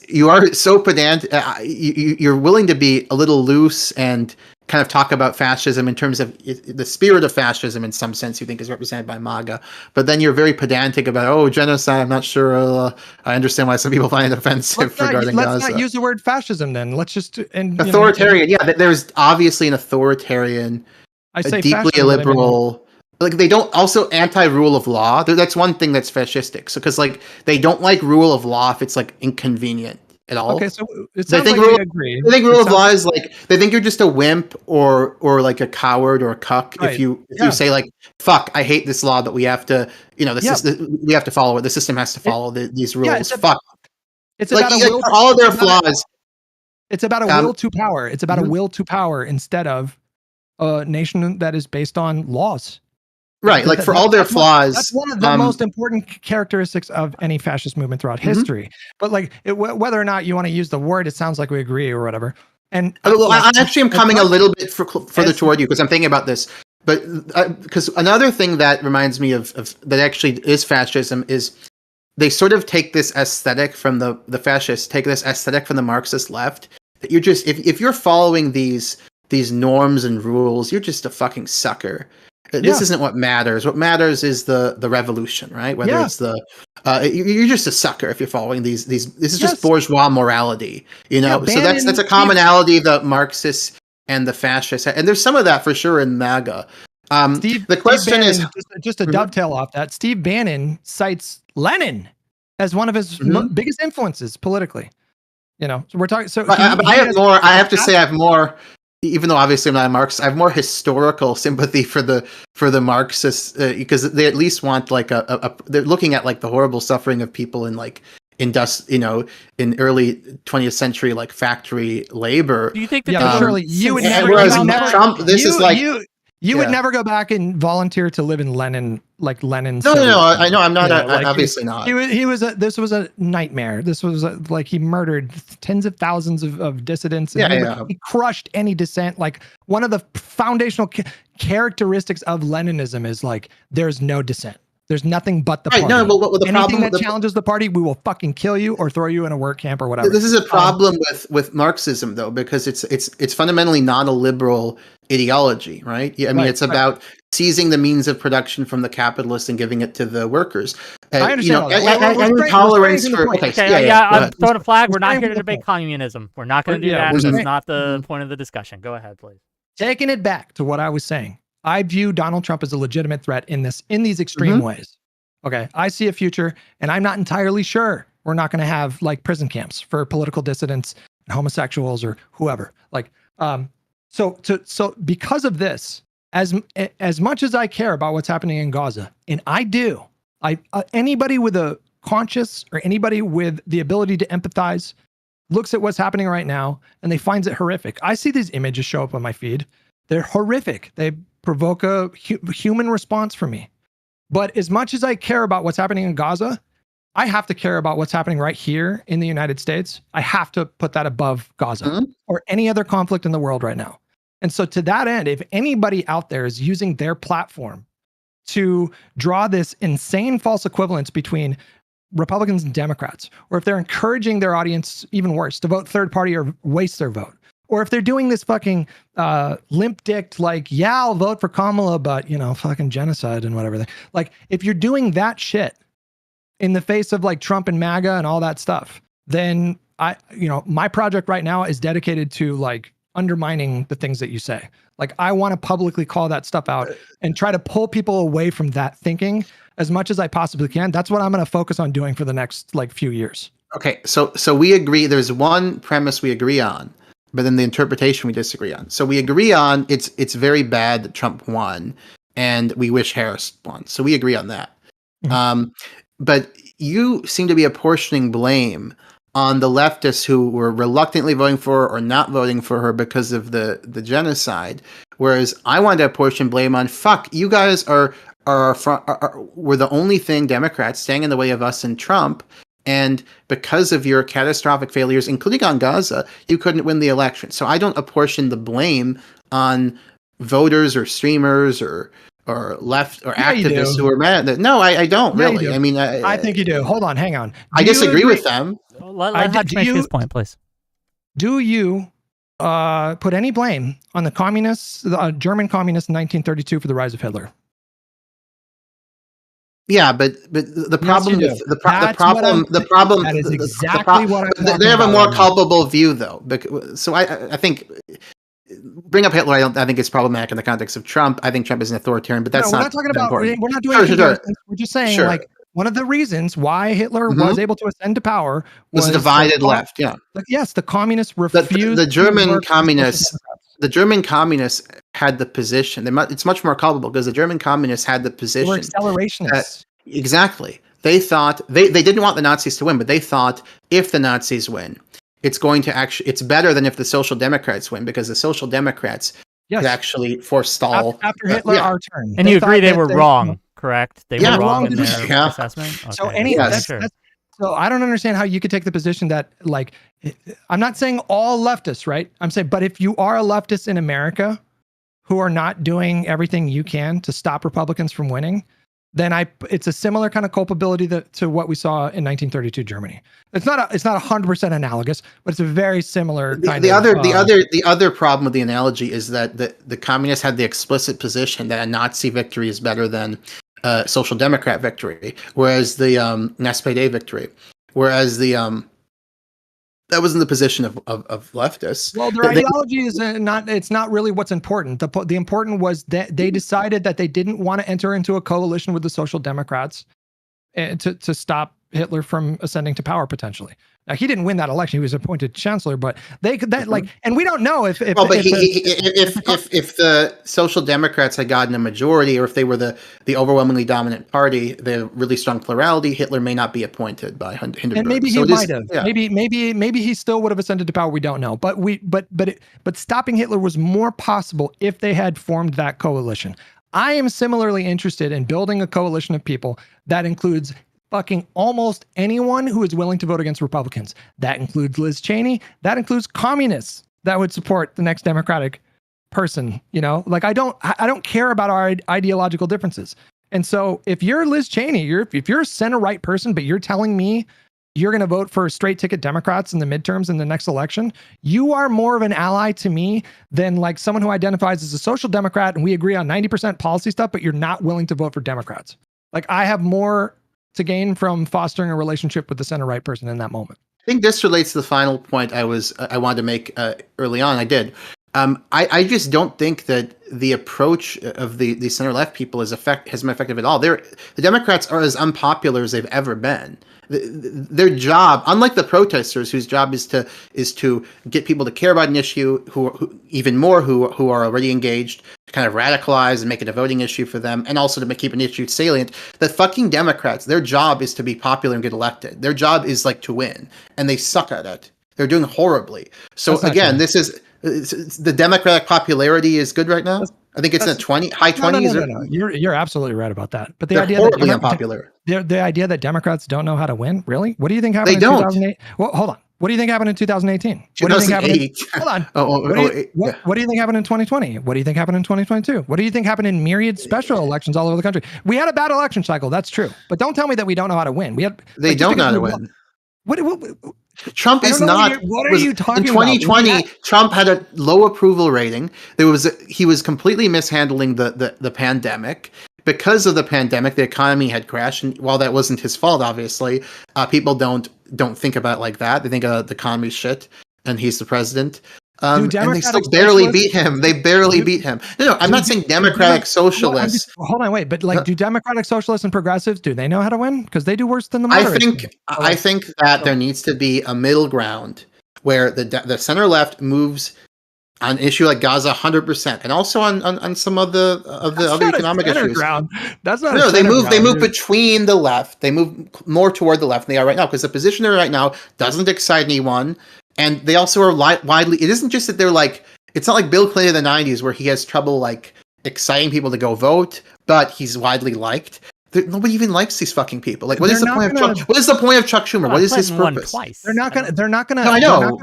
You are so pedantic. You're willing to be a little loose and kind of talk about fascism in terms of the spirit of fascism in some sense you think is represented by MAGA, but then you're very pedantic about genocide. I'm not sure I understand why some people find it offensive regarding Gaza. Let's not use the word fascism then. Let's just authoritarian. There's obviously an authoritarian, I say deeply illiberal. Like they don't also anti-rule of law. That's one thing that's fascistic. So because like they don't like rule of law if it's like inconvenient at all. Okay, so it sounds like we agree. They think rule of law is like they think you're just a wimp or like a coward or a cuck if you say like fuck, I hate this law, but we have to we have to follow it. The system has to follow these rules. Fuck. It's like about all of their flaws. It's about a will to power. It's about a will to power instead of a nation that is based on laws. Right, like for all their flaws. That's one of the most important characteristics of any fascist movement throughout history. But like, whether or not you want to use the word, it sounds like we agree or whatever. And I actually am coming a little bit further toward you because I'm thinking about this. But because another thing that reminds me of that actually is fascism is they sort of take this aesthetic from the fascists, take this aesthetic from the Marxist left. That you're just if you're following these norms and rules, you're just a fucking sucker. This isn't what matters. What matters is the revolution, right? Whether it's you're just a sucker if you're following these. This is just bourgeois morality, So that's a commonality the Marxists and the fascists, and there's some of that for sure in MAGA. The question is just to dovetail off that. Steve Bannon cites Lenin as one of his biggest influences politically. So we're talking. So I have more. I have to say, I have more. Even though obviously I'm not a Marxist, I have more historical sympathy for the Marxists because they at least want like they're looking at like the horrible suffering of people in like in early 20th century like factory labor. Do you think that surely you would never? Trump, this is like you would never go back and volunteer to live in Lenin's. No, I know I'm not. Obviously not. This was a nightmare. This was like he murdered tens of thousands of dissidents. He crushed any dissent. Like one of the foundational characteristics of Leninism is like there's no dissent. There's nothing but the party. No, but the anything that challenges the party, we will fucking kill you or throw you in a work camp or whatever. This is a problem with Marxism though, because it's fundamentally not a liberal ideology, right? I mean, it's about seizing the means of production from the capitalists and giving it to the workers. I understand. Any tolerance for I'm throwing a flag. We're not here to debate communism. We're not going to do that. That's not the point of the discussion. Go ahead, please. Taking it back to what I was saying. I view Donald Trump as a legitimate threat in these extreme ways. Okay, I see a future, and I'm not entirely sure we're not going to have like prison camps for political dissidents, homosexuals, or whoever. Like, so because of this, as much as I care about what's happening in Gaza, and anybody with a conscience or anybody with the ability to empathize looks at what's happening right now and they finds it horrific. I see these images show up on my feed. They're horrific. They provoke a human response from me. But as much as I care about what's happening in Gaza, I have to care about what's happening right here in the United States. I have to put that above Gaza or any other conflict in the world right now. And so to that end, if anybody out there is using their platform to draw this insane false equivalence between Republicans and Democrats, or if they're encouraging their audience, even worse, to vote third party or waste their vote, or if they're doing this fucking limp-dicked, like, I'll vote for Kamala, but, fucking genocide and whatever. Like, if you're doing that shit in the face of like Trump and MAGA and all that stuff, then my project right now is dedicated to like undermining the things that you say. Like, I want to publicly call that stuff out and try to pull people away from that thinking as much as I possibly can. That's what I'm going to focus on doing for the next like few years. Okay. So we agree. There's one premise we agree on, but then the interpretation we disagree on. So we agree on it's very bad that Trump won and we wish Harris won. So we agree on that. but you seem to be apportioning blame on the leftists who were reluctantly voting for her or not voting for her because of the genocide. Whereas I want to apportion blame on you guys were the only thing, Democrats, standing in the way of us and Trump. And because of your catastrophic failures, including on Gaza, you couldn't win the election. So I don't apportion the blame on voters or streamers or left or activists who are mad at that. No, I don't really. I mean, I think you do. Hold on, hang on. I disagree with them. Let Hutch make his point, please. Do you put any blame on the communists, the German communists in 1932 for the rise of Hitler? Yeah, but the problem Yes, with the problem that is exactly what I'm talking they have a about more right culpable view though. So I think bring up Hitler. I think it's problematic in the context of Trump. I think Trump is an authoritarian, but that's we're not not talking about. important. We're not doing comparisons. We're just saying like one of the reasons why Hitler was able to ascend to power was a divided left. Yeah. Yes, the communists refused. The German communists. The German communists had the position. It's much more culpable because the German communists had the position. They were accelerationists. Exactly. They thought they didn't want the Nazis to win, but they thought if the Nazis win, it's better than if the Social Democrats win because the Social Democrats could actually forestall after Hitler our turn. And you agree they were wrong, correct? They were wrong in their assessment. Okay. So I don't understand how you could take the position that, like, I'm not saying all leftists, right? I'm saying, but if you are a leftist in America who are not doing everything you can to stop Republicans from winning, then it's a similar kind of culpability to what we saw in 1932 Germany. It's not 100% analogous, but it's a very similar kind of. The other problem with the analogy is that the communists had the explicit position that a Nazi victory is better than Social Democrat victory, whereas the SPD victory, whereas the that wasn't the position of leftists. Well, their ideology is it's not really what's important. The important was that they decided that they didn't want to enter into a coalition with the Social Democrats to stop Hitler from ascending to power potentially. Now, he didn't win that election; he was appointed chancellor. But they could and we don't know if the Social Democrats had gotten a majority, or if they were the overwhelmingly dominant party, the really strong plurality, Hitler may not be appointed by Hindenburg. And maybe he might have. Yeah. Maybe he still would have ascended to power. We don't know. But stopping Hitler was more possible if they had formed that coalition. I am similarly interested in building a coalition of people that includes fucking almost anyone who is willing to vote against Republicans. That includes Liz Cheney. That includes communists that would support the next Democratic person. You know, like I don't care about our ideological differences. And so if you're Liz Cheney, if you're a center-right person, but you're telling me you're going to vote for straight ticket Democrats in the midterms in the next election, you are more of an ally to me than like someone who identifies as a social democrat and we agree on 90% policy stuff, but you're not willing to vote for Democrats. Like I have more to gain from fostering a relationship with the center-right person in that moment. I think this relates to the final point I wanted to make early on. I did. I just don't think that the approach of the center-left people has been effective at all. The Democrats are as unpopular as they've ever been. Their job, unlike the protesters, whose job is to get people to care about an issue, who are already engaged, to kind of radicalize and make it a voting issue for them, and also to keep an issue salient. The fucking Democrats, their job is to be popular and get elected. Their job is like to win, and they suck at it. They're doing horribly. So again, this is the Democratic popularity is good right now. I think it's in the high 20s. No. You're absolutely right about that. But the they're idea horribly that unpopular. The idea that Democrats don't know how to win, really? What do you think happened in 2008? Well, hold on. What do you think happened in 2018? What do you think happened hold on. What do you think happened in 2020? What do you think happened in 2022? What do you think happened in myriad special elections all over the country? We had a bad election cycle. That's true. But don't tell me that we don't know how to win. They don't know how to win. What Trump is not. What are you talking about? In 2020, Trump had a low approval rating. He was completely mishandling the pandemic. Because of the pandemic, the economy had crashed, and while that wasn't his fault, obviously, people don't think about it like that. They think the economy's shit, and he's the president. And they still barely beat him. They barely beat him. No, I'm not saying Democratic Socialists. Hold on, wait. But do Democratic Socialists and progressives, do they know how to win? Because they do worse than the moderates. I think that there needs to be a middle ground where the center left moves on an issue like Gaza, 100%, and also on some of the other economic issues. Ground. That's not. No, they move dude. between the left. They move more toward the left than they are right now, because the position they're right now doesn't excite anyone, and they also are widely. It isn't just that they're like. It's not like Bill Clinton in the '90s where he has trouble like exciting people to go vote, but he's widely liked. Nobody even likes these fucking people. Like, what is the point of Chuck? What is the point of Chuck Schumer? What is his purpose? Twice. They're not gonna. No, I know.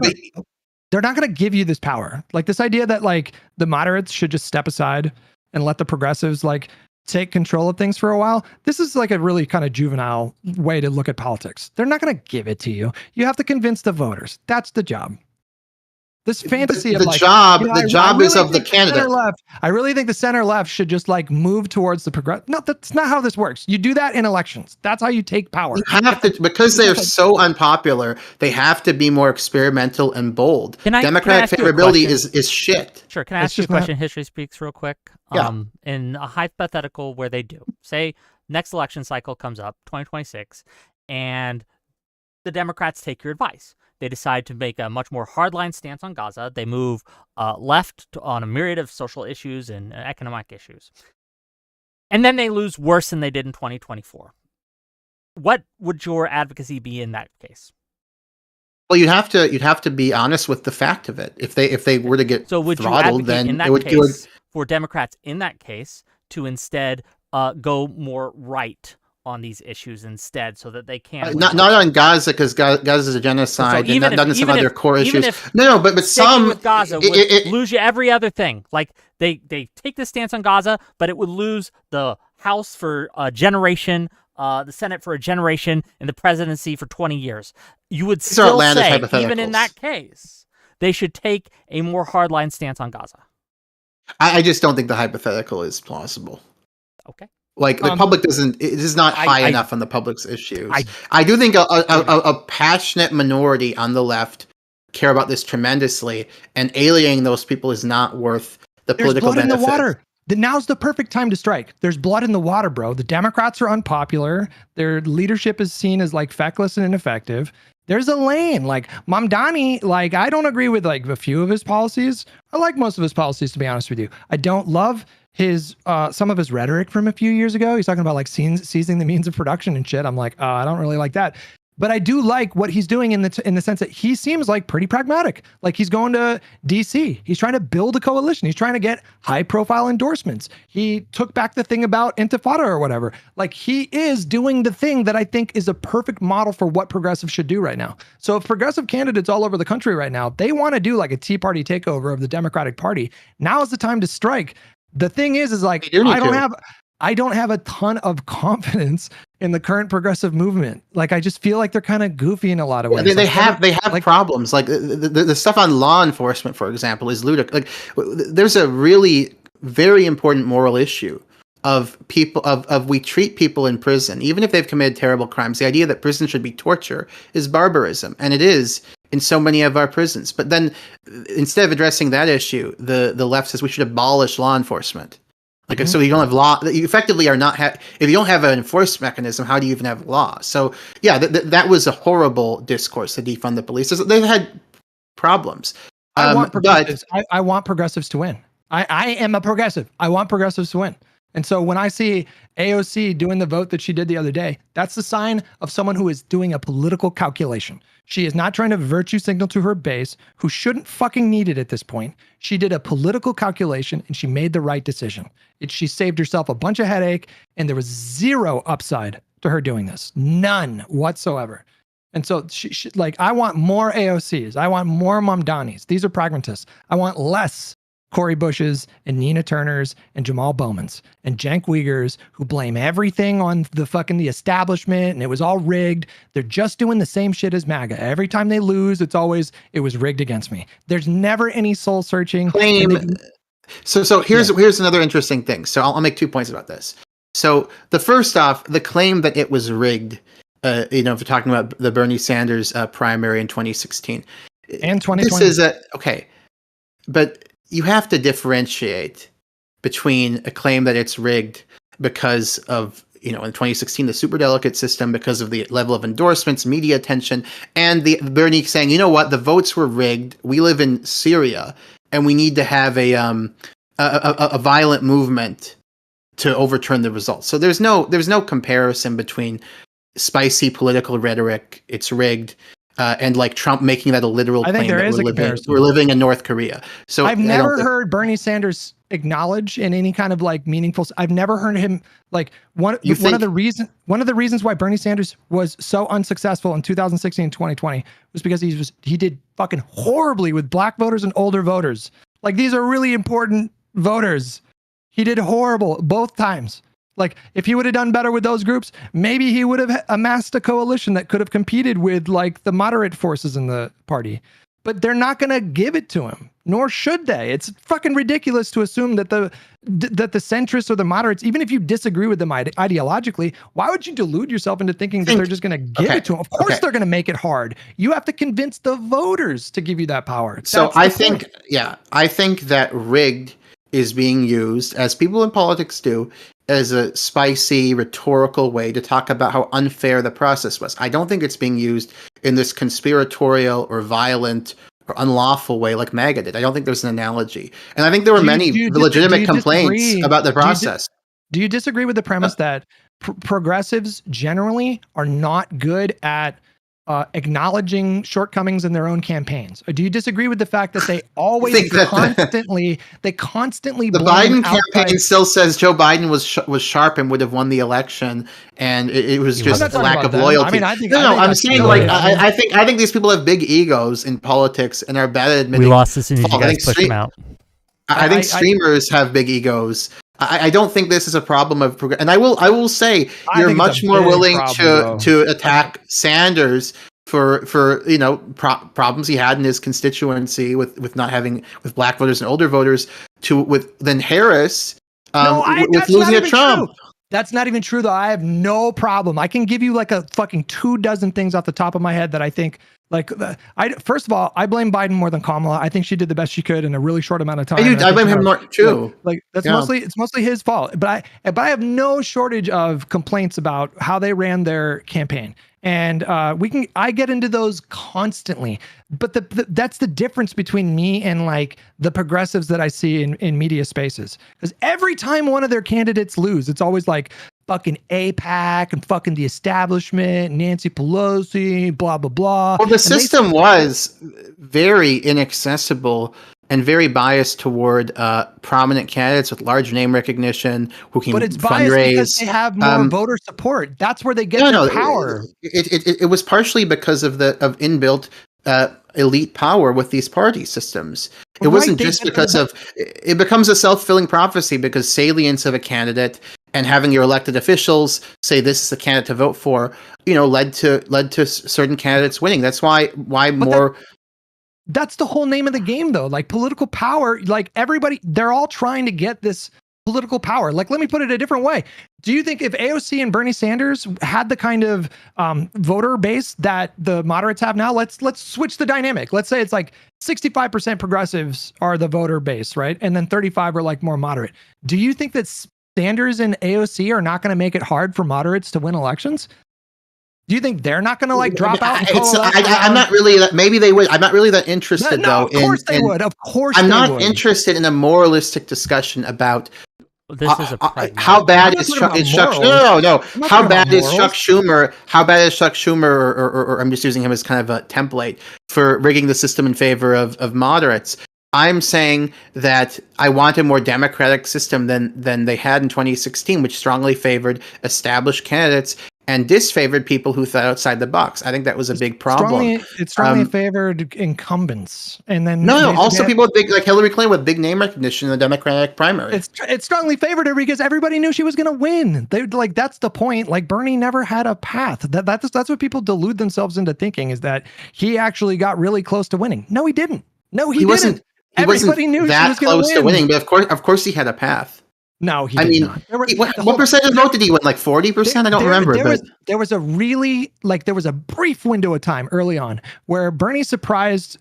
They're not gonna give you this power. Like this idea that like the moderates should just step aside and let the progressives like take control of things for a while. This is like a really kind of juvenile way to look at politics. They're not gonna give it to you. You have to convince the voters. That's the job. This fantasy of the like, job, you know, the job really is of the candidate. Left, I really think the center left should just like move towards the progress. No, that's not how this works. You do that in elections. That's how you take power. You have to, because they're so unpopular. They have to be more experimental and bold. Democratic favorability is shit. Sure. Can I ask you a question? History speaks real quick. Yeah. In a hypothetical where they do, say, next election cycle comes up, 2026, and the Democrats take your advice. They decide to make a much more hardline stance on Gaza. They move left on a myriad of social issues and economic issues. And then they lose worse than they did in 2024. What would your advocacy be in that case? Well, you'd have to be honest with the fact of it. If they were to get throttled, then it would for Democrats in that case to instead go more right on these issues instead, so that they can not on Gaza, because Gaza is a genocide, so and not some other core issues. But some with Gaza would lose you every other thing. Like they take this stance on Gaza, but it would lose the House for a generation, the Senate for a generation, and the presidency for 20 years. You would still say, even in that case, they should take a more hardline stance on Gaza. I just don't think the hypothetical is plausible. Okay. Like the public it is not high enough on the public's issues. I do think a passionate minority on the left care about this tremendously, and alienating those people is not worth the political benefit. There's blood in the water. Now's the perfect time to strike. There's blood in the water, bro. The Democrats are unpopular. Their leadership is seen as like feckless and ineffective. There's a lane. Like Mamdani, like I don't agree with like a few of his policies. I like most of his policies, to be honest with you. I don't love his some of his rhetoric from a few years ago. He's talking about like seizing the means of production and shit. I'm like, I don't really like that. But I do like what he's doing in the sense that he seems like pretty pragmatic. Like he's going to DC. He's trying to build a coalition. He's trying to get high profile endorsements. He took back the thing about Intifada or whatever. Like he is doing the thing that I think is a perfect model for what progressives should do right now. So if progressive candidates all over the country right now, they want to do like a Tea Party takeover of the Democratic Party, now is the time to strike. The thing is like I don't have a ton of confidence in the current progressive movement. Like I just feel like they're kind of goofy in a lot of ways. They have like, problems. Like the stuff on law enforcement, for example, is ludicrous. Like there's a really very important moral issue of people of we treat people in prison, even if they've committed terrible crimes. The idea that prison should be torture is barbarism, and it is in so many of our prisons. But then instead of addressing that issue, the left says we should abolish law enforcement. Like, so you don't have law, you effectively are not, if you don't have an enforcement mechanism, how do you even have law? So yeah, that was a horrible discourse to defund the police. They've had problems. I want progressives to win. I am a progressive. I want progressives to win. And so when I see AOC doing the vote that she did the other day, that's the sign of someone who is doing a political calculation. She is not trying to virtue signal to her base, who shouldn't fucking need it at this point. She did a political calculation and she made the right decision. She saved herself a bunch of headache, and there was zero upside to her doing this. None whatsoever. And so she like, I want more AOCs. I want more Mamdanis. These are pragmatists. I want less Cori Bushes and Nina Turners and Jamal Bowmans and Cenk Uyghurs who blame everything on the establishment and it was all rigged. They're just doing the same shit as MAGA. Every time they lose, it was rigged against me. There's never any soul searching. So here's another interesting thing. So I'll make 2 points about this. So the first off, the claim that it was rigged, if you're talking about the Bernie Sanders primary in 2016 and 2020. This is okay, but you have to differentiate between a claim that it's rigged because of, in 2016, the superdelegate system, because of the level of endorsements, media attention, and the Bernie saying, you know what, the votes were rigged. We live in Syria. and we need to have a violent movement to overturn the results. So there's no comparison between spicy political rhetoric, it's rigged, and like Trump making that a literal I think claim there that is a comparison. we're living in North Korea. So I've never heard Bernie Sanders acknowledge in any kind of like meaningful. I've never heard him like one of the reasons why Bernie Sanders was so unsuccessful in 2016 and 2020 was because he did fucking horribly with black voters and older voters. Like these are really important voters. He did horrible both times. Like if he would have done better with those groups, maybe he would have amassed a coalition that could have competed with like the moderate forces in the party. But they're not going to give it to him, nor should they. It's fucking ridiculous to assume that the centrists or the moderates, even if you disagree with them ideologically, why would you delude yourself into thinking that they're just going to give it to him? Of course they're going to make it hard. You have to convince the voters to give you that power. So I think that rigged is being used, as people in politics do, as a spicy rhetorical way to talk about how unfair the process was. I don't think it's being used in this conspiratorial or violent or unlawful way like MAGA did. I don't think there's an analogy. And I think there were many legitimate complaints about the process. Do you disagree with the premise that progressives generally are not good at acknowledging shortcomings in their own campaigns? Or do you disagree with the fact that they always constantly the Biden campaign still says Joe Biden was sharp and would have won the election, and it was just a lack of loyalty. I'm saying like I think these people have big egos in politics and are bad at admitting. We lost as soon as you guys pushed them out. I think streamers have big egos. I don't think this is a problem of and I will say you're much more willing to attack Sanders for problems he had in his constituency with not having with black voters and older voters than Harris with losing at Trump. True. That's not even true though. I have no problem. I can give you like a fucking 24 things off the top of my head that I think. Like, first of all, I blame Biden more than Kamala. I think she did the best she could in a really short amount of time. I blame him more too. Like that's mostly his fault. But I have no shortage of complaints about how they ran their campaign. And I get into those constantly. But that's the difference between me and like the progressives that I see in media spaces. Because every time one of their candidates lose, it's always like fucking AIPAC and fucking the establishment, Nancy Pelosi, blah, blah, blah. Well, the system was very inaccessible and very biased toward prominent candidates with large name recognition who can fundraise. But it's biased because they have more voter support. That's where they get their power. It was partially because of inbuilt elite power with these party systems. It wasn't just because it becomes a self-fulfilling prophecy because salience of a candidate and having your elected officials say this is the candidate to vote for, led to certain candidates winning. That's why more. That's the whole name of the game, though. Like political power, like everybody, they're all trying to get this political power. Like, let me put it a different way. Do you think if AOC and Bernie Sanders had the kind of voter base that the moderates have now, let's switch the dynamic. Let's say it's like 65% progressives are the voter base, right? And then 35 are like more moderate. Do you think that Sanders and AOC are not going to make it hard for moderates to win elections? Do you think they're not going to like drop out? I'm not really that. Maybe they would. I'm not really that interested though. Of course they would. Of course, I'm not interested in a moralistic discussion about this is how bad is Chuck? No. How bad is Chuck Schumer? How bad is Chuck Schumer? Or I'm just using him as kind of a template for rigging the system in favor of moderates. I'm saying that I want a more democratic system than they had in 2016, which strongly favored established candidates and disfavored people who thought outside the box. I think that was a big problem. It strongly favored incumbents, and then also people with big, like Hillary Clinton, with big name recognition in the Democratic primary. It strongly favored her because everybody knew she was going to win. That's the point. Like Bernie never had a path. That's what people delude themselves into thinking, is that he actually got really close to winning. No, he didn't. No, he didn't. Everybody knew that she was close to winning, but of course he had a path. No, he did not. What percentage of vote did he win? Like 40%? I don't remember. There was a brief window of time early on where Bernie surprised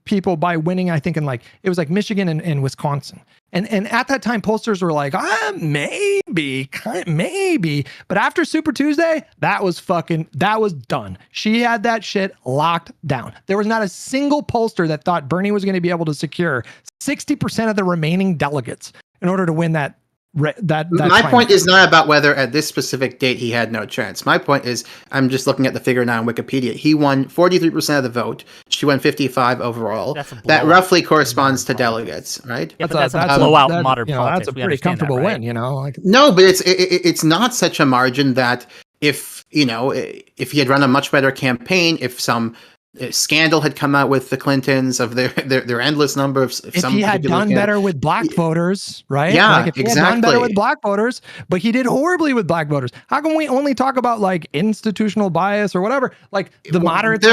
people by winning, I think, in like, it was like Michigan and Wisconsin. And at that time, pollsters were like, maybe. But after Super Tuesday, that was done. She had that shit locked down. There was not a single pollster that thought Bernie was going to be able to secure 60% of the remaining delegates in order to win that. My point is not about whether at this specific date he had no chance. My point is, I'm just looking at the figure now on Wikipedia. He won 43% of the vote. She won 55 overall. That roughly corresponds to delegates, right? Yeah, that's a blowout in modern That's politics. a pretty comfortable win, No, but it's not such a margin that if he had run a much better campaign, if some scandal had come out with the Clintons of their endless number of if he had done better with black voters, right? Yeah, like if he had done better with black voters, but he did horribly with black voters. How can we only talk about like institutional bias or whatever? Like the moderates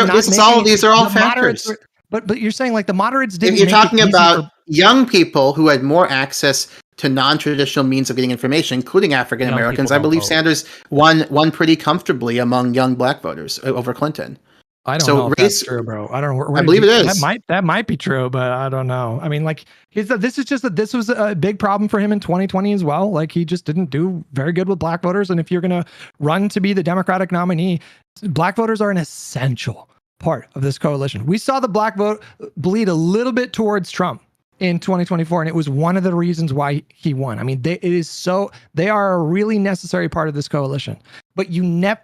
these are all factors. But you're saying like the moderates didn't. You're talking about young people who had more access to non-traditional means of getting information, including African Americans. I believe Sanders won pretty comfortably among young black voters over Clinton. I don't know if that's true, bro. I don't know. I believe it is. That might be true, but I don't know. I mean, like this was a big problem for him in 2020 as well. Like he just didn't do very good with black voters. And if you're going to run to be the Democratic nominee, black voters are an essential part of this coalition. We saw the black vote bleed a little bit towards Trump in 2024, and it was one of the reasons why he won. I mean, they are a really necessary part of this coalition. But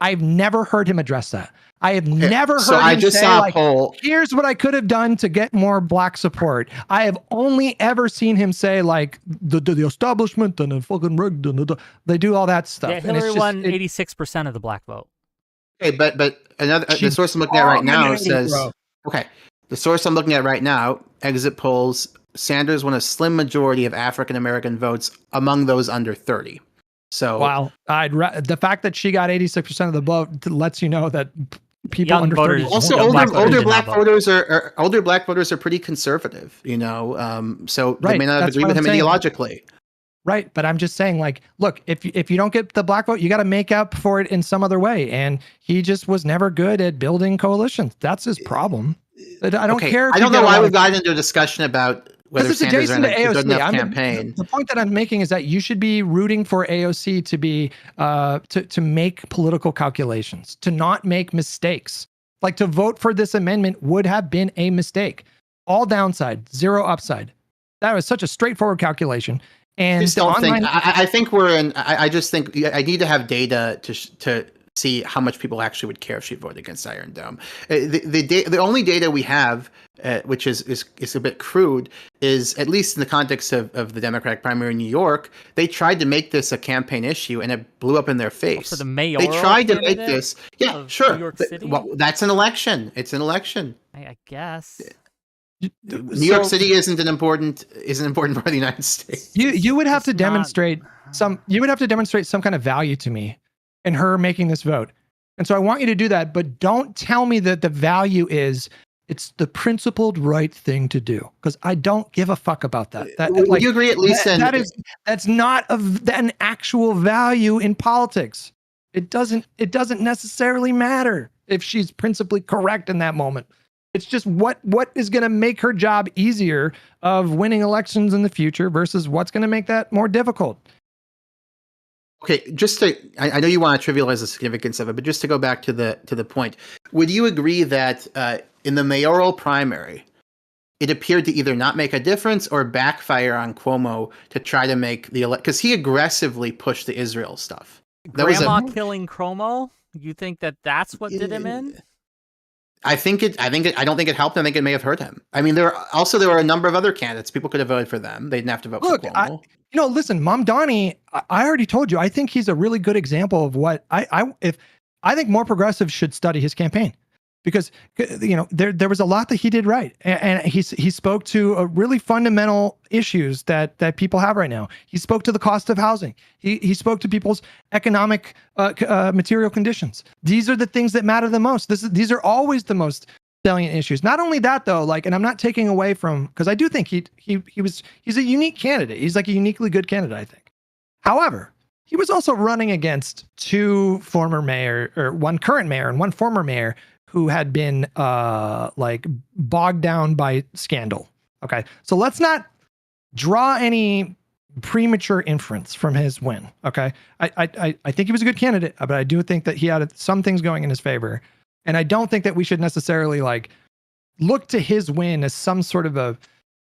I've never heard him address that. I have never heard him say, like, here's what I could have done to get more black support. I have only ever seen him say, like, the establishment and the fucking rigged, they do all that stuff. Yeah, Hillary won 86% of the black vote. Okay, but the source I'm looking at right now says, the source I'm looking at right now, exit polls, Sanders won a slim majority of African American votes among those under 30. So wow, the fact that she got 86% of the vote lets you know that people young under voters, 30 also older black voters are pretty conservative, so they may not agree with him ideologically. Right, but I'm just saying, like, look, if you don't get the black vote, you got to make up for it in some other way, and he just was never good at building coalitions. That's his problem. I don't care. I don't know why we've gotten into a discussion about whether Sanders ran a good enough campaign. The point that I'm making is that you should be rooting for AOC to be to make political calculations, to not make mistakes. Like, to vote for this amendment would have been a mistake. All downside, zero upside. That was such a straightforward calculation. And I think we're in. I just think I need to have data to see how much people actually would care if she voted against Iron Dome. The only data we have, which is a bit crude, is, at least in the context of the Democratic primary in New York, they tried to make this a campaign issue and it blew up in their face. For the mayoral they tried to make this. Yeah, sure. New York City? Well, that's an election. It's an election. I guess. New York City isn't an important part of the United States. You would have to demonstrate some kind of value to me in her making this vote. And so I want you to do that, but don't tell me that the value is it's the principled right thing to do, because I don't give a fuck about that. Would you agree at least that's not an actual value in politics. It doesn't necessarily matter if she's principally correct in that moment. It's just what is going to make her job easier of winning elections in the future versus what's going to make that more difficult. Okay, I know you want to trivialize the significance of it, but just to go back to the point, would you agree that in the mayoral primary, it appeared to either not make a difference or backfire on Cuomo to try to make because he aggressively pushed the Israel stuff. Grandma killing Cuomo? You think that's what did him in? I don't think it helped. I think it may have hurt him. I mean, there were a number of other candidates. People could have voted for them. They didn't have to vote for Cuomo. Listen, Mom Donnie, I already told you, I think he's a really good example of what I think more progressives should study his campaign, because there was a lot that he did right, and he spoke to really fundamental issues that people have right now. He spoke to the cost of housing. He spoke to people's economic material conditions. These are the things that matter the most. These are always the most salient issues. Not only that, though, and I'm not taking away from, because I do think he's a unique candidate. He's like a uniquely good candidate, I think. However, he was also running against one current mayor and one former mayor who had been like bogged down by scandal. Okay, so let's not draw any premature inference from his win. Okay, I think he was a good candidate, but I do think that he had some things going in his favor, and I don't think that we should necessarily like look to his win as some sort of a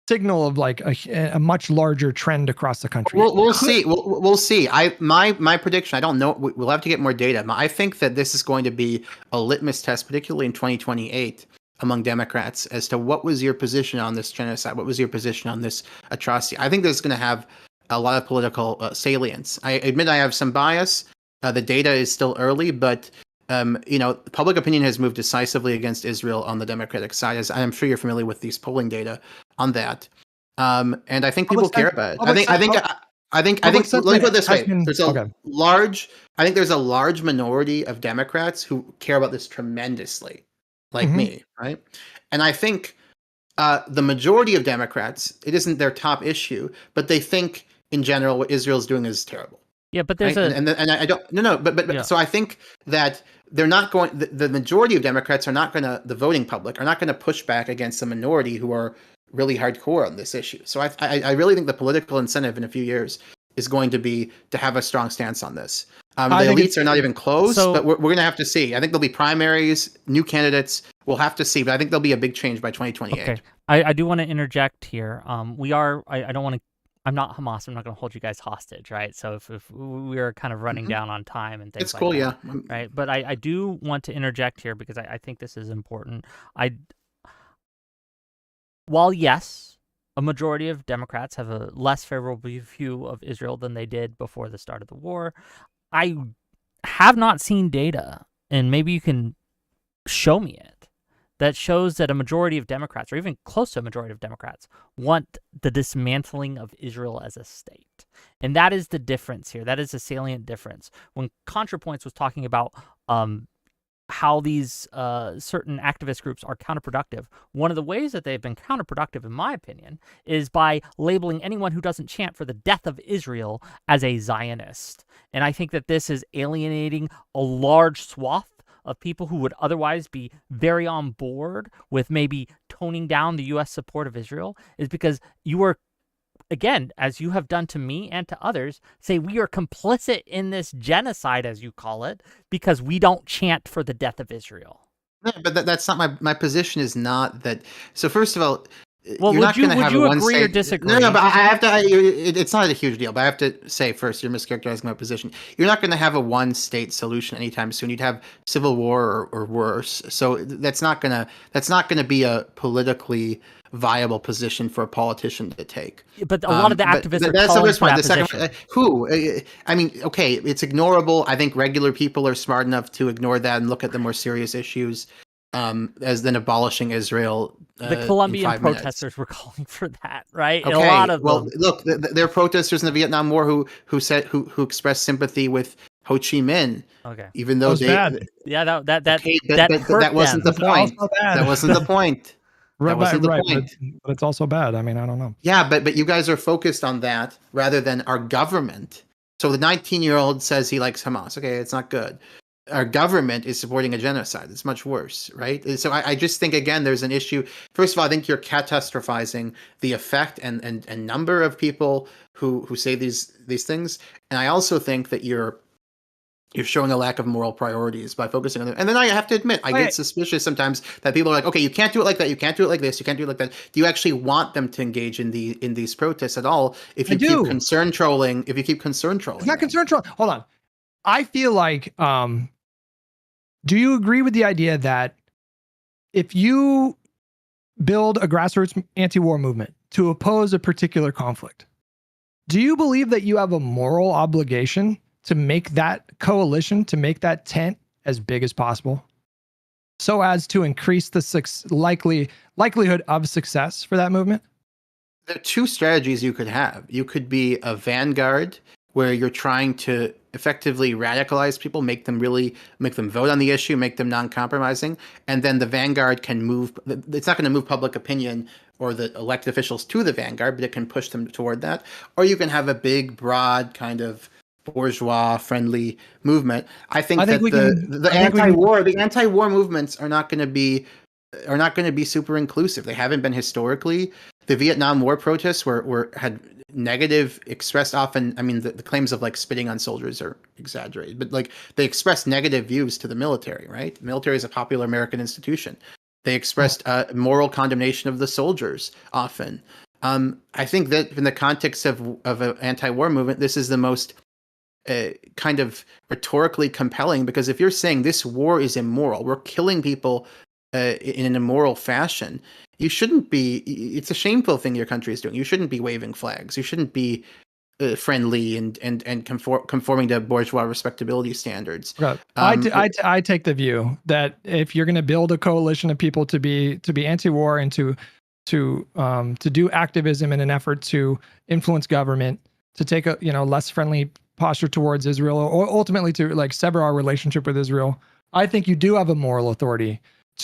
signal of like a much larger trend across the country. We'll see. We'll see. My prediction. I don't know. We'll have to get more data. I think that this is going to be a litmus test, particularly in 2028, among Democrats, as to what was your position on this genocide. What was your position on this atrocity? I think this is going to have a lot of political salience. I admit I have some bias. The data is still early, but public opinion has moved decisively against Israel on the Democratic side. As I'm sure you're familiar with these polling data on that. And I think people care about it. I think let me put it this way. There's a large, I think there's a large minority of Democrats who care about this tremendously, like me, right? And I think the majority of Democrats, it isn't their top issue, but they think in general what Israel's doing is terrible. Yeah, but there's right? and I don't but yeah. So I think that they're not going. The majority of Democrats are not going to. The voting public are not going to push back against the minority who are really hardcore on this issue. So I really think the political incentive in a few years is going to be to have a strong stance on this. The elites are not even close, but we're going to have to see. I think there'll be primaries, new candidates. We'll have to see, but I think there'll be a big change by 2028. Okay, I do want to interject here. We are. I don't want to. I'm not Hamas. I'm not going to hold you guys hostage, right? So if we are kind of running down on time and things it's like cool, that, yeah. Right, but I do want to interject here because I think this is important. While yes, a majority of Democrats have a less favorable view of Israel than they did before the start of the war, I have not seen data, and maybe you can show me it, that shows that a majority of Democrats, or even close to a majority of Democrats, want the dismantling of Israel as a state. And that is the difference here. That is a salient difference. When ContraPoints was talking about how these certain activist groups are counterproductive, one of the ways that they've been counterproductive, in my opinion, is by labeling anyone who doesn't chant for the death of Israel as a Zionist. And I think that this is alienating a large swath of people who would otherwise be very on board with maybe toning down the U.S. support of Israel, is because you are, again, as you have done to me and to others, say we are complicit in this genocide, as you call it, because we don't chant for the death of Israel. No, but that's not my position. Is not that. So first of all, well, you're would you agree or disagree? No, but I have to. It's not a huge deal, but I have to say first, you're mischaracterizing my position. You're not going to have a one-state solution anytime soon. You'd have civil war or worse. So that's not gonna be a politically viable position for a politician to take. But a lot of the activists are calling for that position. Who? I mean, okay, it's ignorable. I think regular people are smart enough to ignore that and look at the more serious issues. As then abolishing Israel. The Colombian protesters were calling for that, right? Okay. A lot of them. Look, there are protesters in the Vietnam War who expressed sympathy with Ho Chi Minh. Okay. Even though that wasn't the point. That wasn't the point. That wasn't the point. But it's also bad. I mean, I don't know. Yeah, but you guys are focused on that rather than our government. So the 19-year-old says he likes Hamas. Okay, it's not good. Our government is supporting a genocide. It's much worse, right? So I just think, again, there's an issue. First of all, I think you're catastrophizing the effect and number of people who say these things. And I also think that you're showing a lack of moral priorities by focusing on them. And then I have to admit, I get suspicious sometimes that people are like, okay, you can't do it like that. You can't do it like this. You can't do it like that. Do you actually want them to engage in these protests at all? If you keep concern trolling, it's not concern trolling. Hold on. I feel like, do you agree with the idea that if you build a grassroots anti-war movement to oppose a particular conflict, do you believe that you have a moral obligation to make that coalition, to make that tent as big as possible, so as to increase the likelihood of success for that movement? There are two strategies you could have. You could be a vanguard where you're trying to effectively radicalize people, make them vote on the issue, make them non-compromising, and then the vanguard can move. It's not going to move public opinion or the elected officials to the vanguard, but it can push them toward that. Or you can have a big, broad kind of bourgeois friendly movement. I think that we can. the I think we can. anti-war movements are not going to be super inclusive. They haven't been historically. The Vietnam War protests had negative expressed often. I mean, the claims of like spitting on soldiers are exaggerated, but like they expressed negative views to the military, right? The military is a popular American institution. They expressed moral condemnation of the soldiers often. I think that in the context of an anti-war movement, this is the most kind of rhetorically compelling, because if you're saying this war is immoral, we're killing people in an immoral fashion, you shouldn't be. It's a shameful thing your country is doing. You shouldn't be waving flags. You shouldn't be friendly and conforming to bourgeois respectability standards. I take the view that if you're going to build a coalition of people to be anti-war and to do activism in an effort to influence government, to take a less friendly posture towards Israel, or ultimately to like sever our relationship with Israel, I think you do have a moral authority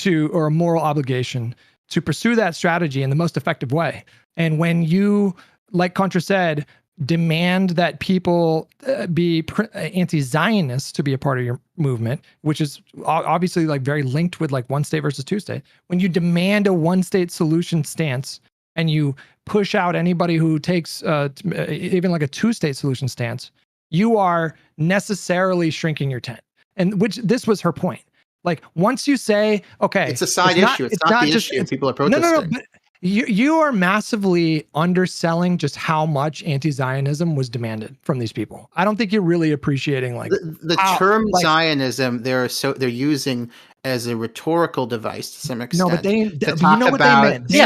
or a moral obligation to pursue that strategy in the most effective way. And when you, like Contra said, demand that people be anti-Zionists to be a part of your movement, which is obviously like very linked with like one state versus two state. When you demand a one state solution stance and you push out anybody who takes even like a two state solution stance, you are necessarily shrinking your tent. And which this was her point. Like once you say, okay, it's a side issue. It's not the issue. People are protesting. No. But you are massively underselling just how much anti-Zionism was demanded from these people. I don't think you're really appreciating like the term Zionism. They're using as a rhetorical device to some extent. No, but they talk what about they meant. Yeah,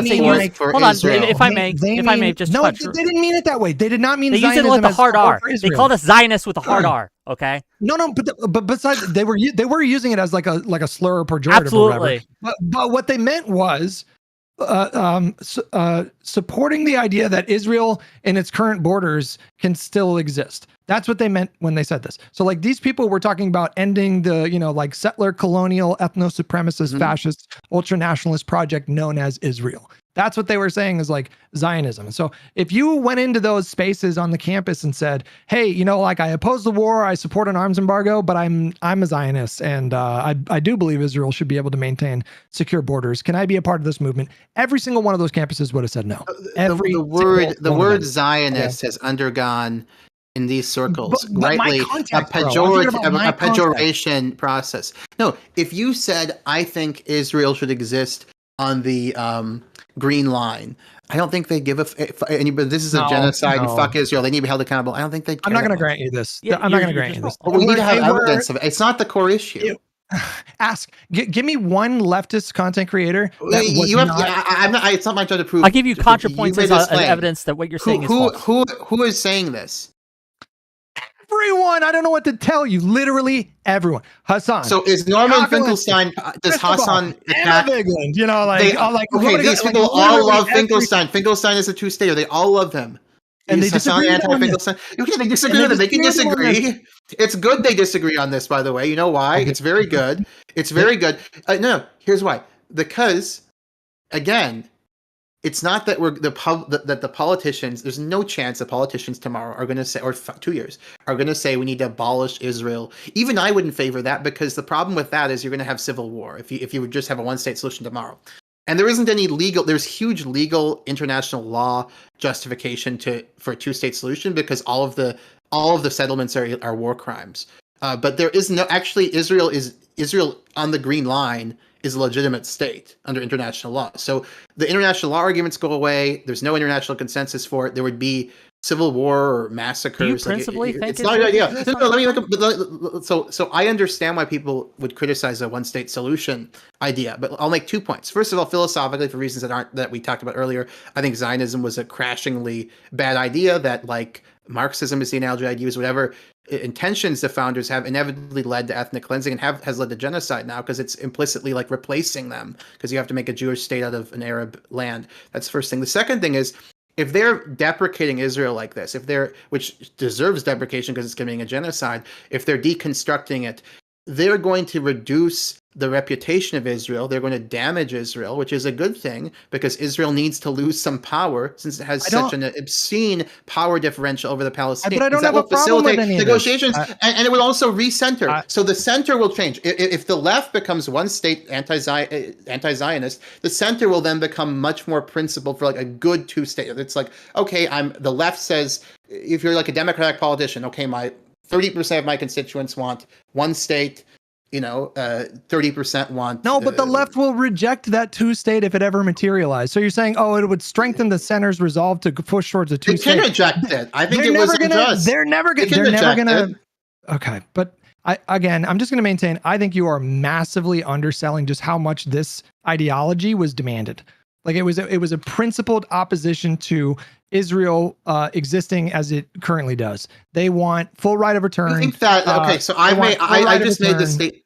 hold on. If I may, just no, they didn't mean it that way. They did not mean they Zionism use it with a hard R. They called us Zionists with a hard R. Okay. No, but besides, they were using it as like a slur or pejorative. Absolutely. Or whatever. But what they meant was supporting the idea that Israel in its current borders can still exist. That's what they meant when they said this. So like these people were talking about ending the, like settler, colonial, ethno-supremacist, fascist, ultra-nationalist project known as Israel. That's what they were saying is like Zionism. So if you went into those spaces on the campus and said, hey, like I oppose the war, I support an arms embargo, but I'm a Zionist and I do believe Israel should be able to maintain secure borders. Can I be a part of this movement? Every single one of those campuses would have said no. The word Zionist has undergone in these circles rightly a pejoration process. No, if you said I think Israel should exist on the green line, I don't think they give anybody. This is a genocide and fuck Israel. They need to be held accountable. I don't think they care. I'm not going to grant you this. I'm not going to grant you this. We need to have evidence of it. It's not the core issue. Give me one leftist content creator. It's not my job to prove. I'll give you contrapoints as evidence that what you're saying is false. Who is saying this? Everyone, I don't know what to tell you. Literally everyone. Hassan. So is Norman Finkelstein? Does Hassan attack? England, these people all love Finkelstein. Finkelstein is a two-stater. They all love him. And they disagree anti-Finkelstein. Okay, they disagree with him. They can disagree. It's good they disagree on this, by the way. You know why? Okay. It's very good. It's very good. No, here's why. Because, again, it's not that that the politicians. There's no chance the politicians tomorrow are going to say, or 2 years, are going to say we need to abolish Israel. Even I wouldn't favor that, because the problem with that is you're going to have civil war if you would just have a one-state solution tomorrow. And there isn't any there's huge legal international law justification for a two-state solution, because all of the settlements are war crimes. But there is Israel on the green line is a legitimate state under international law. So the international law arguments go away. There's no international consensus for it. There would be civil war or massacres. Do you principally think it's not an idea? No, let me so I understand why people would criticize a one-state solution idea, but I'll make 2 points. First of all, philosophically, for reasons that we talked about earlier, I think Zionism was a crashingly bad idea. That like Marxism is the analogy I'd use. Whatever intentions the founders have inevitably led to ethnic cleansing and has led to genocide now, because it's implicitly like replacing them, because you have to make a Jewish state out of an Arab land. That's the first thing. The second thing is, if they're deprecating Israel like this, which deserves deprecation because it's committing a genocide, if they're deconstructing it, they're going to reduce the reputation of Israel. They're going to damage Israel, which is a good thing because Israel needs to lose some power since it has such an obscene power differential over the Palestinians. But I don't that have will a problem with facilitate any of negotiations, this. and it will also recenter. So the center will change. If the left becomes one state anti-Zionist, the center will then become much more principled for like a good two-state. It's like, okay, the left says, if you're like a Democratic politician, okay, my 30% of my constituents want one state, 30% want. No, but the left will reject that two-state if it ever materialized. So you're saying, it would strengthen the center's resolve to push towards a two-state. They can reject it. I think it was unjust. They're never gonna. Okay, but I'm just gonna maintain. I think you are massively underselling just how much this ideology was demanded. Like it was a principled opposition to Israel existing as it currently does. They want full right of return. I think that okay. So I just made the state.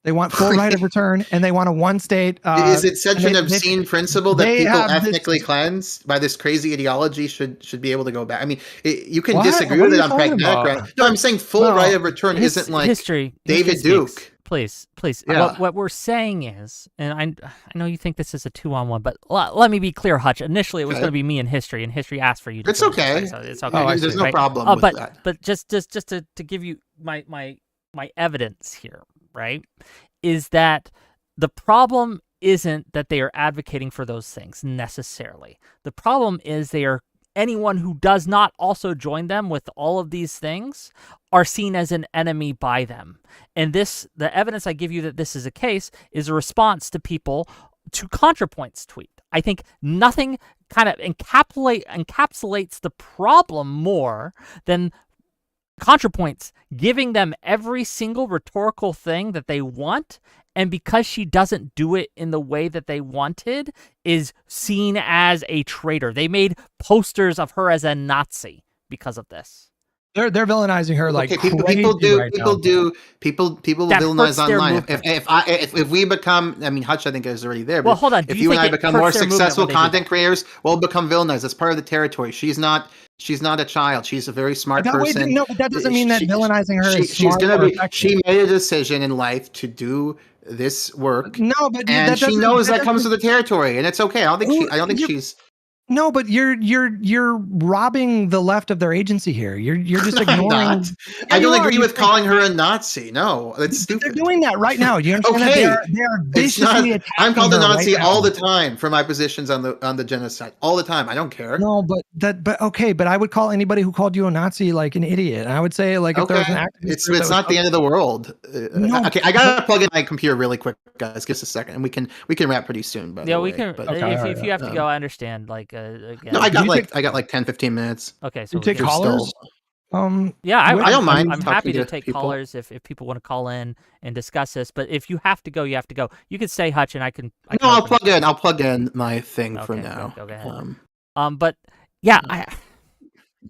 They want full right of return, and they want a one-state. Is it such an obscene principle that people ethnically cleansed by this crazy ideology should be able to go back? I mean, you can disagree with it on pragmatic grounds. No, I'm saying full right of return isn't like David Duke. Please. Yeah. What we're saying is, and I know you think this is a 2-on-1, but let me be clear, Hutch. Initially, it was going to be me and history asked for you to. It's okay. So it's okay. There's no problem with that. But just to give you my evidence here, right, is that the problem isn't that they are advocating for those things necessarily. The problem is anyone who does not also join them with all of these things are seen as an enemy by them. And the evidence I give you that this is a case is a response to people to ContraPoint's tweet. I think nothing kind of encapsulates the problem more than ContraPoint's giving them every single rhetorical thing that they want, and because she doesn't do it in the way that they wanted, is seen as a traitor. They made posters of her as a Nazi because of this. They're villainizing her like people will villainize online. If we become, I mean, Hutch I think is already there. But hold on. If you and I become more successful content creators, we'll become villainized. That's part of the territory. She's not a child. She's a very smart person. No, but that doesn't mean that villainizing her is smart. She made a decision in life to do this work. No, but and she knows that comes with the territory, and it's okay. I don't think she's. No, but you're robbing the left of their agency here. You're just ignoring. I don't agree with calling her a Nazi. No, that's stupid. They're doing that right now. You understand that they are viciously attacking I'm called a Nazi all the time for my positions on the genocide. All the time. I don't care. No, but okay. But I would call anybody who called you a Nazi like an idiot. And I would say like if there was an activist, it's not the end of the world. No. Okay, I gotta plug in my computer really quick, guys. Give us a second, and we can wrap pretty soon. By the way. We can. If you have to go, I understand. Again. No, I got like 10-15 minutes. Okay, so you take callers. Yeah, I don't mind. I'm happy to take people. Callers if people want to call in and discuss this. But if you have to go, you have to go. You could say Hutch, and I can. I'll plug in my thing for now. Go ahead. But yeah,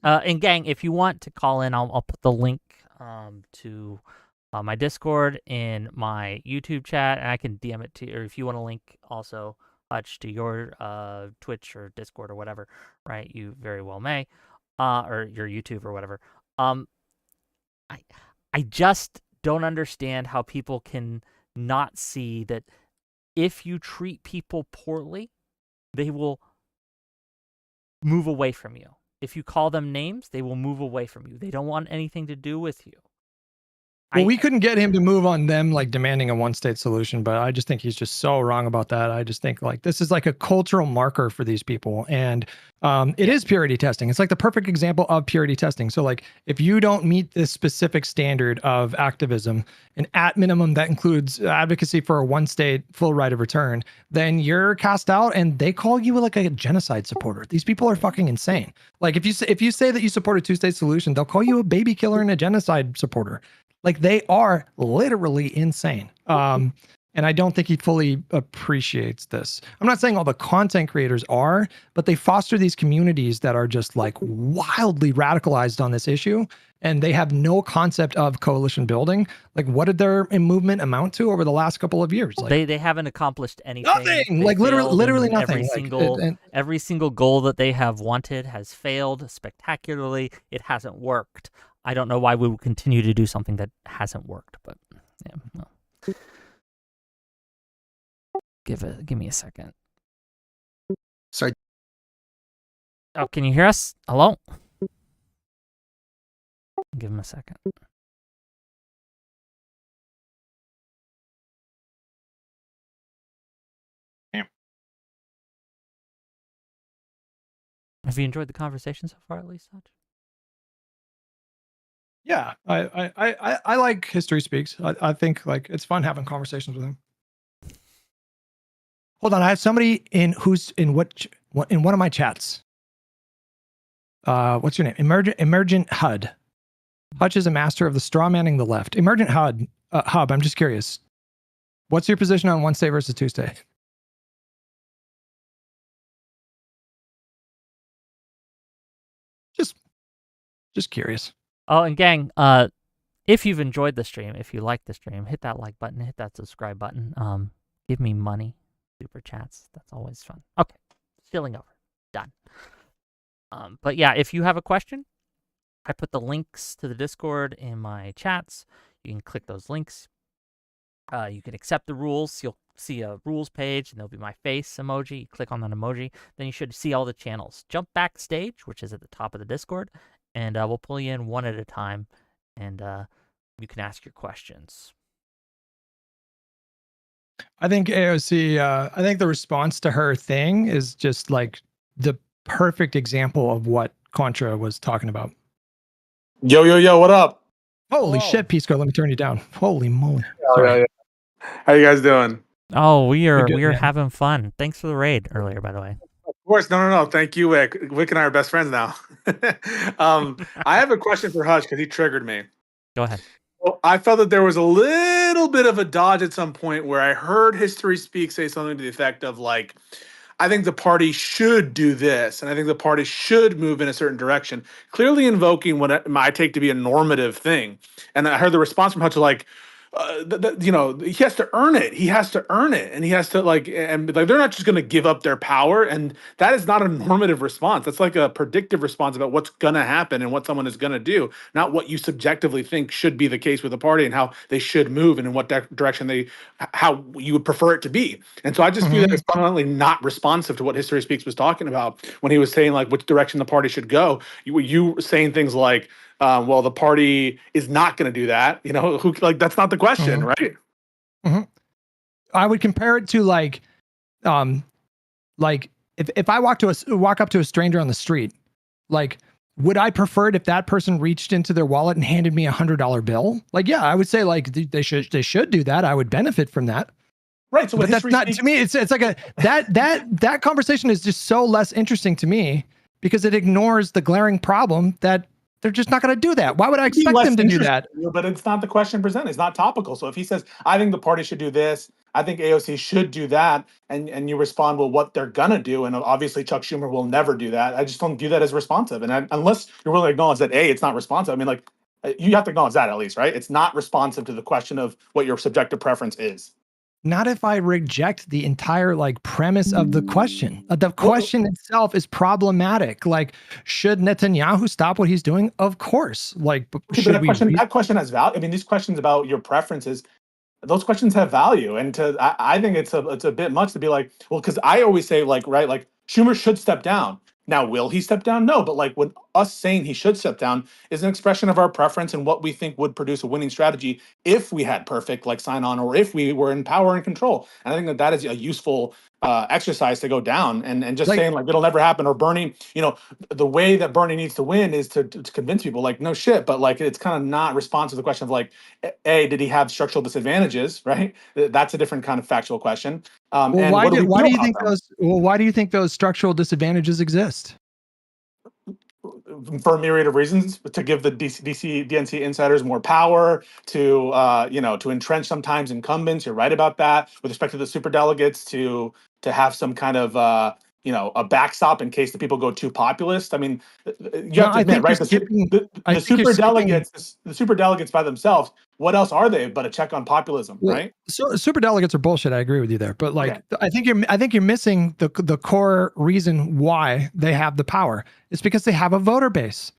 and gang, if you want to call in, I'll put the link to my Discord in my YouTube chat, and I can DM it to you. Or if you want a link also. Hutch to your Twitch or Discord or whatever, right? You very well may, or your YouTube or whatever. I just don't understand how people can not see that if you treat people poorly, they will move away from you. If you call them names, they will move away from you. They don't want anything to do with you. Well, we couldn't get him to move on them like demanding a one-state solution, but I just think he's just so wrong about that. I just think like this is like a cultural marker for these people, and it is purity testing. It's like the perfect example of purity testing. So like if you don't meet this specific standard of activism, and at minimum that includes advocacy for a one-state full right of return, then you're cast out, and they call you like a genocide supporter. These people are fucking insane. Like if you say that you support a two-state solution, they'll call you a baby killer and a genocide supporter. Like they are literally insane. And I don't think he fully appreciates this. I'm not saying all the content creators are, but they foster these communities that are just like wildly radicalized on this issue. And they have no concept of coalition building. Like what did their movement amount to over the last couple of years? Like, they haven't accomplished anything. Nothing. Like literally nothing. Every single goal that they have wanted has failed spectacularly. It hasn't worked. I don't know why we will continue to do something that hasn't worked, but yeah, no. Give me a second. Sorry. Oh, can you hear us? Hello? Give him a second. Have you enjoyed the conversation so far, at least, Hutch? Yeah, I like History Speaks. I think like it's fun having conversations with him. Hold on, I have somebody who's in one of my chats. What's your name? Emergent HUD. Hutch is a master of the straw manning the left. Emergent HUD Hub. I'm just curious. What's your position on Wednesday versus Tuesday? Just curious. Oh, and gang, if you've enjoyed the stream, if you like the stream, hit that like button, hit that subscribe button. Give me money, super chats. That's always fun. Okay, filling over, done. But yeah, if you have a question, I put the links to the Discord in my chats. You can click those links. You can accept the rules. You'll see a rules page, and there'll be my face emoji. You click on that emoji, then you should see all the channels. Jump backstage, which is at the top of the Discord, and we'll pull you in one at a time, and you can ask your questions. I think AOC, I think the response to her thing is just like the perfect example of what Contra was talking about. Yo, what up? Holy shit, Peace Girl, let me turn you down. Holy moly. Sorry. Yeah. How you guys doing? Oh, we are man. having fun. Thanks for the raid earlier, by the way. Of course, no. Thank you, Wick. Wick and I are best friends now. I have a question for Hutch because he triggered me. Go ahead. Well, I felt that there was a little bit of a dodge at some point where I heard History Speak say something to the effect of like, I think the party should do this, and I think the party should move in a certain direction, clearly invoking what I take to be a normative thing. And I heard the response from Hutch like, he has to earn it. He has to earn it, and he has to and they're not just going to give up their power. And that is not a normative response. That's like a predictive response about what's going to happen and what someone is going to do, not what you subjectively think should be the case with the party and how they should move and in what direction how you would prefer it to be. And so I just feel that it's fundamentally not responsive to what History Speaks was talking about when he was saying like which direction the party should go. You saying things like, well, the party is not going to do that. That's not the question, right? I would compare it to like if I walk up to a stranger on the street, like, would I prefer it if that person reached into their wallet and handed me $100 bill? Like, yeah, I would say like they should do that. I would benefit from that. Right. So, but that's not to me. It's like that conversation is just so less interesting to me because it ignores the glaring problem that they're just not going to do that. Why would I expect them to do that? But it's not the question presented. It's not topical. So if he says, I think the party should do this, I think AOC should do that, and you respond, well, what they're going to do, and obviously Chuck Schumer will never do that. I just don't view that as responsive. And unless you're willing to acknowledge that, A, it's not responsive. I mean, like, you have to acknowledge that at least, right? It's not responsive to the question of what your subjective preference is. Not if I reject the entire like premise of the question. The question itself is problematic. Like, should Netanyahu stop what he's doing? Of course. Like, that question has value. I mean, these questions about your preferences, those questions have value. And I think it's a bit much to be like, well, because I always say like, right, like Schumer should step down. Now, will he step down? No, but like when us saying he should step down is an expression of our preference and what we think would produce a winning strategy if we had perfect like sign on or if we were in power and control. And I think that is a useful exercise to go down and just saying like it'll never happen or Bernie, the way that Bernie needs to win is to convince people like no shit, but like it's kind of not responsive to the question of like, A, did he have structural disadvantages, right? That's a different kind of factual question. Why do you think those structural disadvantages exist? For a myriad of reasons, to give the DNC insiders more power, to entrench sometimes incumbents. You're right about that. With respect to the superdelegates, to have some kind of a backstop in case the people go too populist. I mean, you have to admit, right? The superdelegates by themselves, what else are they but a check on populism, right? So superdelegates are bullshit. I agree with you there, but like, okay. I think you're missing the core reason why they have the power. It's because they have a voter base.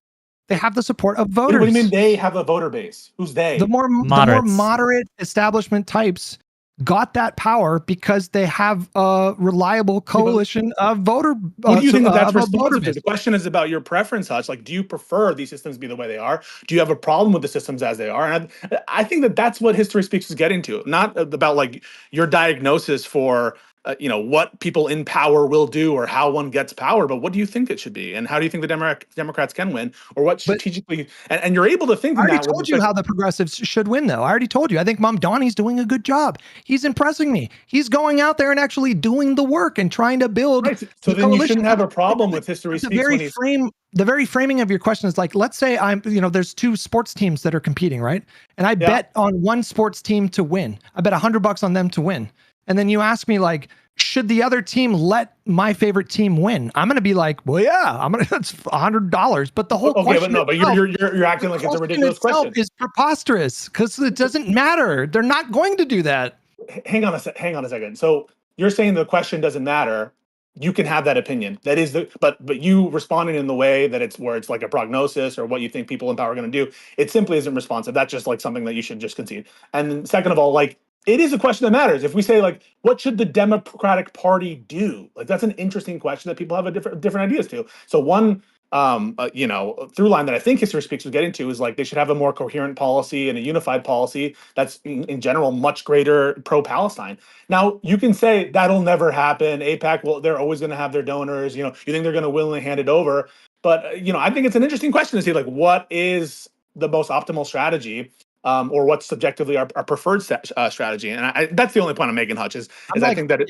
They have the support of voters. What do you mean they have a voter base? Who's they? The more moderate establishment types got that power because they have a reliable coalition of voter. What do you think that's of a voter responsive to? base. The question is about your preference, Hutch. Like, do you prefer these systems be the way they are? Do you have a problem with the systems as they are? And I think that that's what History Speaks is getting to, not about like your diagnosis for what people in power will do or how one gets power, but what do you think it should be, and how do you think the Democrats can win, or what But strategically? And you're able to think I in already that. With told you how the progressives should win, though. I already told you. I think Mom Donnie's doing a good job. He's impressing me. He's going out there and actually doing the work and trying to build. Right. So the then you coalition. shouldn't have a problem with History the Speaks very when he's the very framing of your question is like, let's say there's two sports teams that are competing, right? And I Yeah. bet on one sports team to win. I bet $100 on them to win. And then you ask me like, should the other team let my favorite team win? I'm gonna be like, well, yeah, that's $100. But the whole question, but you're acting like it's a ridiculous question. Is preposterous because it doesn't matter. They're not going to do that. Hang on a second. So you're saying the question doesn't matter. You can have that opinion. That is but you responding in the way that it's where it's like a prognosis or what you think people in power are going to do. It simply isn't responsive. That's just like something that you should just concede. And then second of all, like, it is a question that matters. If we say like, what should the Democratic Party do? Like, that's an interesting question that people have a different ideas to. So one through line that I think History Speaks was getting to is like they should have a more coherent policy and a unified policy that's in general much greater pro-Palestine. Now you can say that'll never happen. AIPAC, well, they're always going to have their donors. You think they're going to willingly hand it over? But I think it's an interesting question to see like what is the most optimal strategy. Or what's subjectively our preferred strategy, and that's the only point I'm making, Hutch. Is I think that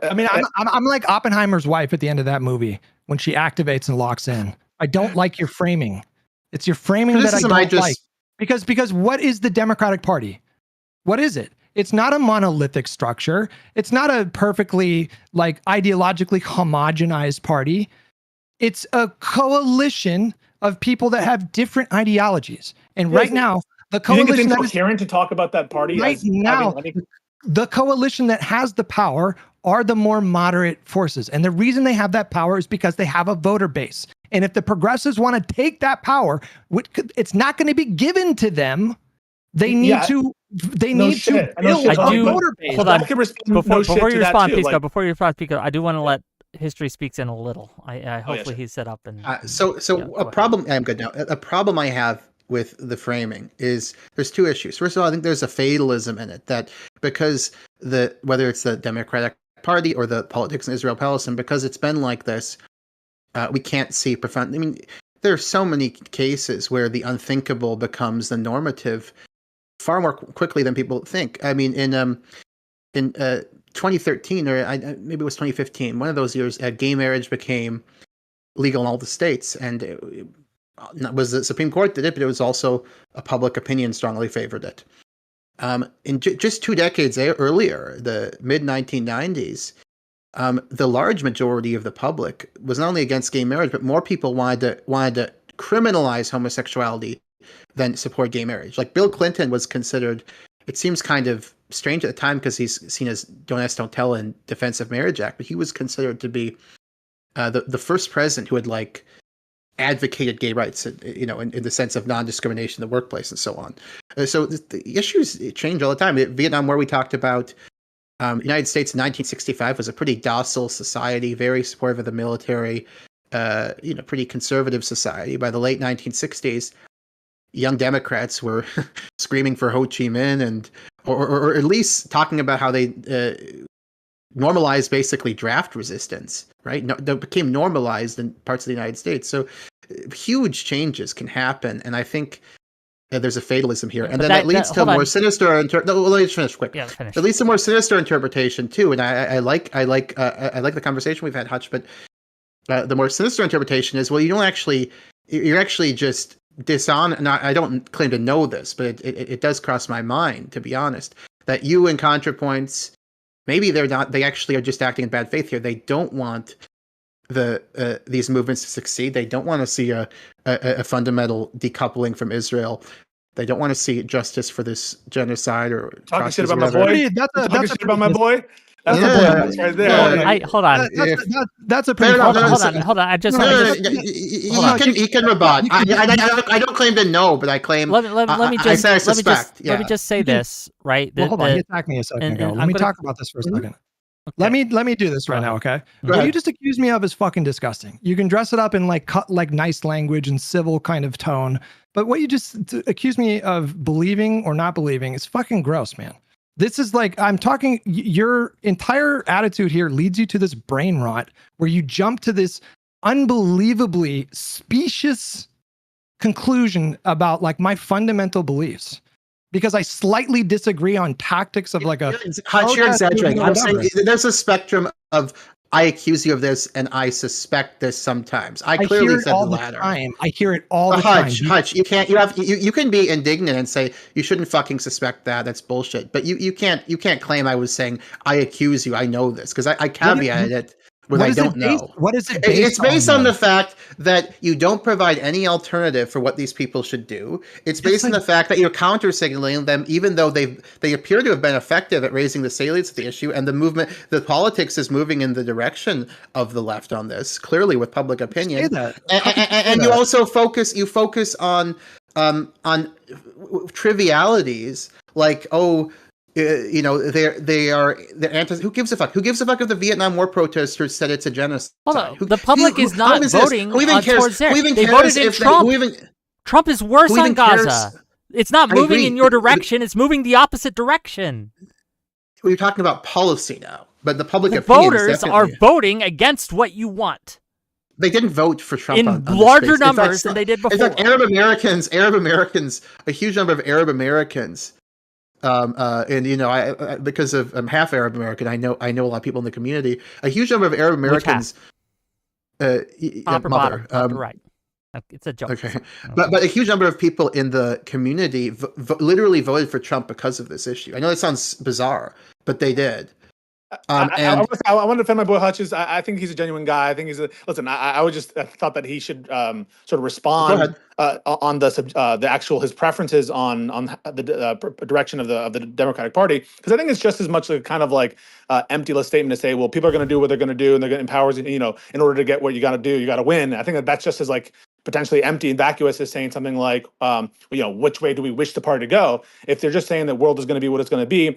I mean, I'm like Oppenheimer's wife at the end of that movie when she activates and locks in. I don't like your framing. It's your framing that I don't like. Because what is the Democratic Party? What is it? It's not a monolithic structure. It's not a perfectly like ideologically homogenized party. It's a coalition of people that have different ideologies. And right now, the coalition, you think it's incoherent to talk about that party right now, the coalition that has the power are the more moderate forces. And the reason they have that power is because they have a voter base. And if the progressives want to take that power, it's not going to be given to them. They need to build a voter base. Hold on. Before you respond, Pisco, I do want to let History Speaks in a little. Hopefully he's set up. And a problem. I'm good now. A problem I have with the framing is there's two issues. First of all, I think there's a fatalism in it that because whether it's the Democratic Party or the politics in Israel-Palestine, because it's been like this, we can't see profound. I mean, there are so many cases where the unthinkable becomes the normative far more quickly than people think. I mean, in 2013 or maybe it was 2015, one of those years, gay marriage became legal in all the states, and it was the Supreme Court did it, but it was also a public opinion strongly favored it. In just 2 decades earlier, the mid 1990s, the large majority of the public was not only against gay marriage, but more people wanted to criminalize homosexuality than support gay marriage. Like Bill Clinton was considered. It seems kind of strange at the time because he's seen as don't ask, don't tell in Defense of Marriage Act, but he was considered to be the first president who had like advocated gay rights, in the sense of non-discrimination in the workplace and so on. So the issues change all the time. Vietnam War, we talked about. United States in 1965 was a pretty docile society, very supportive of the military, pretty conservative society. By the late 1960s, young Democrats were screaming for Ho Chi Minh or at least talking about how they normalized basically draft resistance, right? That became normalized in parts of the United States. So huge changes can happen. And I think there's a fatalism here. And then that leads to a more sinister let me finish quick. Yeah, finish. It leads to more sinister interpretation too. And I like the conversation we've had, Hutch, but the more sinister interpretation is, well, you're actually just dishonest. And I don't claim to know this, but it does cross my mind, to be honest, that you and ContraPoints, maybe they're not. They actually are just acting in bad faith here. They don't want these movements to succeed. They don't want to see a fundamental decoupling from Israel. They don't want to see justice for this genocide or talking shit about my boy. That's shit about my boy. That's the Yeah. boy Hutch right there. Yeah. Hold on. That's a Fair pretty enough. Hold on. I just He can rebut. I don't claim to know, but I claim. let me I say I just suspect. let me just say this, right? Well, hold on. He attacked me a second ago. Let me talk about this for a second. Let me do this right now, okay? What you just accused me of is fucking disgusting. You can dress it up in like nice language and civil kind of tone, but what you just accused me of believing or not believing is fucking gross, man. This is like, I'm talking, your entire attitude here leads you to this brain rot where you jump to this unbelievably specious conclusion about like my fundamental beliefs. Because I slightly disagree on tactics of like a. Hutch, you're exaggerating. I'm saying there's a spectrum of I accuse you of this and I suspect this sometimes. I clearly said the latter. I hear it all the time. Hutch, you can't. You can be indignant and say you shouldn't fucking suspect that. That's bullshit. But you can't claim I was saying I accuse you. I know this because I caveated it. What I don't know. What is it based on? It's based on the fact that you don't provide any alternative for what these people should do. It's based on the fact that you're counter-signaling them, even though they appear to have been effective at raising the salience of the issue, and the politics is moving in the direction of the left on this, clearly with public opinion. Say that. And you also focus on trivialities like they're anti. Who gives a fuck? Who gives a fuck if the Vietnam War protesters said it's a genocide? Hold on. The public is not voting towards there. They voted in Trump. Trump is worse on Gaza. It's not moving in your direction. It's moving the opposite direction. We're talking about policy now, but the public voters are voting against what you want. They didn't vote for Trump in larger numbers than they did before. In fact, Arab Americans, a huge number of Arab Americans. And I because of I'm half Arab American, I know a lot of people in the community. A huge number of Arab Americans. Mother. Right. It's a joke. Okay. But a huge number of people in the community literally voted for Trump because of this issue. I know that sounds bizarre, but they did. I want to defend my boy Hutch. I think he's a genuine guy. I think he's listen. I would just thought that he should sort of respond on the actual his preferences on the direction of the Democratic Party, because I think it's just as much a kind of like empty-less statement to say, well, people are going to do what they're going to do, and they're going to empower in order to get what you got to do, you got to win. I think that's just as like potentially empty and vacuous as saying something like, which way do we wish the party to go? If they're just saying the world is going to be what it's going to be,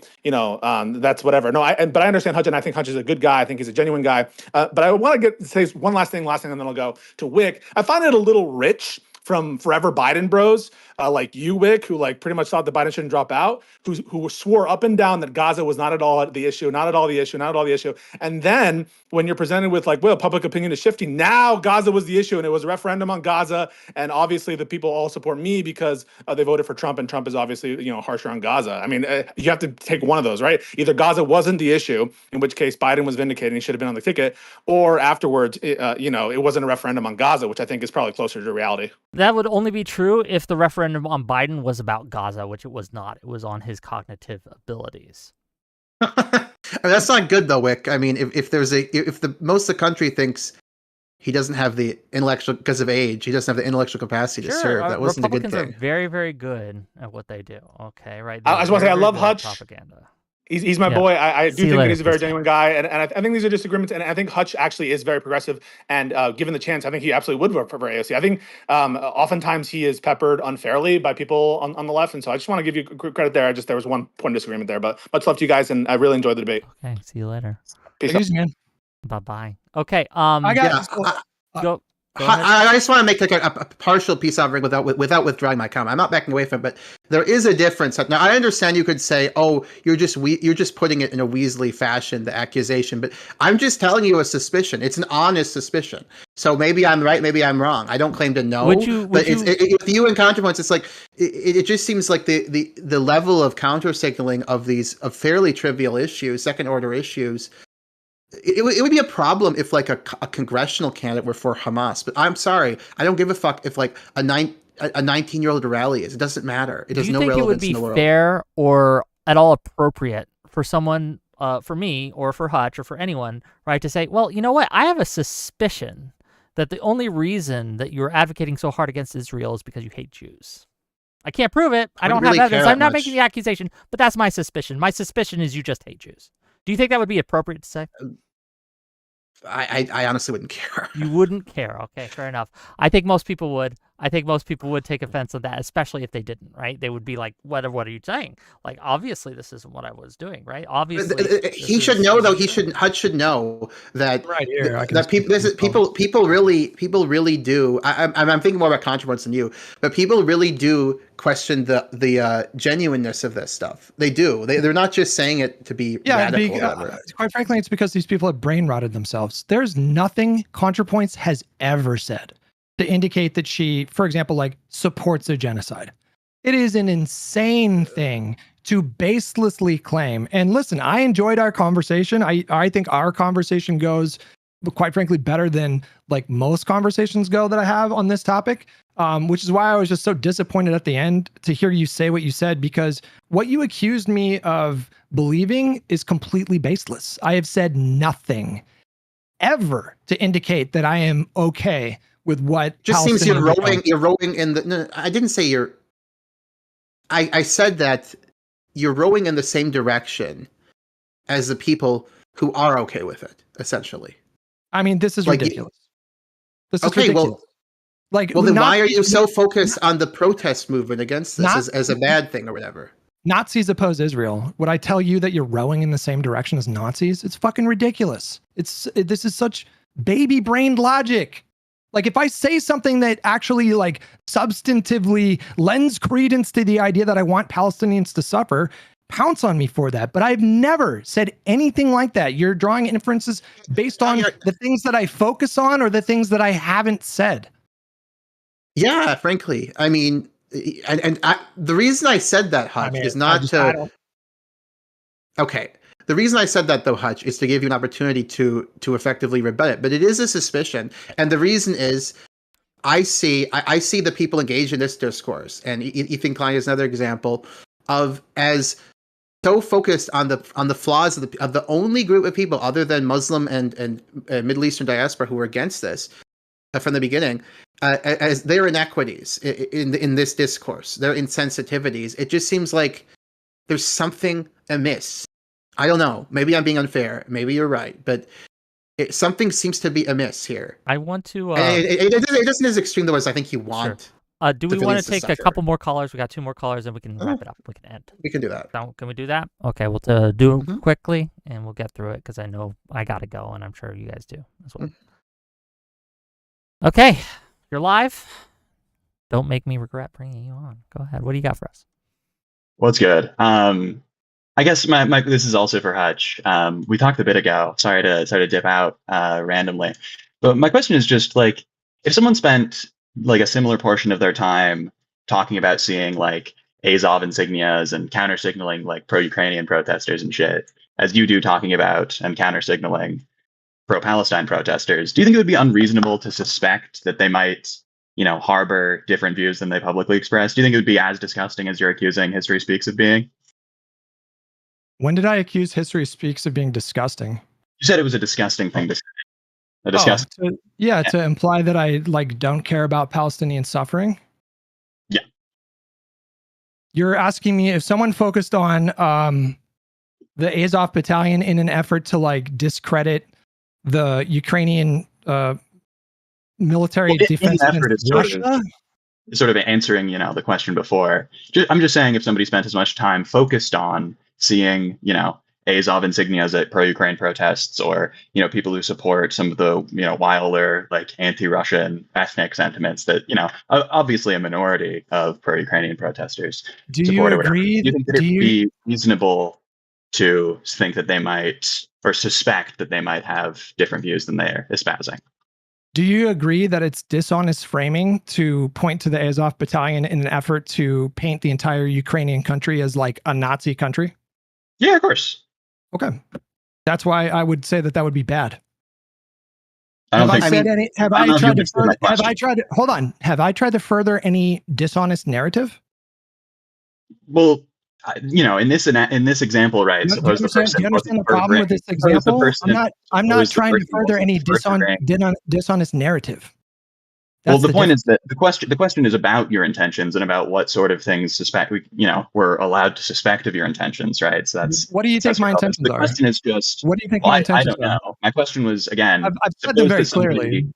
that's whatever. No, but I understand Hutch, and I think Hutch is a good guy. I think he's a genuine guy. But I want to say one last thing, and then I'll go to Wick. I find it a little rich from Forever Biden bros, like you, Wick, who like pretty much thought that Biden shouldn't drop out, who swore up and down that Gaza was not at all the issue, not at all the issue. And then when you're presented with like, well, public opinion is shifting, now Gaza was the issue, and it was a referendum on Gaza, and obviously the people all support me because they voted for Trump, and Trump is obviously harsher on Gaza. I mean, you have to take one of those, right? Either Gaza wasn't the issue, in which case Biden was vindicated and he should have been on the ticket, or afterwards, it wasn't a referendum on Gaza, which I think is probably closer to reality. That would only be true if the referendum on Biden was about Gaza, which it was not. It was on his cognitive abilities. That's not good though, Wick. I mean, if the most of the country thinks he doesn't have the intellectual, because of age, he doesn't have the intellectual capacity to serve. That wasn't a good thing. Republicans are very, very good at what they do. Okay, right. I just want to say I love Hutch. Propaganda. He's my boy. I do think that he's a very genuine guy, and I think these are disagreements, and I think Hutch actually is very progressive, and given the chance, I think he absolutely would vote for AOC. I think oftentimes he is peppered unfairly by people on the left, and so I just want to give you credit there. There was one point of disagreement there, but much love to you guys, and I really enjoyed the debate. Okay, see you later. Peace out. Man. Bye-bye. Okay, go. I just want to make like a partial piece out of it without withdrawing my comment. I'm not backing away from it, but there is a difference. Now, I understand you could say, "Oh, you're just putting it in a Weasley fashion, the accusation," but I'm just telling you a suspicion. It's an honest suspicion. So maybe I'm right, maybe I'm wrong. I don't claim to know. With you and counterpoints, it's like it just seems like the level of counter signaling of fairly trivial issues, second order issues. It would be a problem if like a congressional candidate were for Hamas, but I'm sorry, I don't give a fuck if like a 19-year-old rally is. It doesn't matter. It has no relevance in the world. Do you think it would be fair or at all appropriate for someone, for me or for Hutch or for anyone, right, to say, well, you know what? I have a suspicion that the only reason that you're advocating so hard against Israel is because you hate Jews. I can't prove it. I don't have evidence. I'm not making the accusation, but that's my suspicion. My suspicion is you just hate Jews. Do you think that would be appropriate to say? I honestly wouldn't care. You wouldn't care. Okay, fair enough. I think most people would. I think most people would take offense of that, especially if they didn't, right? They would be like, what are you saying? Like, obviously, this isn't what I was doing, right? Obviously. He should know, though. Hutch should know that Right here, that people really do. I'm thinking more about ContraPoints than you, but people really do question the genuineness of this stuff. They do. They're not just saying it to be radical. Or whatever. Quite frankly, it's because these people have brain rotted themselves. There's nothing ContraPoints has ever said to indicate that she, for example, like supports a genocide. It is an insane thing to baselessly claim. And listen, I enjoyed our conversation. I think our conversation goes, quite frankly, better than like most conversations go that I have on this topic, which is why I was just so disappointed at the end to hear you say what you said, because what you accused me of believing is completely baseless. I have said nothing ever to indicate that I am okay with what just seems you're rowing in the. No, I didn't say you're. I said that you're rowing in the same direction as the people who are okay with it, essentially. I mean, this is like, ridiculous. This is ridiculous. Well, then why are you so focused on the protest movement against this as a bad thing or whatever? Nazis oppose Israel. Would I tell you that you're rowing in the same direction as Nazis? It's fucking ridiculous. This is such baby-brained logic. Like, if I say something that actually like substantively lends credence to the idea that I want Palestinians to suffer, pounce on me for that. But I've never said anything like that. You're drawing inferences based on the things that I focus on or the things that I haven't said. Yeah, frankly. I mean, the reason I said that, Hutch, is not to. Okay. The reason I said that, though, Hutch, is to give you an opportunity to effectively rebut it. But it is a suspicion, and the reason is, I see the people engaged in this discourse, and Ethan Klein is another example of as so focused on the flaws of the only group of people other than Muslim and Middle Eastern diaspora who were against this from the beginning, as their inequities in this discourse, their insensitivities. It just seems like there's something amiss. I don't know. Maybe I'm being unfair. Maybe you're right, but something seems to be amiss here. I want to. It isn't as extreme though as I think you want. Sure. Do we want to take a couple more callers? We got 2 more callers, and we can wrap it up. We can end. We can do that. Can we do that? Okay, we'll do it quickly, and we'll get through it because I know I gotta go, and I'm sure you guys do as well. Okay, you're live. Don't make me regret bringing you on. Go ahead. What do you got for us? What's good? I guess my this is also for Hutch. We talked a bit ago. Sorry to dip out randomly, but my question is just like, if someone spent like a similar portion of their time talking about seeing like Azov insignias and counter signaling like pro-Ukrainian protesters and shit, as you do talking about and counter signaling pro-Palestine protesters, do you think it would be unreasonable to suspect that they might, harbor different views than they publicly express? Do you think it would be as disgusting as you're accusing History Speaks of being? When did I accuse History Speaks of being disgusting? You said it was a disgusting thing to say. To imply that I don't care about Palestinian suffering. Yeah. You're asking me if someone focused on the Azov battalion in an effort to discredit the Ukrainian military defense against Russia. Sort of answering, the question before. I'm just saying, if somebody spent as much time focused on seeing, Azov insignias at pro-Ukraine protests, or people who support some of the wilder anti-Russian ethnic sentiments that obviously a minority of pro-Ukrainian protesters support. Do you think that it would be reasonable to think that they might, or suspect that they might have different views than they're espousing? Do you agree that it's dishonest framing to point to the Azov battalion in an effort to paint the entire Ukrainian country as a Nazi country? Yeah, of course. Okay. That's why I would say that would be bad. Have I tried to further any dishonest narrative? Well, in this example, right? Do you understand the problem with this example? I'm not trying to further any dishonest narrative. Well, That's the point difference. is that the question is about your intentions and about what sort of things we're allowed to suspect of your intentions, right? So that's What do you think accessory my relevance. intentions The are? question is just, What do you think well, my I intentions don't are? know. My question was again, I've said them suppose very that somebody, clearly.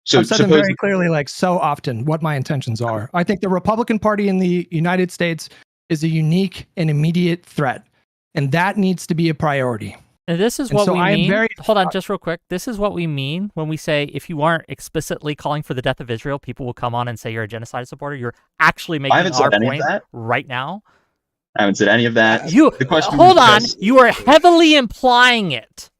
so I've said them suppose, very clearly, like so often, what my intentions are. I think the Republican Party in the United States is a unique and immediate threat, and that needs to be a priority. And this is And what so we I am mean. very Hold on, just real quick. This is what we mean when we say if you aren't explicitly calling for the death of Israel, people will come on and say you're a genocide supporter. You're actually I making haven't our said any of point that. right now. I haven't said any of that. You The question hold was on. just, You are heavily implying it.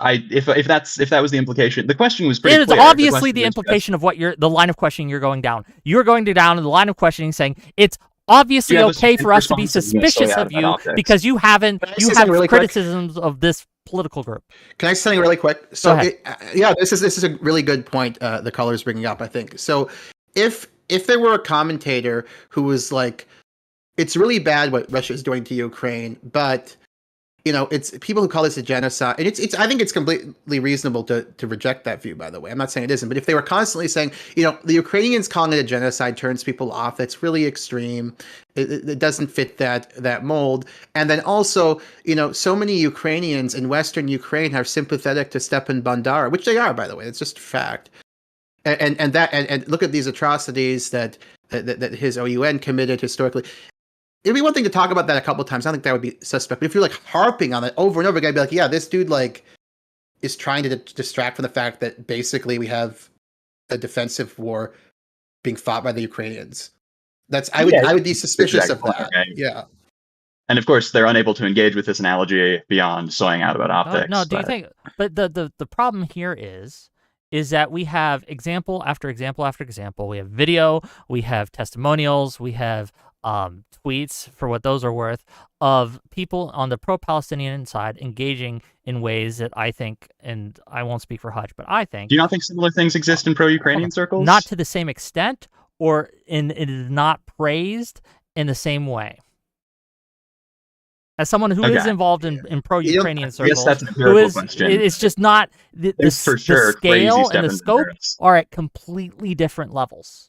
if that was the implication, the question was pretty It is clear. obviously the Was just, implication of what the line of questioning you're going down. You're going down the line of questioning saying it's do obviously you have a okay for us to be response that you're gonna soy suspicious out of about you optics? because you Can I say have something really quick? criticisms of this political group. Can I say something really quick? So, ahead. yeah, this is a really good point. The caller's bringing up, I think. So, if there were a commentator who was like, "It's really bad what Russia is doing to Ukraine," but it's people who call this a genocide, and it's I think it's completely reasonable to reject that view. By the way, I'm not saying it isn't, but if they were constantly saying, the Ukrainians calling it a genocide turns people off, that's really extreme. It doesn't fit that mold. And then also, so many Ukrainians in Western Ukraine are sympathetic to Stepan Bandera, which they are, by the way. It's just a fact. And look at these atrocities that his OUN committed historically. It'd be one thing to talk about that a couple of times. I don't think that would be suspect. But if you're like harping on it over and over again, I'd be like, yeah, this dude like is trying to distract from the fact that basically we have a defensive war being fought by the Ukrainians. I would be suspicious of that. Right? Yeah. And of course, they're unable to engage with this analogy beyond soying out about optics. No, do you think? But the problem here is that we have example after example after example. We have video, we have testimonials, we have tweets, for what those are worth, of people on the pro-Palestinian side engaging in ways that I think, and I won't speak for Hutch, but I think... Do you not think similar things exist in pro-Ukrainian circles? Not to the same extent, or it is not praised in the same way. As someone who is involved in pro-Ukrainian circles, that's an empirical question. It's just not the scale and the scope are at completely different levels.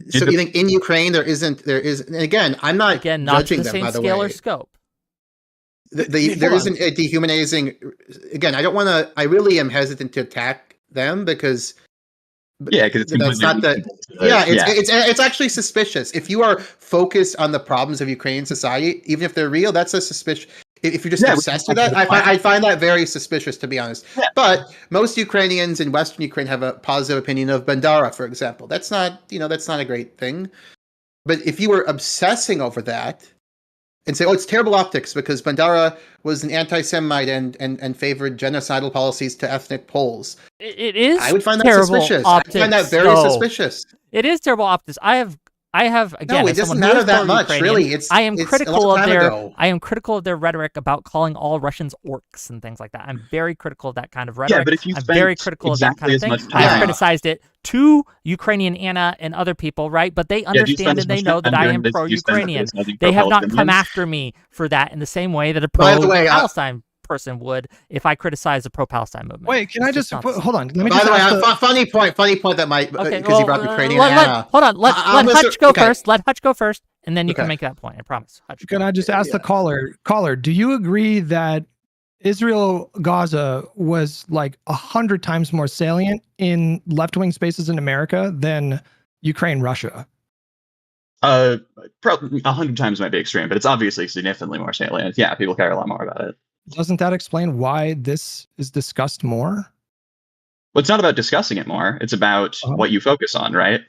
So you think in Ukraine there is, and again, I'm not judging them, by the way. Scale or scope. There isn't a dehumanizing. Again, I really am hesitant to attack them because it's not that. It's actually suspicious. If you are focused on the problems of Ukrainian society, even if they're real, that's a suspicion. If you're just obsessed with that, I find that very suspicious, to be honest. Yeah. But most Ukrainians in Western Ukraine have a positive opinion of Bandera, for example. That's not a great thing. But if you were obsessing over that and say, it's terrible optics because Bandera was an anti-Semite and favored genocidal policies to ethnic Poles. It is. I would find that suspicious. Optics, I find that very suspicious. It is terrible optics. I have again. No, it doesn't matter that much, really. I am critical of their rhetoric about calling all Russians orcs and things like that. I'm very critical of that kind of rhetoric. Yeah, but if you I'm very critical of that kind of thing. I've criticized it to Ukrainian Anna and other people, right? But they understand and they know that I am pro-Ukrainian. They have not come after me for that in the same way that a pro-Palestine person would if I criticize the pro-Palestine movement. Wait, can I just hold on? Let me By the way, funny point that might because you brought Ukrainian. Hold on, let Hutch go first. Let Hutch go first, and then you can make that point. I promise. Hutch, can I just ask the caller? Do you agree that Israel Gaza was like 100 times more salient in left-wing spaces in America than Ukraine Russia? 100 times might be extreme, but it's obviously significantly more salient. Yeah, people care a lot more about it. Doesn't that explain why this is discussed more? Well, it's not about discussing it more. It's about what you focus on, right?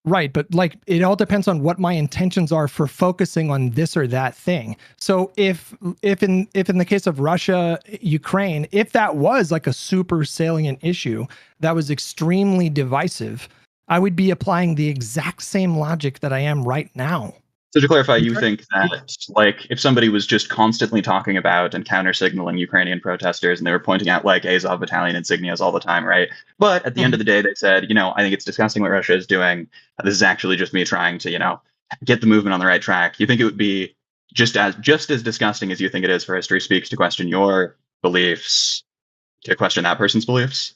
Right, but like it all depends on what my intentions are for focusing on this or that thing. So if in the case of Russia, Ukraine, if that was like a super salient issue that was extremely divisive, I would be applying the exact same logic that I am right now. So to clarify, you think that like if somebody was just constantly talking about and counter-signaling Ukrainian protesters and they were pointing out like Azov battalion insignias all the time, right? But at the end of the day, they said, I think it's disgusting what Russia is doing. This is actually just me trying to, get the movement on the right track. You think it would be just as disgusting as you think it is for History Speaks to question your beliefs to question that person's beliefs?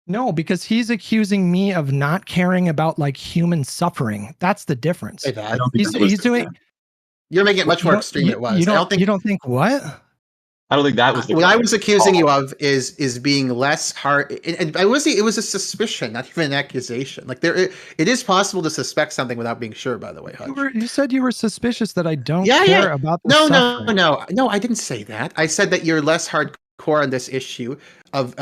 No, because he's accusing me of not caring about like human suffering. That's the difference. Say I that. don't think He's doing. You're making it much You more don't- extreme than it was. You I don't think you don't think what? I don't think that was the what I claim. was accusing you of is being less hard. And I was it was a suspicion, not even an accusation. Like it is possible to suspect something without being sure. By the way, Hutch. You said you were suspicious that I don't Yeah, care yeah. about the No, suffering. no. I didn't say that. I said that you're less hardcore on this issue of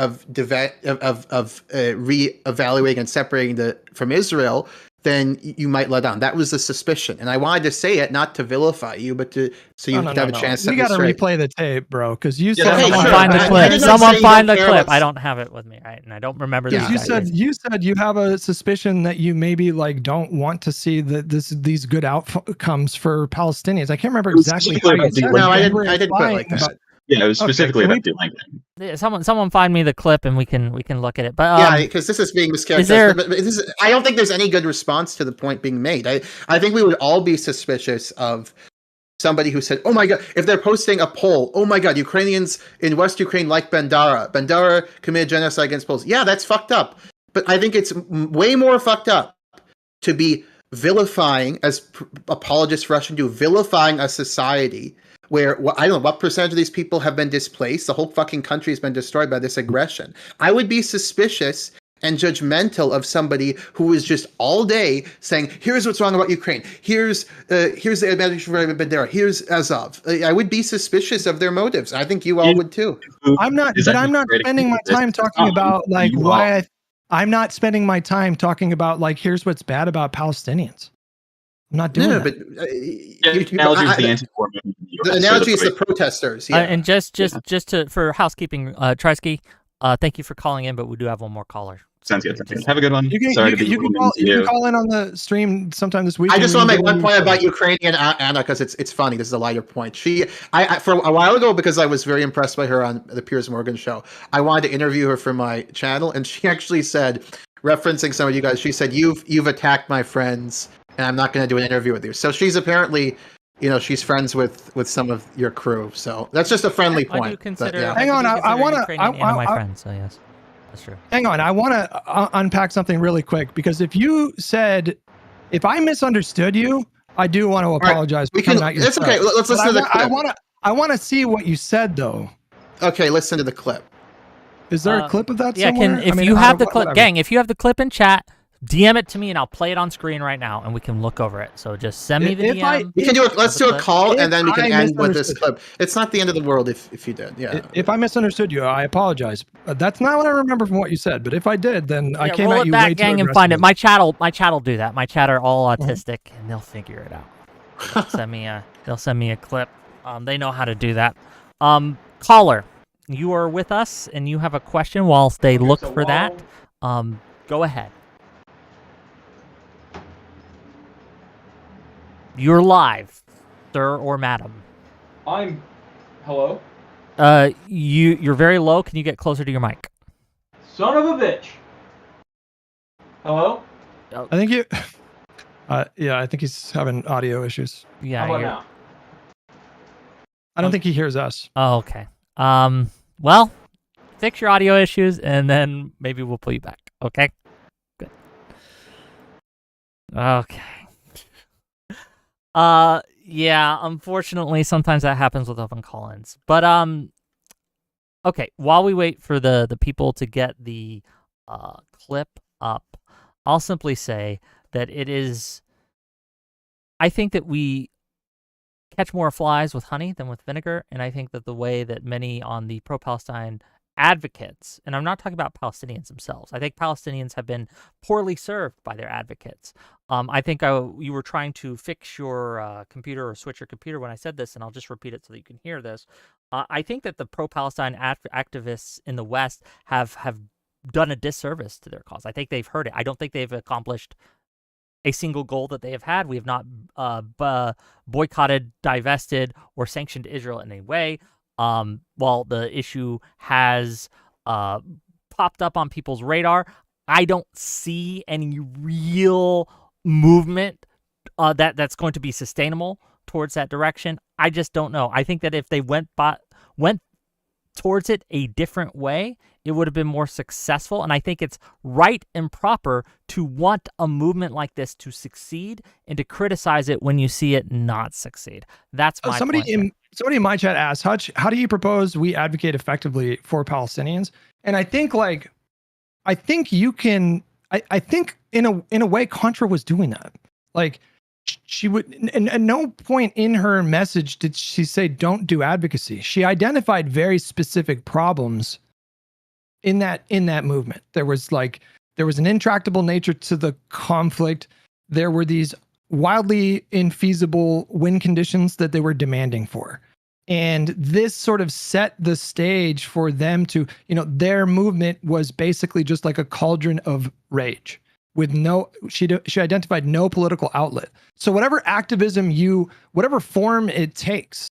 re-evaluating and separating from Israel than you might let on. That was the suspicion, and I wanted to say it not to vilify you, but so you have a chance to set We me got to straight. replay the tape, bro, because you Yeah, said okay, Someone sure. find the I clip. did not Someone say you find don't the care clip. what's- I don't have it with me, right? And I don't remember the Yeah. exact you said you have a suspicion that you maybe like don't want to see these good outcomes for Palestinians. I can't remember It was exactly specifically how you about said it. No, I You were didn't put it like implying that. about- Yeah, it was Okay, specifically can we- about delinking. Yeah, someone find me the clip and we can look at it. But Yeah, because this is being mischaracterized. there- But I don't think there's any good response to the point being made. I think we would all be suspicious of somebody who said, "Oh my God!" If they're posting a poll, "Oh my God, Ukrainians in West Ukraine like Bandera. Bandera committed genocide against Poles." Yeah, that's fucked up. But I think it's way more fucked up to be vilifying, as apologists Russian do, vilifying a society where I don't know what percentage of these people have been displaced. The whole fucking country has been destroyed by this aggression. I would be suspicious and judgmental of somebody who is just all day saying, "Here's what's wrong about Ukraine. Here's the administration for Bandera. Here's Azov." I would be suspicious of their motives. I think you all would too. I'm not spending my time talking about like why I'm not spending my time talking about like here's what's bad about Palestinians. I'm not doing that. But The analogy is the anti-war movement in the US. the analogy is the protesters. Yeah. and just for housekeeping, Trisky, thank you for calling in, but we do have one more caller. Sounds good. Have a good one. You can, Sorry you, to be you, can call, you can call in on the stream sometime this week. I just want to make one point about Ukrainian Anna because it's funny. This is a lighter point. I for a while ago, because I was very impressed by her on the Piers Morgan show, I wanted to interview her for my channel, and she actually said, referencing some of you guys, she said, "You've attacked my friends, and I'm not going to do an interview with you." So she's apparently, she's friends with some of your crew. So that's just a friendly point. I do consider. yeah. Hang on, I want to. my friend. So yes, that's true. Hang on, I want to unpack something really quick because if I misunderstood you, I do want to apologize. We can. It's okay. Let's listen to the clip. I want to see what you said though. Okay, listen to the clip. Is there a clip of that? Yeah, somewhere? if you have the clip, gang, if you have the clip in chat, DM it to me and I'll play it on screen right now and we can look over it. So just send me the DM. We can do it. Let's do a call and then we can end with this misunderstood. clip. It's not the end of the world if you did. Yeah. If I misunderstood you, I apologize. That's not what I remember from what you said. But if I did, then I came roll at it you back, way too gang, and find it. aggressively. My chat'll do that. My chat are all autistic and they'll figure it out. They'll send me a clip. They know how to do that. Caller, you are with us and you have a question whilst they look for that. Go ahead. You're live, sir or madam. Hello? You're very low. Can you get closer to your mic? Son of a bitch. Hello? I think you. Yeah, I think he's having audio issues. Yeah. How about now? I don't think he hears us. Oh, okay. Well, fix your audio issues and then maybe we'll pull you back. Okay? Good. Okay. Yeah, unfortunately sometimes that happens with open call-ins. But okay, while we wait for the people to get the clip up, I'll simply say that I think that we catch more flies with honey than with vinegar, and I think that the way that many on the pro-Palestine advocates, and I'm not talking about Palestinians themselves, I think Palestinians have been poorly served by their advocates. I think you were trying to fix your computer or switch your computer when I said this, and I'll just repeat it so that you can hear this. I think that the pro-Palestine activists in the West have done a disservice to their cause. I think they've heard it. I don't think they've accomplished a single goal that they have had. We have not boycotted, divested, or sanctioned Israel in any way. While the issue has popped up on people's radar, I don't see any real movement that's going to be sustainable towards that direction. I just don't know. I think that if they went towards it a different way, it would have been more successful. And I think it's right and proper to want a movement like this to succeed and to criticize it when you see it not succeed. That's my somebody point. Somebody in my chat asked, Hutch, how do you propose we advocate effectively for Palestinians? And I think you can. I think in a way, Contra was doing that. Like she would, and at no point in her message did she say don't do advocacy. She identified very specific problems in that movement. There was an intractable nature to the conflict. There were these wildly infeasible win conditions that they were demanding for. And this sort of set the stage for them to, their movement was basically just like a cauldron of rage with she identified no political outlet. So whatever activism whatever form it takes,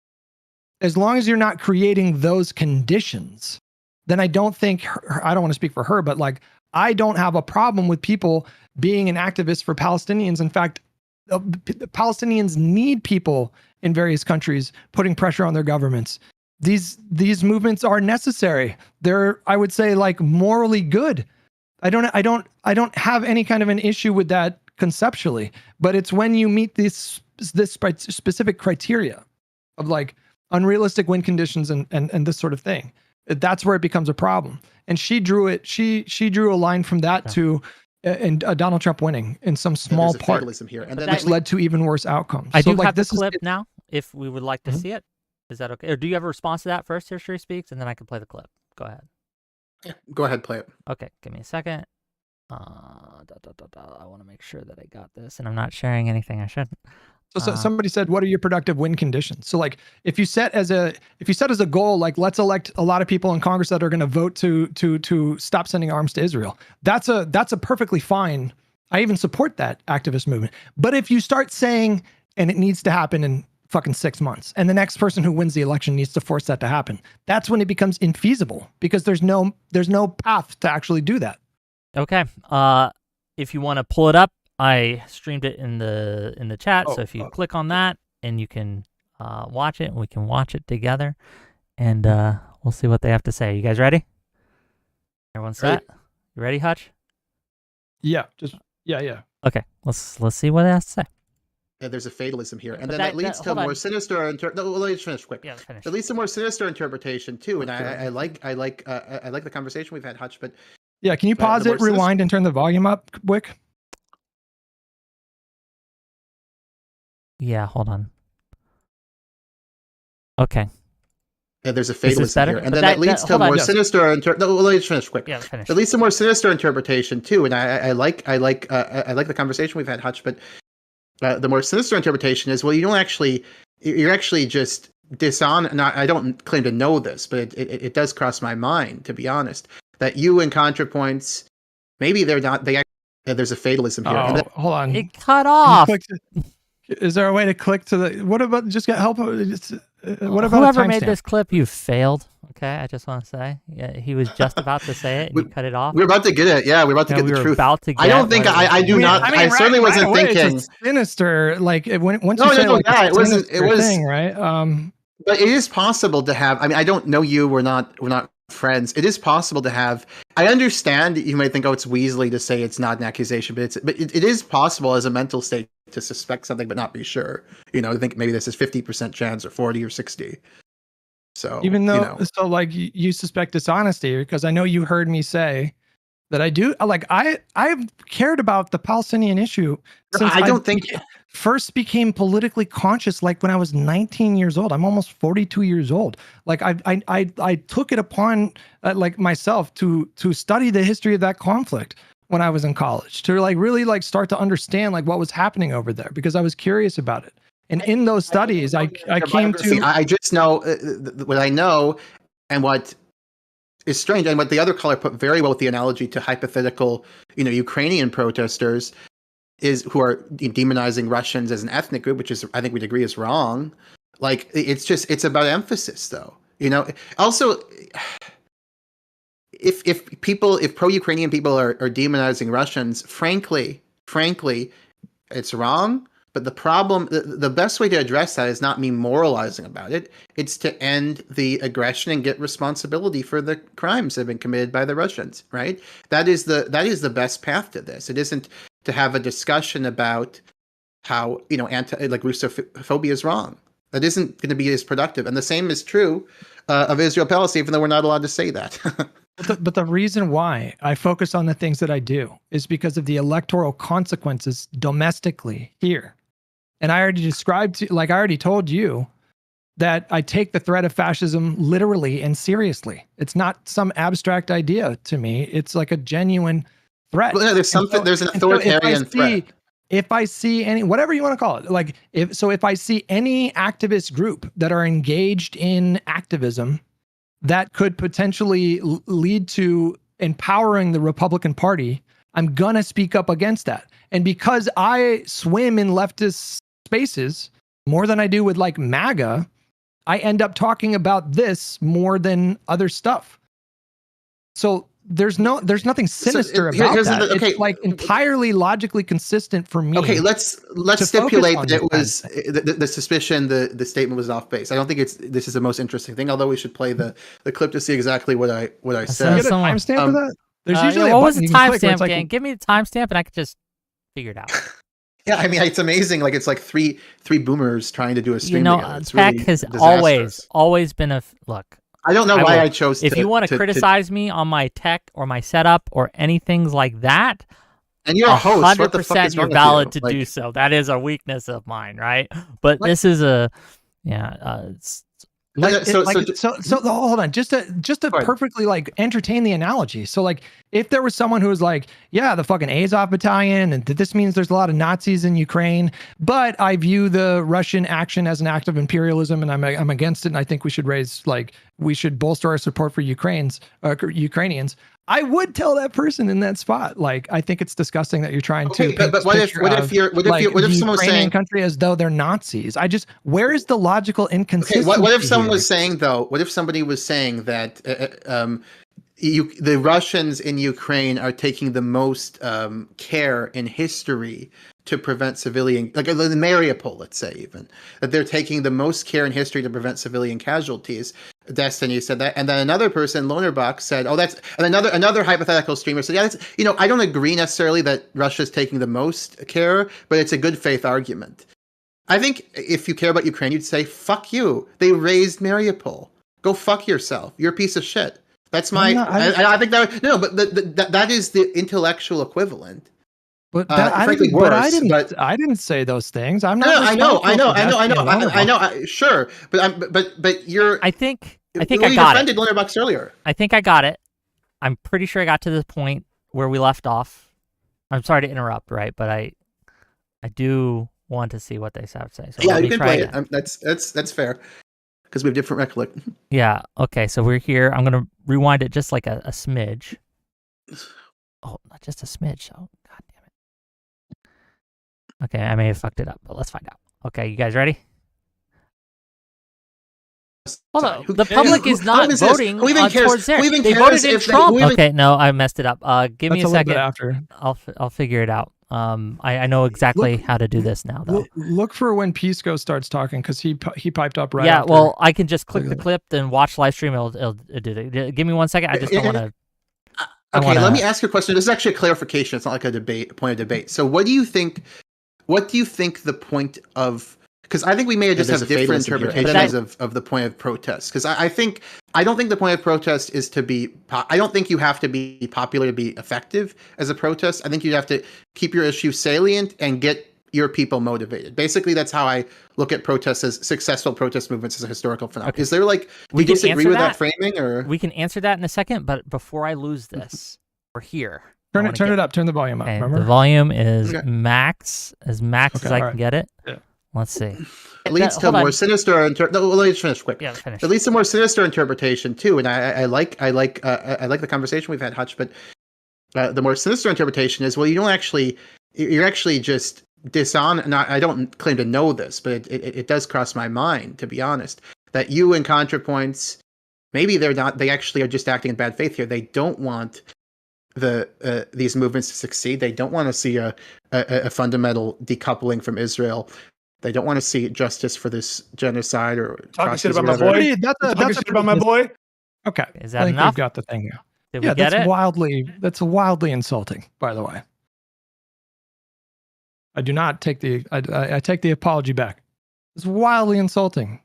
as long as you're not creating those conditions, then I don't think, I don't want to speak for her, but like, I don't have a problem with people being an activist for Palestinians. In fact, the Palestinians need people in various countries putting pressure on their governments. These movements are necessary. They're, I would say, like morally good. I don't have any kind of an issue with that conceptually, but it's when you meet this specific criteria of like unrealistic win conditions and this sort of thing, that's where it becomes a problem. And she drew a line from that to Donald Trump winning in some small part, here, and which led to even worse outcomes. I do have this clip now, if we would like to see it. Is that okay? Or do you have a response to that first, History Speaks, and then I can play the clip? Go ahead. Yeah, go ahead, play it. Okay, give me a second. I want to make sure that I got this, and I'm not sharing anything I shouldn't. So somebody said, what are your productive win conditions? So like, if you set as a goal, like let's elect a lot of people in Congress that are going to vote to stop sending arms to Israel. That's a perfectly fine. I even support that activist movement. But if you start saying, and it needs to happen in fucking 6 months, and the next person who wins the election needs to force that to happen, that's when it becomes infeasible because there's no path to actually do that. Okay. If you want to pull it up, I streamed it in the chat, so if you click on that, and you can watch it, and we can watch it together, and we'll see what they have to say. You guys ready? Everyone set? You ready, Hutch? Yeah. Yeah. Okay. Let's see what it has to say. There's a fatalism here, and then that leads to a more sinister. Let me finish quick. Yeah, finish. It leads to more sinister interpretation too, and I like the conversation we've had, Hutch. But yeah, can you pause it, rewind, and turn the volume up, quick? Yeah, hold on. Okay. Yeah, there's a fatalism here, and then that leads to a more sinister. Let me finish quick. Yeah, finish. It leads to more sinister interpretation too, and I like the conversation we've had, Hutch. But the more sinister interpretation is, well, you're actually just dishonest. I don't claim to know this, but it does cross my mind, to be honest, that you and ContraPoints, maybe they're not. There's a fatalism here. Oh, hold on. It cut off. Is there a way to click to the? What about just get help? What about whoever made this clip? You failed. Okay, I just want to say, yeah, he was just about to say it, and you cut it off. We're about to get it. Yeah, we're about to get the truth. I don't think I do not. I certainly wasn't thinking sinister. Like once you say it wasn't. It was thing, right. But it is possible to have. I mean, I don't know you. We're not friends. It is possible to have. I understand that you might think, oh, it's Weasley to say it's not an accusation, but it is possible as a mental state to suspect something but not be sure. I think maybe this is 50% chance or 40 or 60. So even though so like you suspect dishonesty, because I know you heard me say that I do. Like I've cared about the Palestinian issue since I first became politically conscious, like when I was 19 years old. I'm almost 42 years old. Like I took it upon like myself to study the history of that conflict when I was in college, to like really like start to understand like what was happening over there, because I was curious about it. And in those studies, I came to. I just know what I know, and what is strange, and what the other caller put very well with the analogy to hypothetical, Ukrainian protesters, is who are demonizing Russians as an ethnic group, which is, I think we'd agree, is wrong. Like it's about emphasis, though. Also, if pro-Ukrainian people are demonizing Russians, frankly, it's wrong. But the problem, the best way to address that is not me moralizing about it. It's to end the aggression and get responsibility for the crimes that have been committed by the Russians, right? That is the best path to this. It isn't to have a discussion about how, Russophobia is wrong. That isn't going to be as productive. And the same is true of Israel-Palestine, even though we're not allowed to say that. But the reason why I focus on the things that I do is because of the electoral consequences domestically here. And I already told you that I take the threat of fascism literally and seriously. It's not some abstract idea to me. It's like a genuine threat. Well, there's an authoritarian threat. If I see any, whatever you want to call it, if I see any activist group that are engaged in activism that could potentially lead to empowering the Republican Party, I'm going to speak up against that. And because I swim in leftist spaces more than I do with like MAGA, I end up talking about this more than other stuff. So there's nothing sinister about that. It's like entirely logically consistent for me. Okay, let's stipulate that it was the suspicion, the statement was off base. I don't think this is the most interesting thing, although we should play the clip to see exactly what I said. Get a timestamp for that? There's usually what was the timestamp like, again? Give me the timestamp and I could just figure it out. Yeah, I mean, it's amazing. Like, it's like three boomers trying to do a stream together. It's tech really has disastrous. always been look. I don't know why I chose to. If you want to criticize me on my tech or my setup or anything like that, and you're a host, 100% you're valid to do so. That is a weakness of mine, right? But this is a, hold on, just to perfectly like entertain the analogy. So like, if there was someone who was like, yeah, the fucking Azov battalion, and this means there's a lot of Nazis in Ukraine, but I view the Russian action as an act of imperialism, and I'm against it, and I think we should bolster our support for Ukrainians. I would tell that person in that spot, like, I think it's disgusting that you're trying to. But what if someone was saying country as though they're Nazis? Where is the logical inconsistency? Okay, what if someone was saying though? What if somebody was saying that the Russians in Ukraine are taking the most care in history to prevent civilian, like in Mariupol, let's say, even that they're taking the most care in history to prevent civilian casualties. Destiny said that, and then another person, Lonerbox, said, "Oh, that's," and another hypothetical streamer said, "Yeah, that's, I don't agree necessarily that Russia's taking the most care, but it's a good faith argument." I think if you care about Ukraine, you'd say, "Fuck you! They raised Mariupol. Go fuck yourself. You're a piece of shit." That's my. I think that is the intellectual equivalent. But I didn't say those things. I'm not. I know. Sure, but you're. I think I you got it. defended Lonerbox earlier. I think I got it. I'm pretty sure I got to the point where we left off. I'm sorry to interrupt, right? But I do want to see what they have to say. So yeah, you can play it. That's fair because we have different recollection. Yeah. Okay. So we're here. I'm gonna rewind it just like a smidge. Oh, not just a smidge. Oh, god damn it. Okay, I may have fucked it up, but let's find out. Okay, you guys ready? Hold on. The public is not voting towards there. They voted in Trump. Okay, no, I messed it up. Give me a second. After. I'll figure it out. I know exactly how to do this now, though. Look for when Pisco starts talking because he piped up right. Yeah, after. well, I can just click the clip and watch live stream. It'll do it. Give me 1 second. I just don't want to. Okay, let me ask you a question. This is actually a clarification. It's not like a point of debate. So, what do you think the point of? Because I think we may have just have different interpretations of the point of protest. Because I don't think the point of protest is to be. I don't think you have to be popular to be effective as a protest. I think you have to keep your issue salient and get your people motivated. Basically, that's how I look at protests as successful protest movements as a historical phenomenon. Okay. Is there do you disagree with that framing, or we can answer that in a second? But before I lose this, we're here. Turn it up. Turn the volume up. Okay, remember? The volume is max as I can get it. Yeah. Let's see. It leads to a more sinister. Let me just finish quick. Yeah, finish. It leads to more sinister interpretation too, and I like the conversation we've had, Hutch. But the more sinister interpretation is, well, you're actually just I don't claim to know this, but it does cross my mind, to be honest, that you and ContraPoints, maybe they're not. They actually are just acting in bad faith here. They don't want these movements to succeed. They don't want to see a fundamental decoupling from Israel. They don't want to see justice for this genocide or Talking shit atrocities or about my whatever. boy. Talking That's shit about my boy. Okay. Is that I think enough? we've got the thing here. Did Yeah, we get that's it? wildly insulting, by the way. I do not take I take the apology back. It's wildly insulting.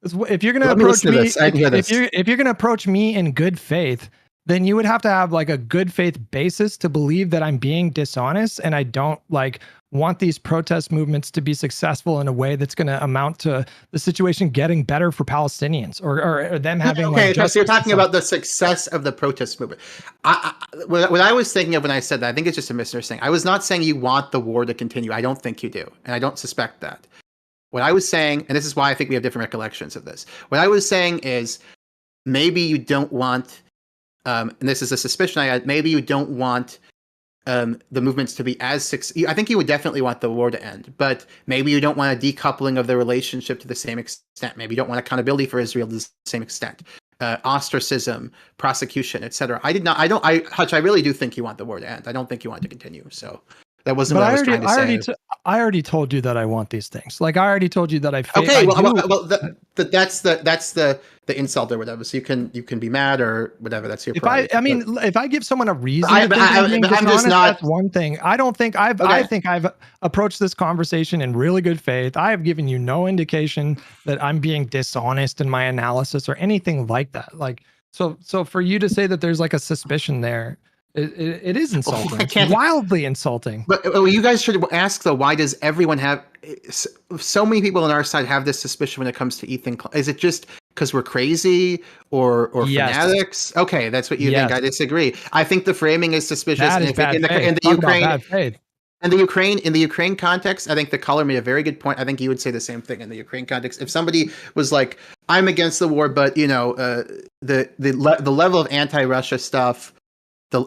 If you're going to Let me approach listen to me, this. I can hear this. if you're going to approach me in good faith, then you would have to have like a good faith basis to believe that I'm being dishonest and I don't like want these protest movements to be successful in a way that's going to amount to the situation getting better for Palestinians or them having Okay, like so you're justice. talking about the success of the protest movement. What I was thinking of when I said that, I think it's just a misunderstanding. I was not saying you want the war to continue. I don't think you do, and I don't suspect that. What I was saying, and this is why I think we have different recollections of this. What I was saying is maybe you don't want, and this is a suspicion I had, maybe you don't want the movements to be as I think you would definitely want the war to end, but maybe you don't want a decoupling of the relationship to the same extent. Maybe you don't want accountability for Israel to the same extent. Ostracism, prosecution, etc. Hutch, I really do think you want the war to end. I don't think you want it to continue. So that wasn't But what I was trying to say. I already told you that I want these things. Like I already told you that Okay, that's the insult or whatever. So you can be mad or whatever. That's your prerogative. if I give someone a reason I- to think I- I'm being but I'm just dishonest, not- that's one thing. I Okay. think I've approached this conversation in really good faith. I have given you no indication that I'm being dishonest in my analysis or anything like that. Like so for you to say that there's like a suspicion there, it is insulting. It's wildly insulting. But you guys should ask though, why does everyone have so many people on our side have this suspicion when it comes to Ethan? Is it just because we're crazy or Yes. fanatics? Okay, that's what you think. I disagree. I think the framing is suspicious. That is bad faith. Talk about bad faith. In the Ukraine context, I think the caller made a very good point. I think you would say the same thing in the Ukraine context. If somebody was like, "I'm against the war," but the level of anti-Russia stuff,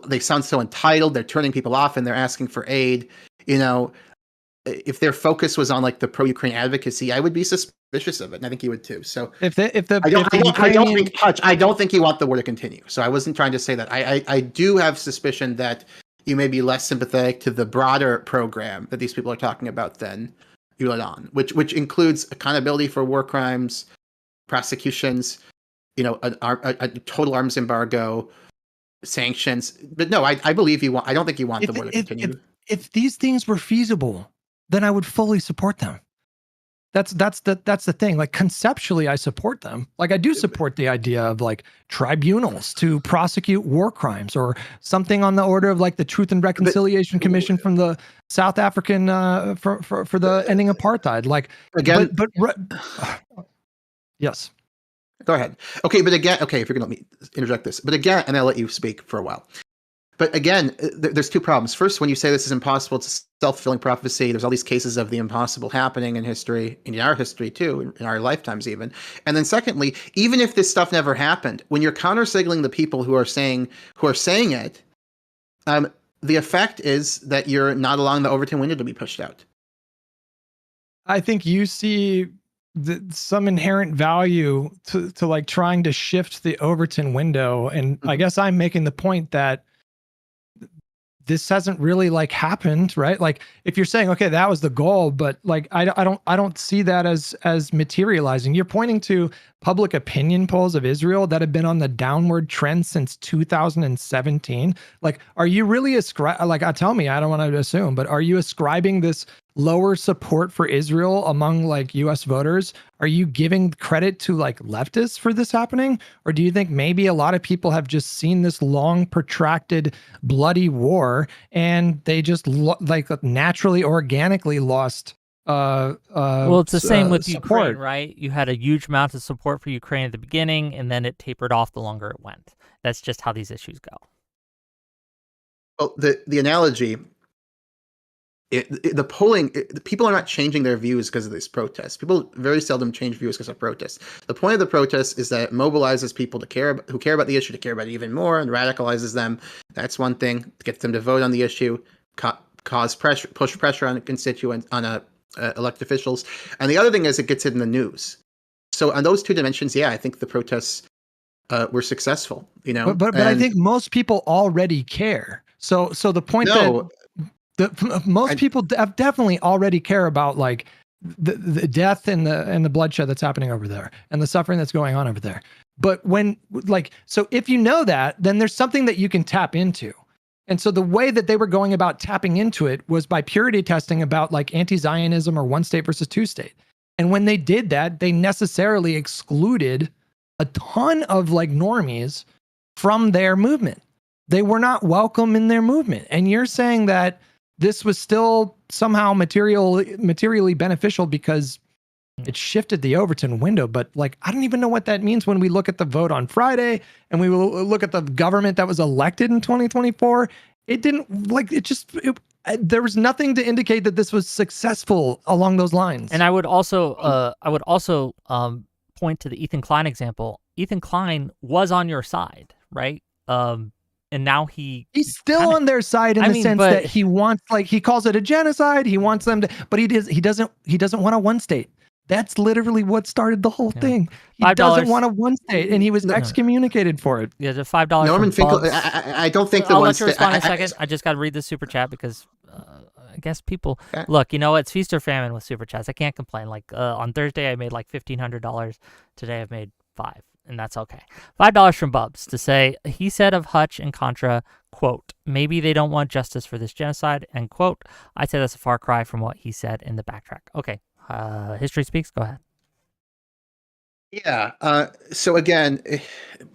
they sound so entitled. They're turning people off and they're asking for aid. If their focus was on like the pro-Ukraine advocacy, I would be suspicious of it, and I think you would too. So I don't think you want the war to continue. So I wasn't trying to say that. I do have suspicion that you may be less sympathetic to the broader program that these people are talking about than you let on, which includes accountability for war crimes, prosecutions, a total arms embargo, sanctions. But no, I believe you want. I don't think you want the war to continue. If these things were feasible, then I would fully support them. That's the thing. Like conceptually, I support them. Like I do support the idea of like tribunals to prosecute war crimes or something on the order of like the Truth and Reconciliation Commission from the South African for the ending apartheid. Like again, yes. Go ahead. Okay, but again, if you're gonna let me interject this, but again, and I'll let you speak for a while. But again, there's two problems. First, when you say this is impossible, it's a self-fulfilling prophecy. There's all these cases of the impossible happening in history, in our history too, in our lifetimes even. And then secondly, even if this stuff never happened, when you're counter-signaling the people who are saying it, the effect is that you're not allowing the Overton window to be pushed out. I think you see some inherent value to like trying to shift the Overton window, and I guess I'm making the point that this hasn't really like happened, right? Like if you're saying, okay, that was the goal, but like I don't see that as materializing. You're pointing to public opinion polls of Israel that have been on the downward trend since 2017. Like, are you really tell me, I don't want to assume, but are you ascribing this lower support for Israel among like US voters? Are you giving credit to like leftists for this happening? Or do you think maybe a lot of people have just seen this long protracted bloody war and they just naturally, organically lost well, it's the same with support. Ukraine, right? You had a huge amount of support for Ukraine at the beginning, and then it tapered off the longer it went. That's just how these issues go. Well, the analogy, the polling, people are not changing their views because of this protest. People very seldom change views because of protests. The point of the protest is that it mobilizes people who care about the issue to care about it even more, and radicalizes them. That's one thing. To get them to vote on the issue, push pressure on constituents, on elected officials, and the other thing is it gets it in the news. So on those two dimensions, yeah, I think the protests were successful. You know, But I think most people already care. So the point no, that most people definitely already care about, like the death and the bloodshed that's happening over there and the suffering that's going on over there. But when, like, so if you know that, then there's something that you can tap into. And so the way that they were going about tapping into it was by purity testing about like anti-Zionism or one state versus two state. And when they did that, they necessarily excluded a ton of like normies from their movement. They were not welcome in their movement. And you're saying that this was still somehow materially beneficial because it shifted the Overton window. But like, I don't even know what that means when we look at the vote on Friday and we will look at the government that was elected in 2024. It didn't, like, there was nothing to indicate that this was successful along those lines. And I would also point to the Ethan Klein example. Ethan Klein was on your side, right? And now he's still on their side in the sense that he wants, like, he calls it a genocide. He wants them to, but he doesn't want a one state. That's literally what started the whole thing. He doesn't want a one state, and he was excommunicated for it. Yeah, the $5. Norman Finkel. I don't think the I'll one let you state. respond in a second. I just got to read the super chat because I guess people look. You know, it's feast or famine with super chats. I can't complain. Like on Thursday, I made like $1,500. Today, I've made $5, and that's okay. $5 from Bubs to say he said of Hutch and Contra, quote, maybe they don't want justice for this genocide, end quote. I'd say that's a far cry from what he said in the backtrack. Okay. History speaks. Go ahead. Yeah. So again,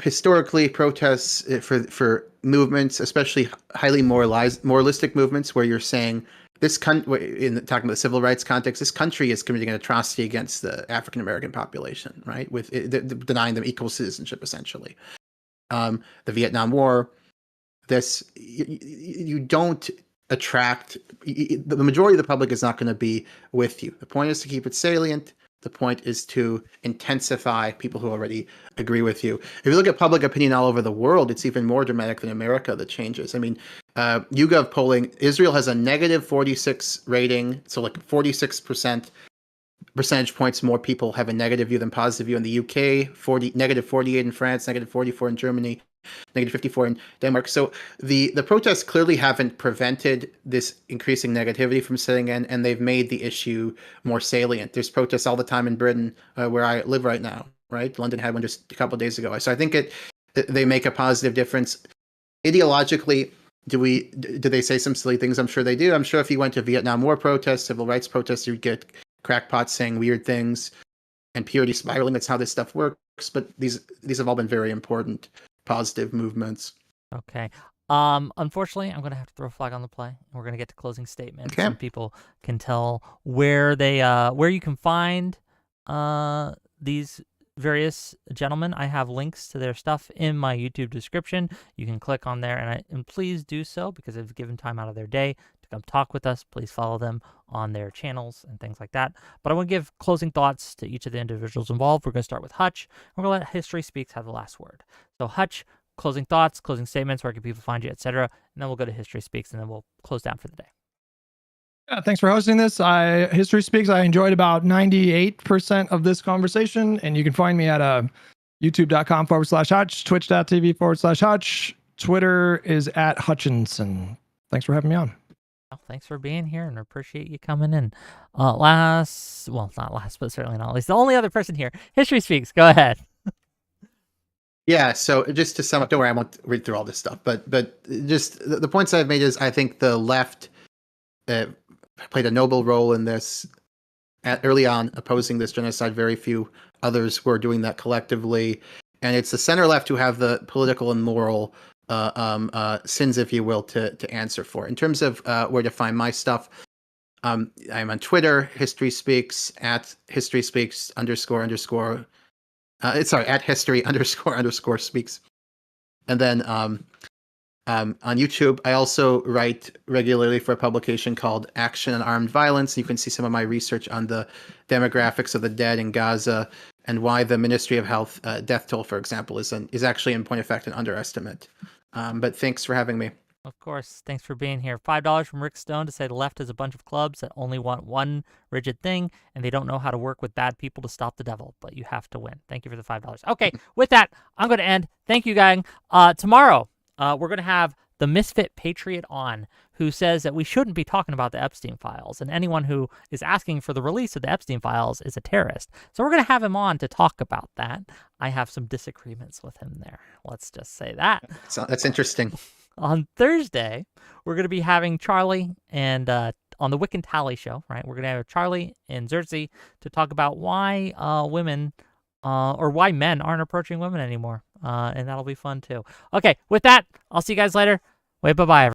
historically, protests for movements, especially highly moralistic movements, where you're saying this talking about the civil rights context, this country is committing an atrocity against the African American population, right? With denying them equal citizenship, essentially. The Vietnam War. You don't attract the majority of the public is not going to be with you. The point is to keep it salient. The point is to intensify people who already agree with you. If you look at public opinion all over the world, it's even more dramatic than America, the changes. I mean, YouGov polling, Israel has a negative 46 rating, so like 46% percentage points more people have a negative view than positive view in the UK, negative 48 in France, negative 44 in Germany, negative 54 in Denmark. So the protests clearly haven't prevented this increasing negativity from setting in, and they've made the issue more salient. There's protests all the time in Britain, where I live right now, right? London had one just a couple of days ago. So I think they make a positive difference. Ideologically, do they say some silly things? I'm sure they do. I'm sure if you went to Vietnam War protests, civil rights protests, you'd get crackpots saying weird things and purity spiraling. That's how this stuff works. But these have all been very important positive movements. Okay. Unfortunately, I'm gonna have to throw a flag on the play. We're gonna get to closing statements, okay. So people can tell where you can find these various gentlemen. I have links to their stuff in my YouTube description. You can click on there, and please do so because they've given time out of their day to come talk with us. Please follow them on their channels and things like that. But I want to give closing thoughts to each of the individuals involved. We're going to start with Hutch. We're going to let History Speaks have the last word. So Hutch, closing thoughts, closing statements, where can people find you, etc. And then we'll go to History Speaks, and then we'll close down for the day. Yeah, thanks for hosting this. History Speaks, I enjoyed about 98% of this conversation, and you can find me at youtube.com/Hutch, twitch.tv/Hutch. Twitter is at Hutchinson. Thanks for having me on. Well, thanks for being here, and I appreciate you coming in. Not last, but certainly not least. The only other person here, History Speaks. Go ahead. Yeah, so just to sum up, don't worry, I won't read through all this stuff, but just the points I've made is I think the left played a noble role in this early on, opposing this genocide. Very few others were doing that collectively, and it's the center left who have the political and moral sins, if you will, to answer for. In terms of where to find my stuff, I'm on Twitter, History Speaks, at History Speaks __ at history _ speaks. And then on YouTube, I also write regularly for a publication called Action and Armed Violence. You can see some of my research on the demographics of the dead in Gaza and why the Ministry of Health death toll, for example, is actually in point of fact an underestimate. But thanks for having me. Of course. Thanks for being here. $5 from Rick Stone to say the left has a bunch of clubs that only want one rigid thing, and they don't know how to work with bad people to stop the devil, but you have to win. Thank you for the $5. Okay, with that, I'm going to end. Thank you, gang. Tomorrow, we're going to have the Misfit Patriot on, who says that we shouldn't be talking about the Epstein files, and anyone who is asking for the release of the Epstein files is a terrorist. So we're going to have him on to talk about that. I have some disagreements with him there. Let's just say that. So that's interesting. On Thursday, we're going to be having Charlie and on the Wick and Tally show, right? We're going to have Charlie and Xerxes to talk about why women or why men aren't approaching women anymore. And that'll be fun too. Okay, with that, I'll see you guys later. Wait, bye-bye.